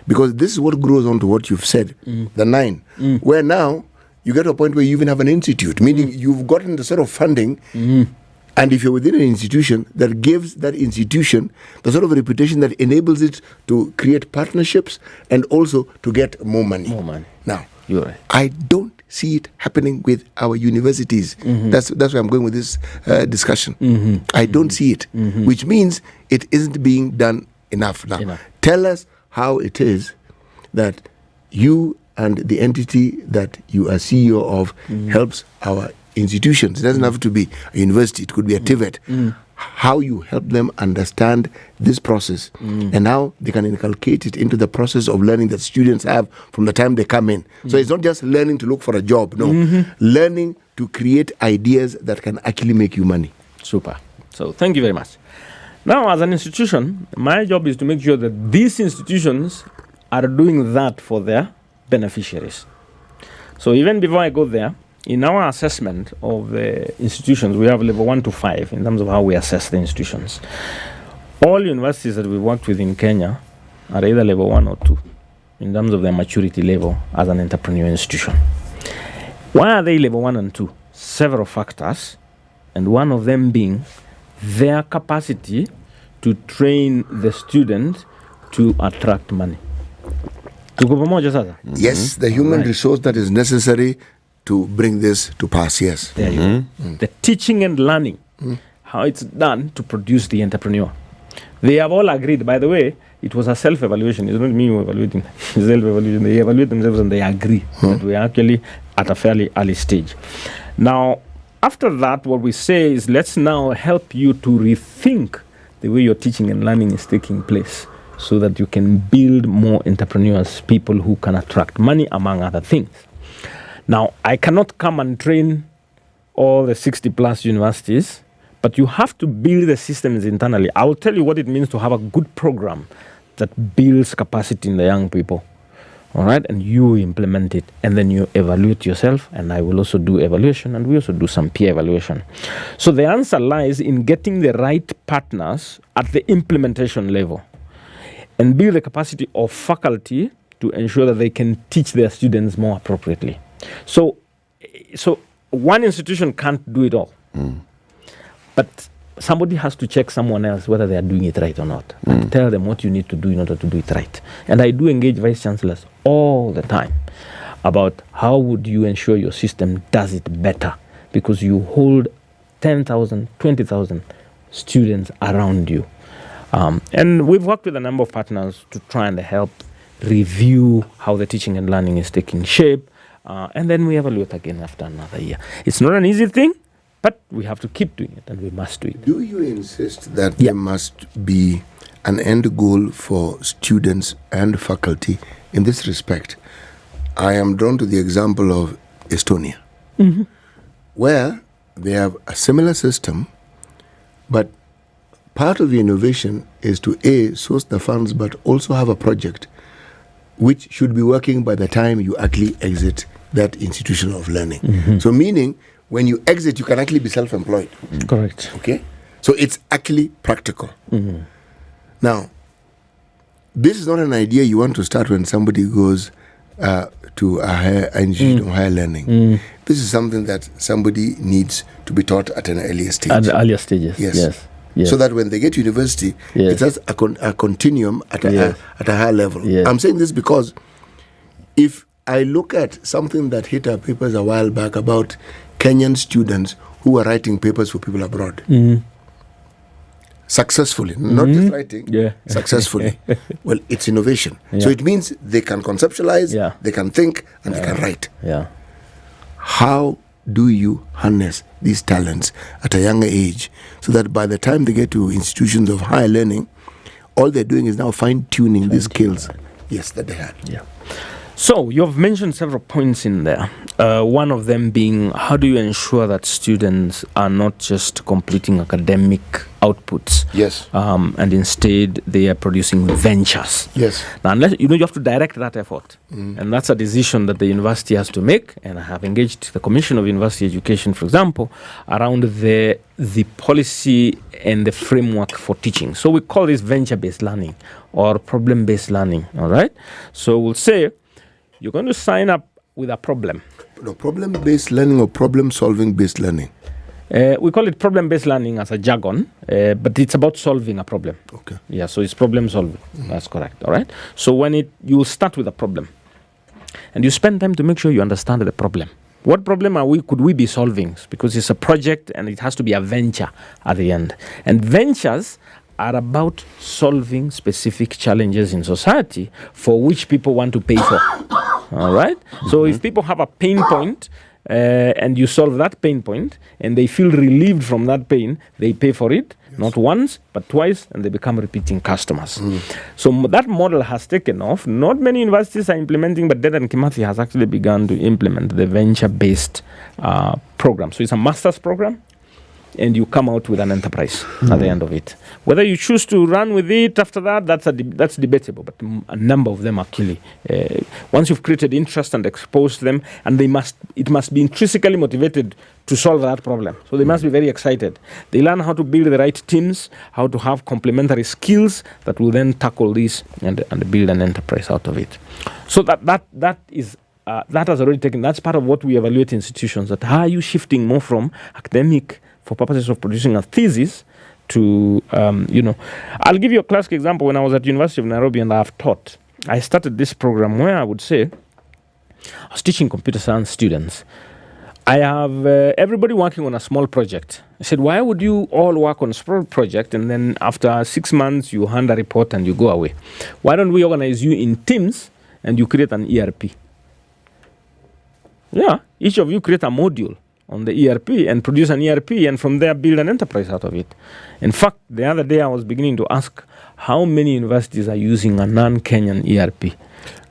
Because this is what grows on to what you've said, the 9, where now you get to a point where you even have an institute, meaning you've gotten the sort of funding. And if you're within an institution, that gives that institution the sort of reputation that enables it to create partnerships and also to get more money. Now, you're right. I don't see it happening with our universities. That's where I'm going with this discussion. I don't see it, which means it isn't being done enough. Now, tell us how it is that you and the entity that you are CEO of helps our institutions. It doesn't have to be a university, it could be a TVET. How you help them understand this process and how they can inculcate it into the process of learning that students have from the time they come in. So it's not just learning to look for a job, no. Learning to create ideas that can actually make you money. Super. So thank you very much. Now, as an institution, my job is to make sure that these institutions are doing that for their beneficiaries. So even before I go there, in our assessment of the institutions, we have level 1 to 5 in terms of how we assess the institutions. All universities that we worked with in Kenya are either level 1 or 2 in terms of their maturity level as an entrepreneurial institution. Why are they level 1 and 2? Several factors, and one of them being their capacity to train the student to attract money. Yes, the human resource that is necessary to bring this to pass, yes. There you go. The teaching and learning, how it's done to produce the entrepreneur. They have all agreed. By the way, it was a self-evaluation. It's not me who evaluating. It's self-evaluation. They evaluate themselves and they agree that we are actually at a fairly early stage. Now, after that, what we say is let's now help you to rethink the way your teaching and learning is taking place so that you can build more entrepreneurs, people who can attract money, among other things. Now, I cannot come and train all the 60-plus universities, but you have to build the systems internally. I will tell you what it means to have a good program that builds capacity in the young people. All right, and you implement it, and then you evaluate yourself, and I will also do evaluation, and we also do some peer evaluation. So the answer lies in getting the right partners at the implementation level and build the capacity of faculty to ensure that they can teach their students more appropriately. So one institution can't do it all, but somebody has to check someone else whether they are doing it right or not, and tell them what you need to do in order to do it right. And I do engage vice chancellors all the time about how would you ensure your system does it better, because you hold 10,000, 20,000 students around you. And we've worked with a number of partners to try and help review how the teaching and learning is taking shape, and then we evaluate again after another year. It's not an easy thing, but we have to keep doing it, and we must do it. Do you insist that there must be an end goal for students and faculty in this respect? I am drawn to the example of Estonia, where they have a similar system, but part of the innovation is to source the funds, but also have a project which should be working by the time you actually exit that institution of learning. So meaning, when you exit, you can actually be self-employed. Correct. Okay? So it's actually practical. Now, this is not an idea you want to start when somebody goes to a higher institution of higher learning. This is something that somebody needs to be taught at an earlier stage. At the earlier stages, yes. So that when they get to university, it's just a continuum at a higher level. I'm saying this because if I look at something that hit our papers a while back about Kenyan students who were writing papers for people abroad. Successfully, not just writing, successfully. Well, it's innovation. So it means they can conceptualize, they can think, and they can write. How do you harness these talents at a younger age so that by the time they get to institutions of higher learning, all they're doing is now fine-tuning these skills that they had? So you've mentioned several points in there. One of them being, how do you ensure that students are not just completing academic outputs, and instead they are producing ventures? Now, unless you have to direct that effort, and that's a decision that the university has to make. And I have engaged the Commission of University Education, for example, around the policy and the framework for teaching. So we call this venture-based learning or problem-based learning. All right. So we'll say, you're going to sign up with a problem. No, problem-based learning or problem-solving-based learning? We call it problem-based learning as a jargon, but it's about solving a problem. Okay. Yeah, so it's problem-solving. That's correct. All right. So you start with a problem, and you spend time to make sure you understand the problem. What problem could we be solving? Because it's a project, and it has to be a venture at the end. And ventures are about solving specific challenges in society for which people want to pay for. All right? So if people have a pain point and you solve that pain point and they feel relieved from that pain, they pay for it, not once, but twice, and they become repeating customers. So that model has taken off. Not many universities are implementing, but Dedan Kimathi has actually begun to implement the venture-based program. So it's a master's program, and you come out with an enterprise at the end of it. Whether you choose to run with it after that, that's debatable, but a number of them actually, once you've created interest and exposed them, and it must be intrinsically motivated to solve that problem. So they must be very excited. They learn how to build the right teams, how to have complementary skills that will then tackle this and build an enterprise out of it. So that has already taken, that's part of what we evaluate institutions, that how are you shifting more from academic for purposes of producing a thesis to, I'll give you a classic example. When I was at University of Nairobi and I've taught, I started this program where I would say, I was teaching computer science students. I have everybody working on a small project. I said, why would you all work on a small project and then after 6 months you hand a report and you go away? Why don't we organize you in teams and you create an ERP? Yeah, each of you create a module on the ERP and produce an ERP and from there build an enterprise out of it. In fact, the other day I was beginning to ask how many universities are using a non-Kenyan ERP.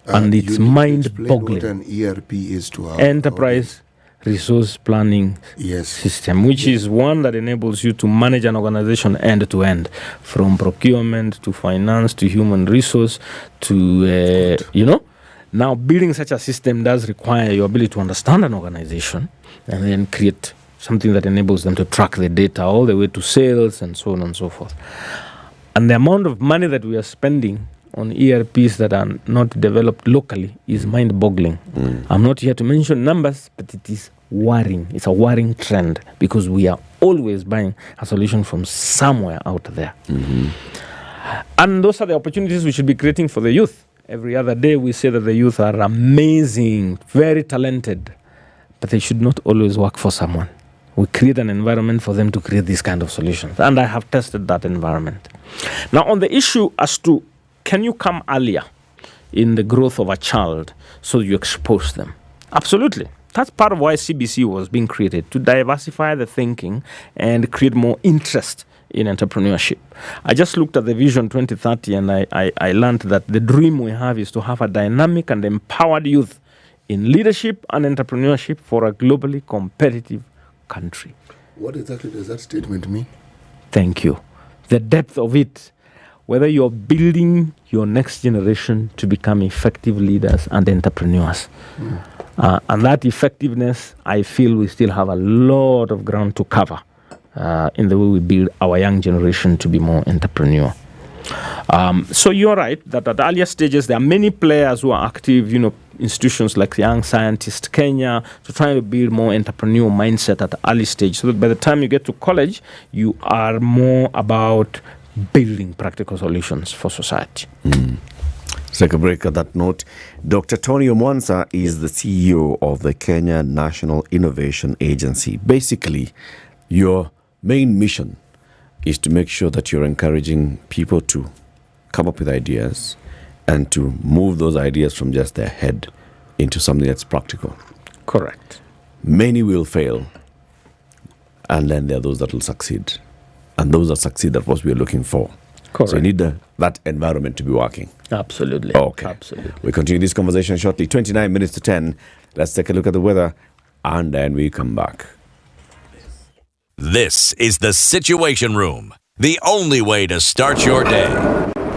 And it's mind-boggling. What an ERP is to our enterprise resource planning system, which is one that enables you to manage an organization end to end, from procurement to finance to human resource to, Now, building such a system does require your ability to understand an organization and then create something that enables them to track the data all the way to sales and so on and so forth. And the amount of money that we are spending on ERPs that are not developed locally is mind-boggling. I'm not here to mention numbers, but it is worrying. It's a worrying trend because we are always buying a solution from somewhere out there. And those are the opportunities we should be creating for the youth. Every other day we say that the youth are amazing, very talented, but they should not always work for someone. We create an environment for them to create these kind of solutions. And I have tested that environment. Now, on the issue as to can you come earlier in the growth of a child so you expose them? Absolutely. That's part of why CBC was being created, to diversify the thinking and create more interest in entrepreneurship. I just looked at the Vision 2030 and I learned that the dream we have is to have a dynamic and empowered youth in leadership and entrepreneurship for a globally competitive country. What exactly does that statement mean? Thank you. The depth of it, whether you're building your next generation to become effective leaders and entrepreneurs. And that effectiveness, I feel we still have a lot of ground to cover in the way we build our young generation to be more entrepreneurial. So you're right that at earlier stages, there are many players who are active, institutions like Young Scientist Kenya, to try to build more entrepreneurial mindset at the early stage, so that by the time you get to college, you are more about building practical solutions for society. Let's take a break at that note. Dr. Tony Omwansa is the CEO of the Kenya National Innovation Agency. Basically, your main mission is to make sure that you're encouraging people to come up with ideas and to move those ideas from just their head into something that's practical. Correct. Many will fail, and then there are those that will succeed. And those that succeed, that's what we're looking for. Correct. So you need that environment to be working. Absolutely. Okay. Absolutely. We continue this conversation shortly. 29 minutes to 10. Let's take a look at the weather, and then we come back. This is the Situation Room, the only way to start your day.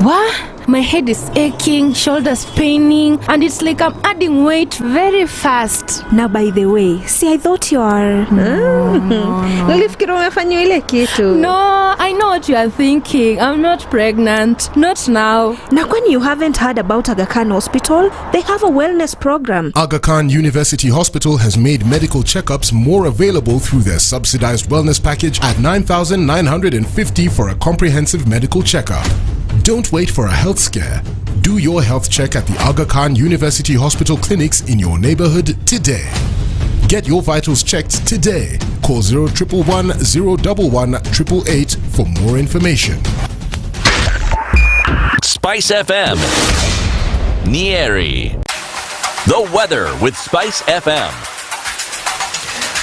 What? My head is aching, shoulders paining, and it's like I'm adding weight very fast. Now, by the way, see, I thought you are... Nilifikiri umefanya ile kitu. No, I know what you are thinking. I'm not pregnant. Not now. Now, when you haven't heard about Aga Khan Hospital, they have a wellness program. Aga Khan University Hospital has made medical checkups more available through their subsidized wellness package at 9,950 for a comprehensive medical checkup. Don't wait for a health scare. Do your health check at the Aga Khan University Hospital clinics in your neighborhood today. Get your vitals checked today. Call 0111 011 888 for more information. SpiceFM, Nyeri. The weather with SpiceFM.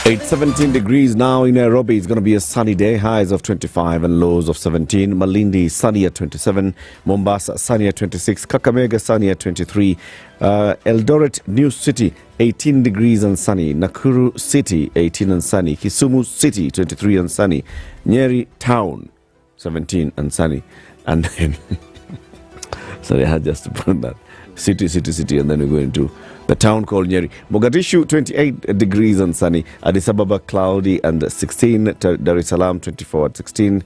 It's 17 degrees now in Nairobi. It's going to be a sunny day. Highs of 25 and lows of 17. Malindi, sunny at 27. Mombasa, sunny at 26. Kakamega, sunny at 23. Eldoret, New City, 18 degrees and sunny. Nakuru City, 18 and sunny. Kisumu City, 23 and sunny. Nyeri Town, 17 and sunny. And then, sorry, I had just to put that. City, and then we're going to the town called Nyeri. Mogadishu, 28 degrees and sunny. Addis Ababa, cloudy and 16. Dar es Salaam, 24 at 16.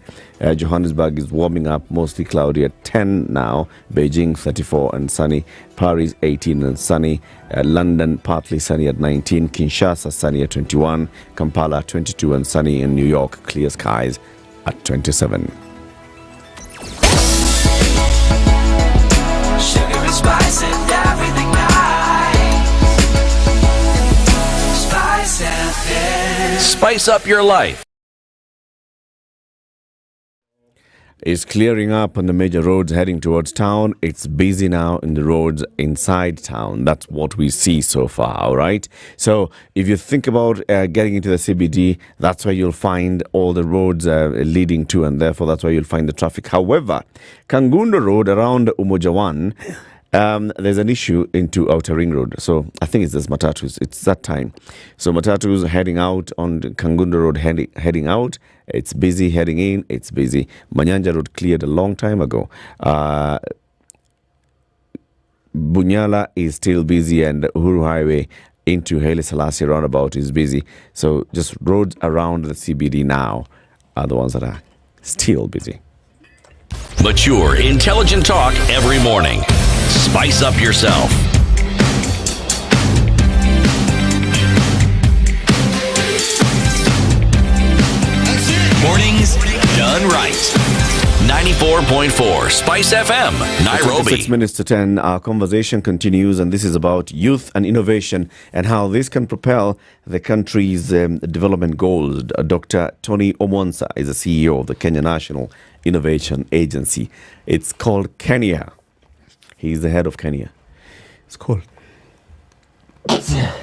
Johannesburg is warming up, mostly cloudy at 10 now. Beijing, 34 and sunny. Paris, 18 and sunny. London, partly sunny at 19. Kinshasa, sunny at 21. Kampala, 22 and sunny. And New York, clear skies at 27. Sugar and spice and everything nice. Spice FM. spice up your life. Is clearing up on the major roads heading towards town. It's busy now in the roads inside town. That's what we see so far, all right? So if you think about getting into the CBD, that's where you'll find all the roads leading to, and therefore that's where you'll find the traffic. However, Kangundo Road around Umoja 1, there's an issue into Outer Ring Road. So I think it's this Matatus. It's that time. So Matatus heading out on the Kangundo Road, heading out. It's busy. Heading in, it's busy. Manyanja Road cleared a long time ago. Bunyala is still busy, and Uhuru Highway into Haile Selassie roundabout is busy. So just roads around the CBD now are the ones that are still busy. Mature, intelligent talk every morning. Spice up yourself. Mornings done right. 94.4 Spice FM, Nairobi. 6 minutes to 10, our conversation continues, and this is about youth and innovation and how this can propel the country's development goals. Dr. Tony Omonsa is the CEO of the Kenya National Innovation Agency. It's called Kenya. He's the head of Kenya. It's called.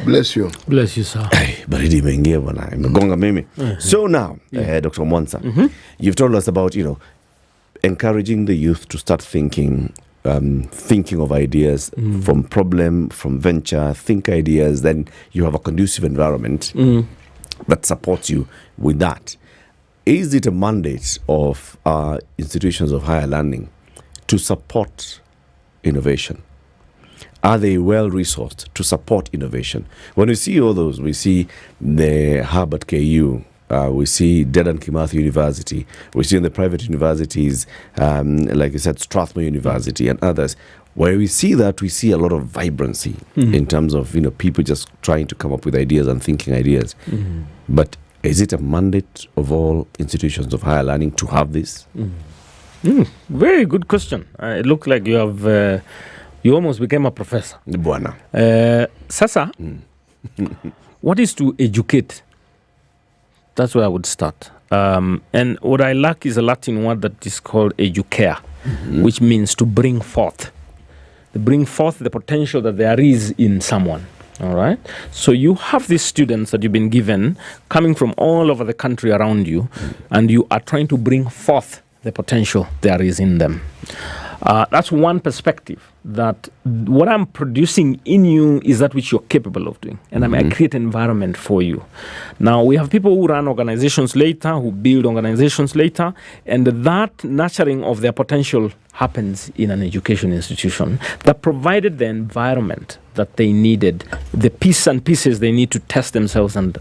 Bless you. Bless you, sir. Baridi imeingia bwana, imegonga mimi. So now, Dr. Omonsa, you've told us about, encouraging the youth to start thinking of ideas from problem, from venture, think ideas, then you have a conducive environment that supports you with that. Is it a mandate of institutions of higher learning to support innovation? Are they well-resourced to support innovation? When we see all those, we see the hub at KU, we see Dedan Kimathi University, we see in the private universities, like you said, Strathmore University and others, where we see that, we see a lot of vibrancy in terms of, people just trying to come up with ideas and thinking ideas. But is it a mandate of all institutions of higher learning to have this? Very good question. It looked like you have... you almost became a professor. Bwana. Sasa, what is to educate? That's where I would start. And what I lack is a Latin word that is called educare, which means to bring forth. To bring forth the potential that there is in someone. All right. So you have these students that you've been given coming from all over the country around you, and you are trying to bring forth the potential there is in them. That's one perspective, that what I'm producing in you is that which you're capable of doing, and I create an environment for you. Now, we have people who run organizations later, who build organizations later, and that nurturing of their potential happens in an education institution that provided the environment that they needed, the pieces and pieces they need to test themselves and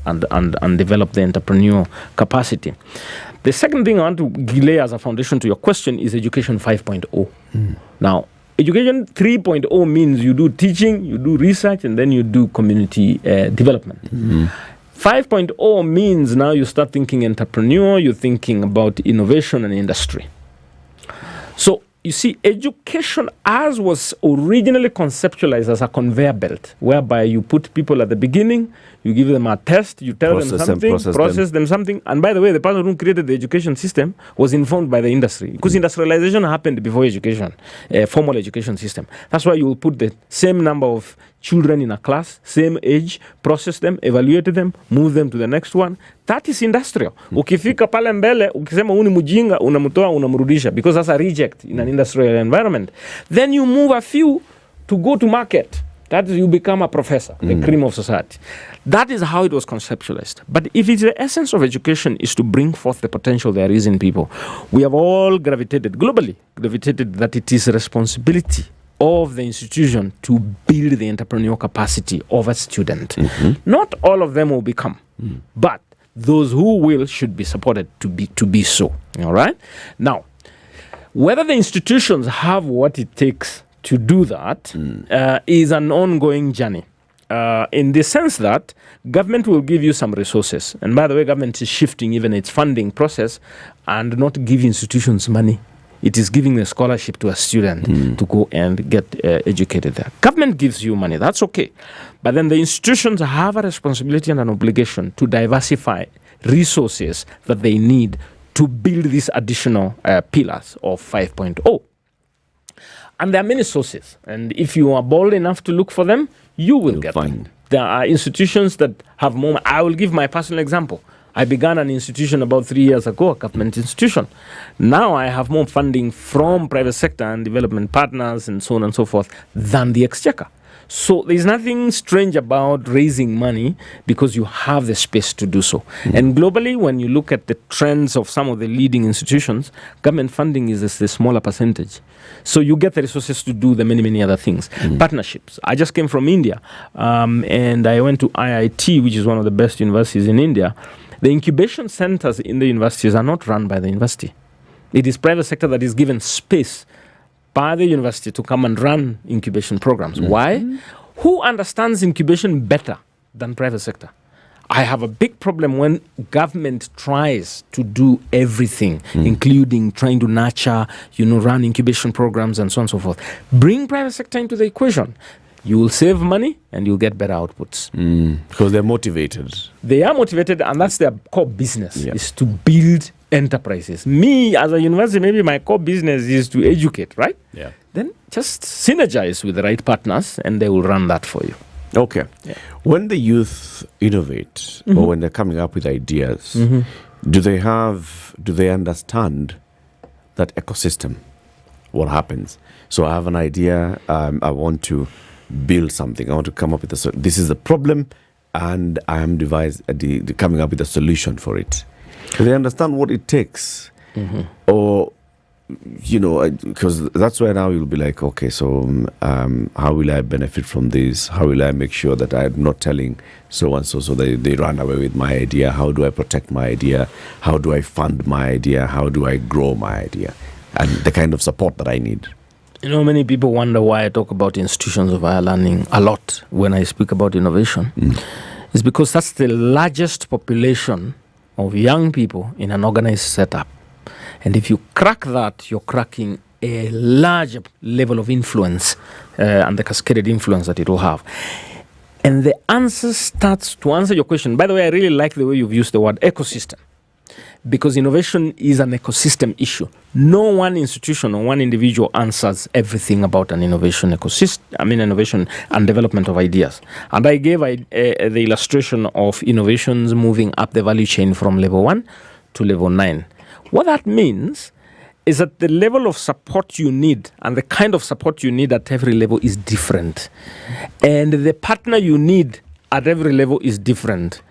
develop the entrepreneurial capacity. The second thing I want to lay as a foundation to your question is Education 5.0. Now, Education 3.0 means you do teaching, you do research, and then you do community development. 5.0 means now you start thinking entrepreneur, you're thinking about innovation and industry. So, you see, education as was originally conceptualized as a conveyor belt, whereby you put people at the beginning, you give them a test, you tell them something, process them something. And by the way, the person who created the education system was informed by the industry, because industrialization happened before education, formal education system. That's why you will put the same number of children in a class, same age, process them, evaluate them, move them to the next one. That is industrial. Ukifika pale mbele, ukisema uni mujinga, unamutoa, unamrudisha, because that's a reject in an industrial environment. Then you move a few to go to market. That is, you become a professor, the cream of society. That is how it was conceptualized. But if it's the essence of education is to bring forth the potential there is in people, we have all globally gravitated that it is a responsibility of the institution to build the entrepreneurial capacity of a student. Not all of them will become, but those who will should be supported to be so. All right? Now, whether the institutions have what it takes to do that is an ongoing journey. In the sense that government will give you some resources. And by the way, government is shifting even its funding process and not give institutions money. It is giving a scholarship to a student to go and get educated there. Government gives you money, that's okay. But then the institutions have a responsibility and an obligation to diversify resources that they need to build these additional pillars of 5.0. And there are many sources. And if you are bold enough to look for them, you will get them. There are institutions that have more. I will give my personal example. I began an institution about 3 years ago, a government institution. Now I have more funding from private sector and development partners and so on and so forth than the exchequer. So there's nothing strange about raising money because you have the space to do so. And globally, when you look at the trends of some of the leading institutions, government funding is a smaller percentage. So you get the resources to do the many, many other things. Partnerships. I just came from India and I went to IIT, which is one of the best universities in India. The incubation centers in the universities are not run by the university. It is private sector that is given space by the university to come and run incubation programs. Why? Who understands incubation better than private sector? I have a big problem when government tries to do everything, including trying to nurture, run incubation programs and so on and so forth. Bring private sector into the equation. You will save money and you'll get better outputs. Because they're motivated. They are motivated, and that's their core business, is to build enterprises. Me, as a university, maybe my core business is to educate, right? Yeah. Then just synergize with the right partners and they will run that for you. Okay. Yeah. When the youth innovate or when they're coming up with ideas, do they understand that ecosystem? What happens? So I have an idea, I want to build something, I want to come up with this is the problem, and I am coming up with a solution for it. Do they understand what it takes? Or, because that's where now you'll be like, okay, so how will I benefit from this? How will I make sure that I'm not telling so-and-so so they run away with my idea? How do I protect my idea? How do I fund my idea? How do I grow my idea? And the kind of support that I need. Many people wonder why I talk about institutions of higher learning a lot when I speak about innovation. It's because that's the largest population of young people in an organized setup. And if you crack that, you're cracking a large level of influence and the cascaded influence that it will have. And the answer starts to answer your question. By the way, I really like the way you've used the word ecosystem, because innovation is an ecosystem issue. No one institution or one individual answers everything about an innovation ecosystem. Innovation and development of ideas. And I gave the illustration of innovations moving up the value chain from level 1 to level 9. What that means is that the level of support you need and the kind of support you need at every level is different. And the partner you need at every level is different.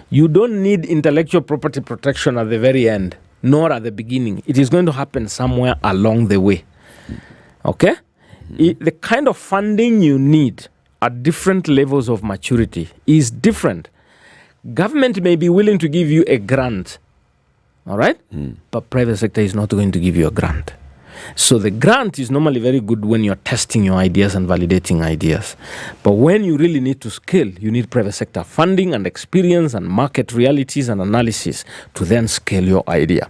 You don't need intellectual property protection at the very end, nor at the beginning. It is going to happen somewhere along the way. Okay? The kind of funding you need at different levels of maturity is different. Government may be willing to give you a grant, all right? But private sector is not going to give you a grant. So the grant is normally very good when you're testing your ideas and validating ideas. But when you really need to scale, you need private sector funding and experience and market realities and analysis to then scale your idea.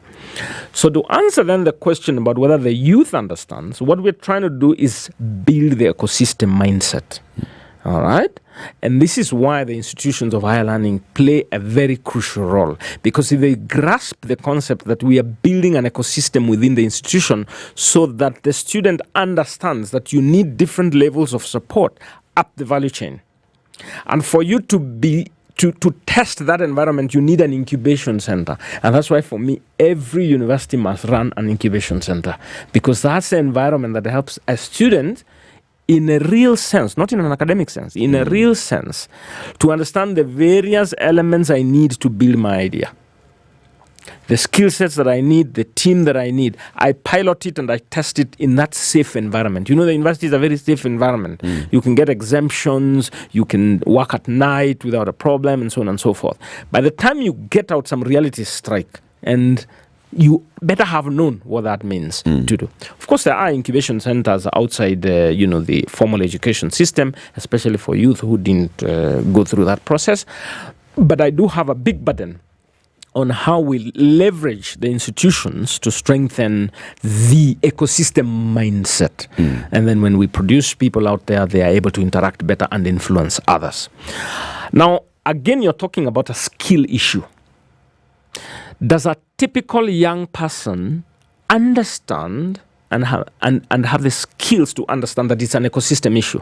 So to answer then the question about whether the youth understands, what we're trying to do is build the ecosystem mindset. All right? And this is why the institutions of higher learning play a very crucial role. Because if they grasp the concept that we are building an ecosystem within the institution so that the student understands that you need different levels of support up the value chain. And for you to test that environment, you need an incubation center. And that's why for me, every university must run an incubation center. Because that's the environment that helps a student in a real sense, not in an academic sense, in a real sense, to understand the various elements I need to build my idea. The skill sets that I need, the team that I need, I pilot it and I test it in that safe environment. The university is a very safe environment. You can get exemptions, you can work at night without a problem, and so on and so forth. By the time you get out, some realities strike, and you better have known what that means to do. Of course, there are incubation centers outside the formal education system, especially for youth who didn't go through that process. But I do have a big burden on how we leverage the institutions to strengthen the ecosystem mindset. And then when we produce people out there, they are able to interact better and influence others. Now, again, you're talking about a skill issue. Does a typical young person understand and have the skills to understand that it's an ecosystem issue,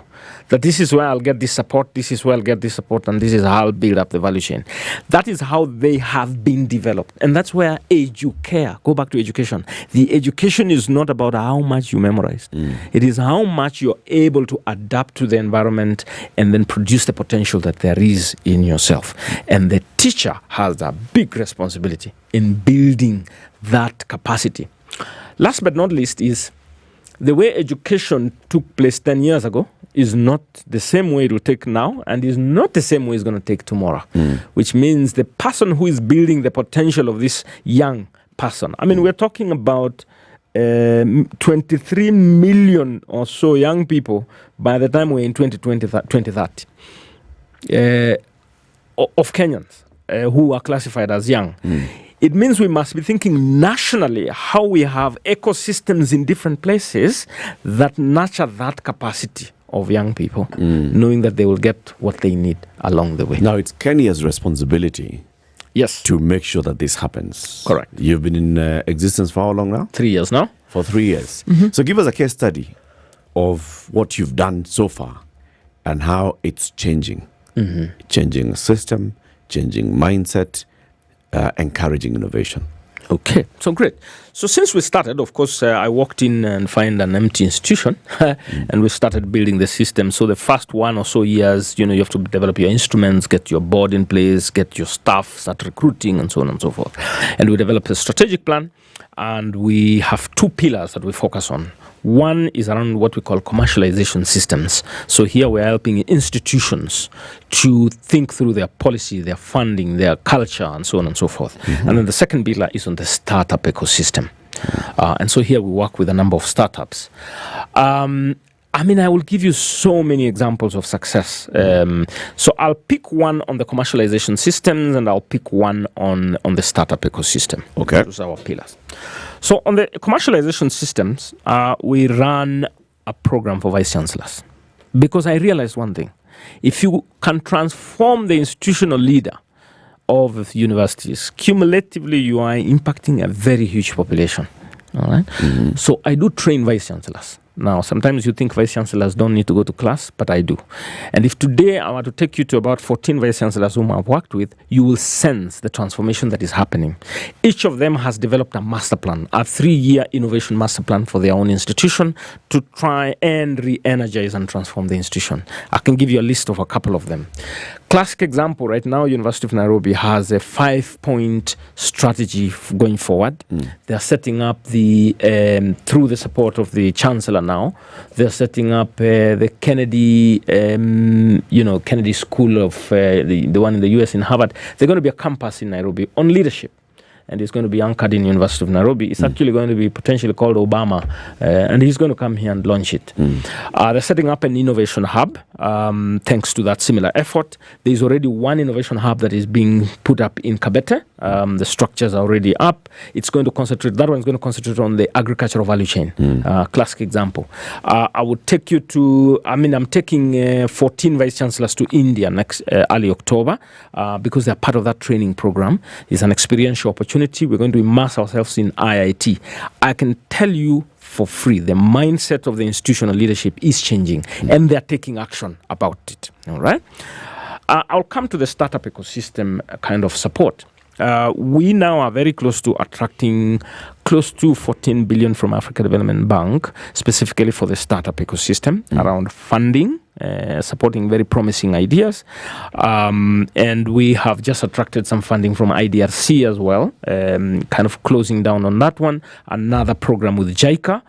that this is where I'll get this support, this is where I'll get this support, and this is how I'll build up the value chain? That is how they have been developed. And that's where educare, go back to education. The education is not about how much you memorized. It is how much you're able to adapt to the environment and then produce the potential that there is in yourself. And the teacher has a big responsibility in building that capacity. Last but not least is the way education took place 10 years ago is not the same way it will take now, and is not the same way it's going to take tomorrow, which means the person who is building the potential of this young person. I mean, we're talking about 23 million or so young people by the time we're in 2030 of Kenyans who are classified as young. It means we must be thinking nationally how we have ecosystems in different places that nurture that capacity of young people, knowing that they will get what they need along the way. Now, it's Kenya's responsibility to make sure that this happens. Correct. You've been in existence for how long now? 3 years now. For 3 years. So give us a case study of what you've done so far and how it's changing. Changing the system, changing mindset, encouraging innovation. Okay, so great. So since we started, of course, I walked in and found an empty institution and we started building the system. So the first 1 or so years, you have to develop your instruments, get your board in place, get your staff, start recruiting, and so on and so forth. And we developed a strategic plan, and we have 2 pillars that we focus on. One is around what we call commercialization systems. So here we're helping institutions to think through their policy, their funding, their culture, and so on and so forth. And then the second pillar is on the startup ecosystem. And so here we work with a number of startups. I will give you so many examples of success. So I'll pick one on the commercialization systems, and I'll pick one on the startup ecosystem. Okay. Those are our pillars. So on the commercialization systems, we run a program for vice chancellors, because I realized one thing. If you can transform the institutional leader of universities, cumulatively you are impacting a very huge population. All right. So I do train vice chancellors. Now, sometimes you think vice chancellors don't need to go to class, but I do. And if today I were to take you to about 14 vice chancellors whom I've worked with, you will sense the transformation that is happening. Each of them has developed a master plan, a 3-year innovation master plan for their own institution to try and re-energize and transform the institution. I can give you a list of a couple of them. Classic example, right now, University of Nairobi has a 5-point strategy going forward. They're setting up through the support of the Chancellor now, they're setting up the Kennedy, Kennedy School of the one in the US in Harvard. They're going to be a campus in Nairobi on leadership. And it's going to be anchored in University of Nairobi. It's actually going to be potentially called Obama, and he's going to come here and launch it. They're setting up an innovation hub, thanks to that similar effort. There's already one innovation hub that is being put up in Kabete. The structures are already up. It's going to concentrate, that one's going to concentrate on the agricultural value chain. Classic example. I would take you to, I'm taking 14 vice chancellors to India next early October, because they're part of that training program. It's an experiential opportunity. We're going to immerse ourselves in IIT. I can tell you for free, the mindset of the institutional leadership is changing, and they're taking action about it. All right. I'll come to the startup ecosystem kind of support. We now are very close to attracting close to 14 billion from Africa Development Bank, specifically for the startup ecosystem, around funding, supporting very promising ideas. And we have just attracted some funding from IDRC as well, kind of closing down on that one. Another program with JICA,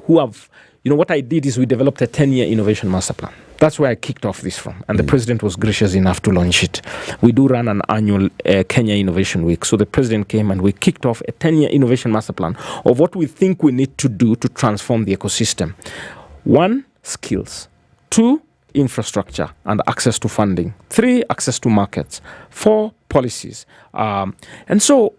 who have, what I did is we developed a 10-year innovation master plan. That's where I kicked off this from. And the president was gracious enough to launch it. We do run an annual Kenya Innovation Week. So the president came and we kicked off a 10-year innovation master plan of what we think we need to do to transform the ecosystem. 1, skills. 2, infrastructure and access to funding. 3, access to markets. 4, policies. And so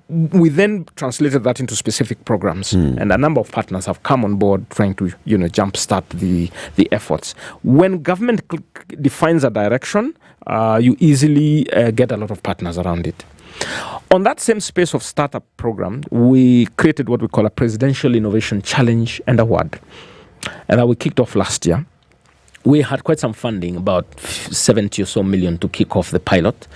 we then translated that into specific programs, and a number of partners have come on board trying to, jumpstart the efforts. When government defines a direction, you easily get a lot of partners around it. On that same space of startup program, we created what we call a Presidential Innovation Challenge and Award. And that we kicked off last year. We had quite some funding, about 70 or so million to kick off the pilot.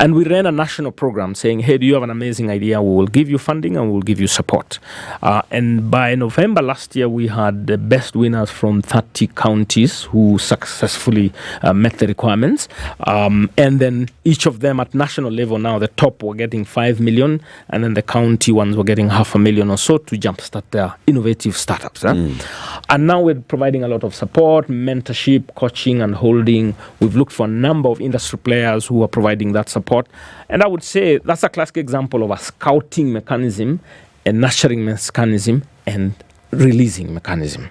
And we ran a national program saying, hey, do you have an amazing idea? We will give you funding and we'll give you support. And by November last year, we had the best winners from 30 counties who successfully met the requirements. And then each of them at national level now, the top were getting 5 million, and then the county ones were getting 500,000 or so to jumpstart their innovative startups. And now we're providing a lot of support, mentorship, coaching and holding. We've looked for a number of industry players who are providing that support. And I would say that's a classic example of a scouting mechanism, a nurturing mechanism, and releasing mechanism.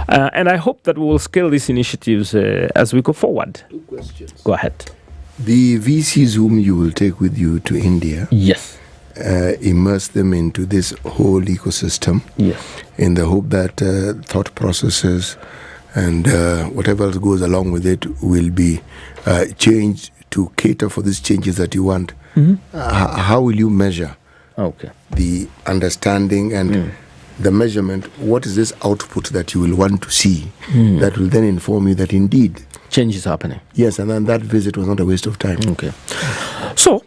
And I hope that we will scale these initiatives as we go forward. 2 questions. Go ahead. The VCs whom you will take with you to India. Yes. Immerse them into this whole ecosystem. Yes. In the hope that thought processes and whatever else goes along with it will be changed to cater for these changes that you want. How will you measure the understanding and the measurement? What is this output that you will want to see that will then inform you that indeed change is happening? Yes, and then that visit was not a waste of time. Okay. So,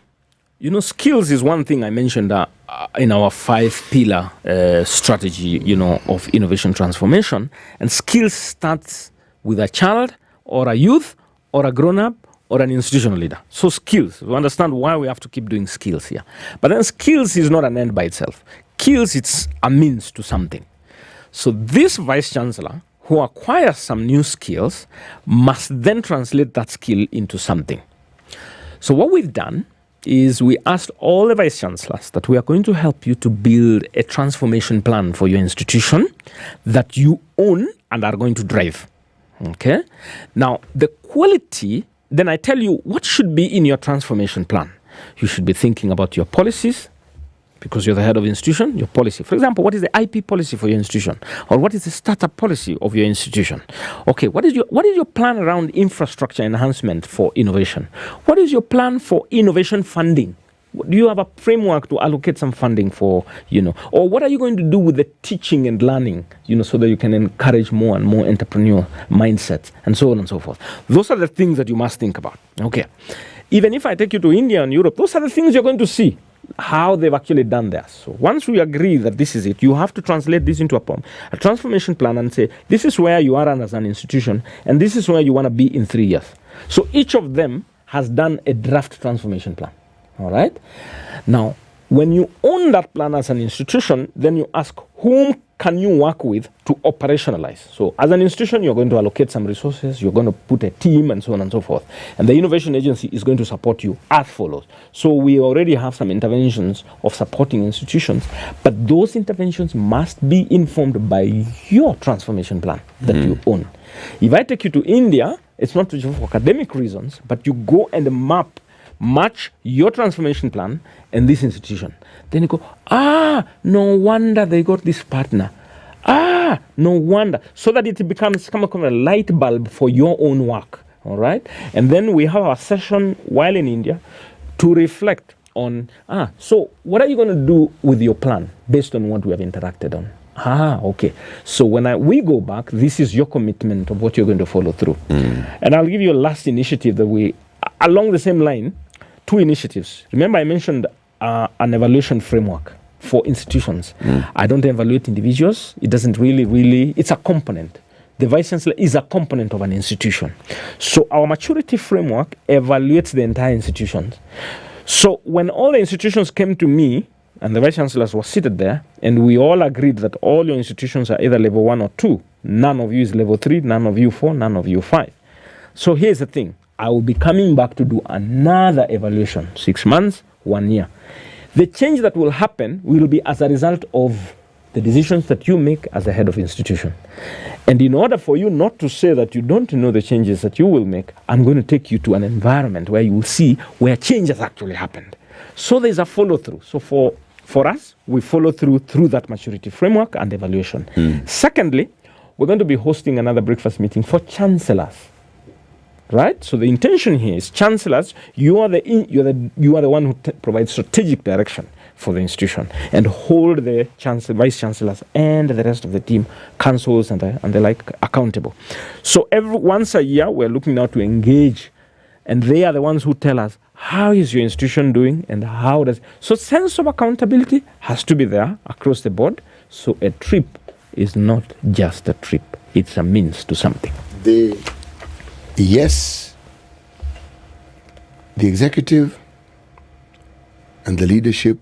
skills is one thing I mentioned in our 5-pillar strategy, of innovation transformation. And skills starts with a child or a youth or a grown-up or an institutional leader. So skills, we understand why we have to keep doing skills here. But then skills is not an end by itself. Skills, it's a means to something. So this vice-chancellor who acquires some new skills must then translate that skill into something. So what we've done is we asked all the vice-chancellors that we are going to help you to build a transformation plan for your institution that you own and are going to drive. Okay? Now, the quality, then I tell you what should be in your transformation plan. You should be thinking about your policies, because you're the head of institution, your policy. For example, what is the IP policy for your institution? Or what is the startup policy of your institution? Okay, what is your plan around infrastructure enhancement for innovation? What is your plan for innovation funding? Do you have a framework to allocate some funding for, or what are you going to do with the teaching and learning, so that you can encourage more and more entrepreneurial mindsets and so on and so forth? Those are the things that you must think about. Okay. Even if I take you to India and Europe, those are the things you're going to see, how they've actually done that. So once we agree that this is it, you have to translate this into a transformation plan and say, this is where you are as an institution, and this is where you want to be in 3 years. So each of them has done a draft transformation plan. All right? Now, when you own that plan as an institution, then you ask, whom can you work with to operationalize? So as an institution, you're going to allocate some resources, you're going to put a team and so on and so forth. And the innovation agency is going to support you as follows. So we already have some interventions of supporting institutions, but those interventions must be informed by your transformation plan that you own. If I take you to India, it's not just for academic reasons, but you go and match your transformation plan and this institution. Then you go, no wonder they got this partner. No wonder. So that it becomes kind of a light bulb for your own work. All right? And then we have a session while in India to reflect on, so what are you going to do with your plan based on what we have interacted on? Okay. So when we go back, this is your commitment of what you're going to follow through. And I'll give you a last initiative that we, along the same line, 2 initiatives. Remember I mentioned an evaluation framework for institutions. I don't evaluate individuals. It doesn't really, it's a component. The Vice-Chancellor is a component of an institution. So our maturity framework evaluates the entire institution. So when all the institutions came to me, and the Vice-Chancellors were seated there, and we all agreed that all your institutions are either level 1 or 2. None of you is level 3, none of you 4, none of you 5. So here's the thing. I will be coming back to do another evaluation, 6 months, 1 year. The change that will happen will be as a result of the decisions that you make as a head of institution. And in order for you not to say that you don't know the changes that you will make, I'm going to take you to an environment where you will see where change has actually happened. So there's a follow-through. So for us, we follow through that maturity framework and evaluation. Secondly, we're going to be hosting another breakfast meeting for chancellors. right? So the intention here is, chancellors, you are the one who provides strategic direction for the institution and hold the vice chancellors and the rest of the team, councils and the like accountable. So once a year, we're looking now to engage, and they are the ones who tell us, how is your institution doing and how does... So sense of accountability has to be there across the board. So a trip is not just a trip. It's a means to something. Yes, the executive and the leadership,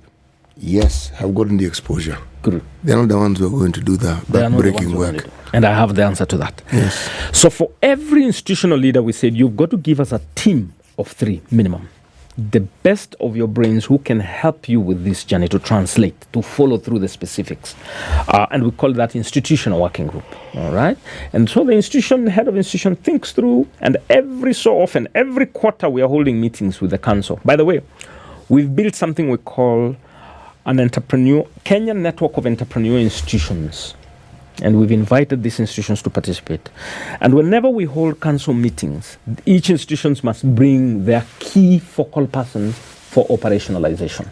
yes, have gotten the exposure. Good. They're not the ones who are going to do the back-breaking work. And I have the answer to that. Yes. So for every institutional leader, we said, you've got to give us a team of 3 minimum. The best of your brains who can help you with this journey to translate, to follow through the specifics. And we call that institutional working group. All right? And so the head of institution thinks through, and every so often, every quarter, we are holding meetings with the council. By the way, we've built something we call an Kenyan network of entrepreneur institutions. And we've invited these institutions to participate. And whenever we hold council meetings, each institution must bring their key focal persons for operationalization.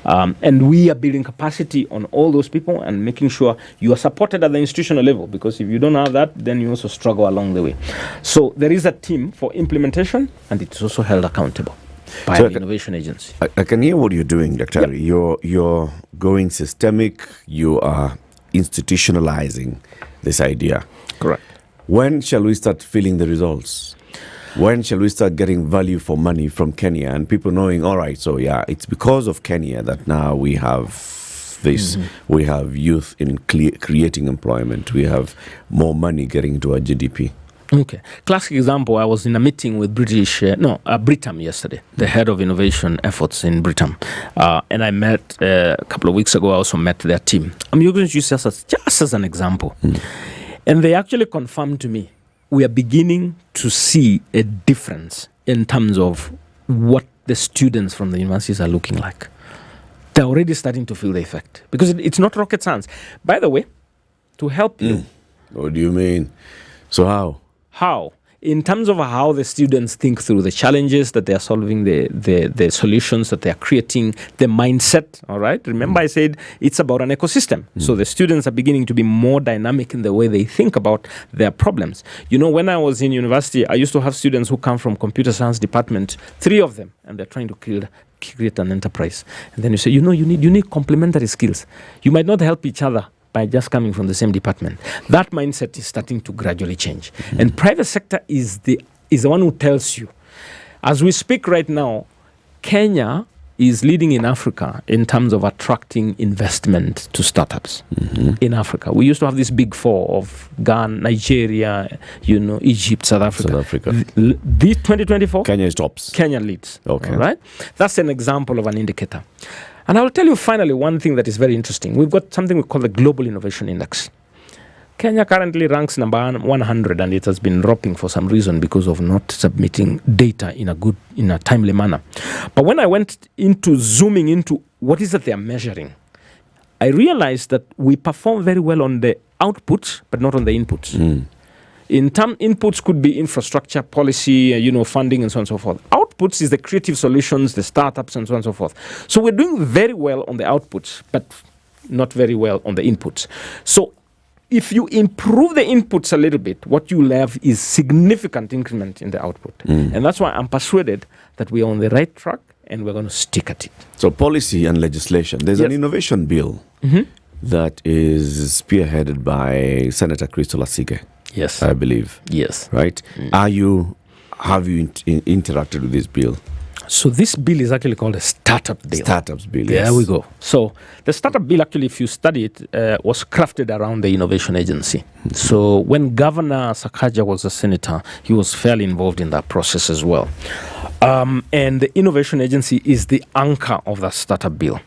And we are building capacity on all those people and making sure you are supported at the institutional level, because if you don't have that, then you also struggle along the way. So there is a team for implementation, and it is also held accountable by the innovation agency. I can hear what you're doing, Dr. Yep. You're going systemic. You are institutionalizing this idea. Correct. When shall we start feeling the results? When shall we start getting value for money from Kenya and people knowing, all right, so yeah, it's because of Kenya that now we have this, we have youth in creating employment, we have more money getting into our GDP. Okay. Classic example, I was in a meeting with Britam yesterday, the head of innovation efforts in Britam. And I met, a couple of weeks ago, I also met their team. I'm going to use this just as an example. And they actually confirmed to me, we are beginning to see a difference in terms of what the students from the universities are looking like. They're already starting to feel the effect, because it's not rocket science. By the way, to help you. What do you mean? So how? How? In terms of how the students think through the challenges that they are solving, the solutions that they are creating, the mindset, all right? Remember I said it's about an ecosystem. So the students are beginning to be more dynamic in the way they think about their problems. You know, when I was in university, I used to have students who come from computer science department, 3 of them, and they're trying to create an enterprise. And then you say, you need complementary skills. You might not help each other by just coming from the same department. That mindset is starting to gradually change. And private sector is the one who tells you. As we speak right now, Kenya is leading in Africa in terms of attracting investment to startups in Africa. We used to have this big 4 of Ghana, Nigeria, Egypt, South Africa. This 2024, Kenya is tops. Kenya leads. Okay. All right? That's an example of an indicator. And I will tell you finally one thing that is very interesting. We've got something we call the Global Innovation Index. Kenya currently ranks number 100, and it has been dropping for some reason because of not submitting data in a timely manner. But when I went into zooming into what is it they are measuring, I realized that we perform very well on the outputs, but not on the inputs. Inputs could be infrastructure, policy, funding, and so on and so forth. Outputs is the creative solutions, the startups, and so on and so forth. So we're doing very well on the outputs, but not very well on the inputs. So if you improve the inputs a little bit, what you'll have is significant increment in the output. And that's why I'm persuaded that we are on the right track and we're going to stick at it. So policy and legislation. There's an innovation bill that is spearheaded by Senator Crystal Asige. Yes. I believe. Yes. Right? Have you interacted with this bill? So this bill is actually called a startup bill. Startups bill, There we go. So the startup bill, actually, if you study it, was crafted around the innovation agency. So when Governor Sakaja was a senator, he was fairly involved in that process as well. And the innovation agency is the anchor of that startup bill.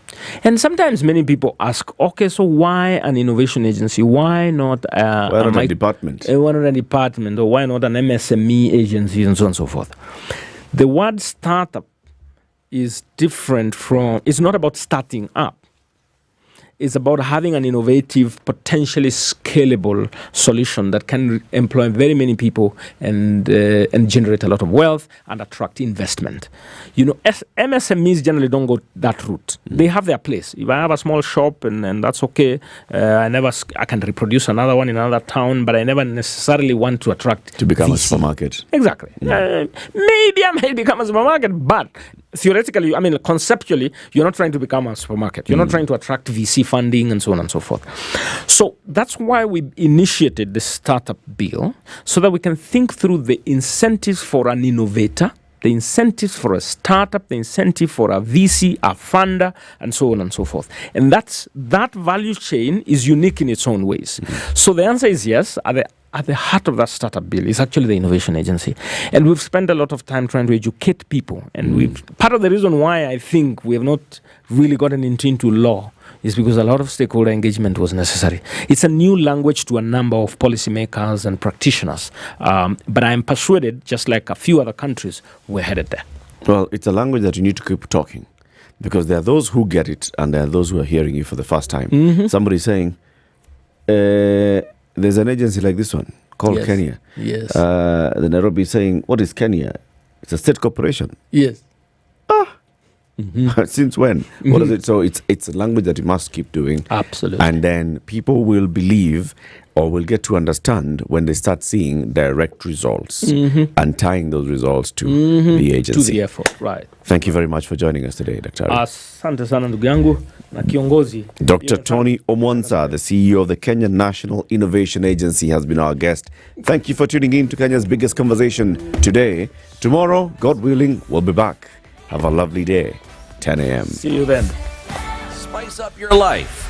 And sometimes many people ask, okay, so why an innovation agency? Why not a department? Why not a department? Or why not an MSME agency and so on and so forth? The word startup is different from, it's not about starting up. is about having an innovative, potentially scalable solution that can employ very many people and generate a lot of wealth and attract investment. You know, MSMEs generally don't go that route. They have their place. If I have a small shop and that's okay, I can reproduce another one in another town, but I never necessarily want to attract to become VC. a supermarket. Exactly. Maybe I may become a supermarket, but theoretically, I mean, conceptually, you're not trying to become a supermarket. You're not trying to attract VC funding and so on and so forth. So that's why we initiated the startup bill, so that we can think through the incentives for an innovator, the incentives for a startup, the incentive for a VC, a funder, and so on and so forth. And that value chain is unique in its own ways. So the answer is yes. At the heart of that startup bill is actually the innovation agency. And we've spent a lot of time trying to educate people. And part of the reason why I think we have not really gotten into law is because a lot of stakeholder engagement was necessary. It's a new language to a number of policymakers and practitioners. But I'm persuaded, just like a few other countries, we're headed there. Well, it's a language that you need to keep talking, because there are those who get it and there are those who are hearing you for the first time. Somebody saying, there's an agency like this one called Kenya. Yes. The Nairobi is saying, what is Kenya? It's a state corporation. Yes. Since when? What is it? So it's a language that you must keep doing. Absolutely. And then people will believe or will get to understand when they start seeing direct results and tying those results to the agency. To the effort, right. Thank you very much for joining us today, Dr. Asante sana ndugu yangu na kiongozi. Dr. Tony Omwansa, the CEO of the Kenyan National Innovation Agency, has been our guest. Thank you for tuning in to Kenya's biggest conversation today. Tomorrow, God willing, we'll be back. Have a lovely day. 10 a.m. See you then. Spice up your life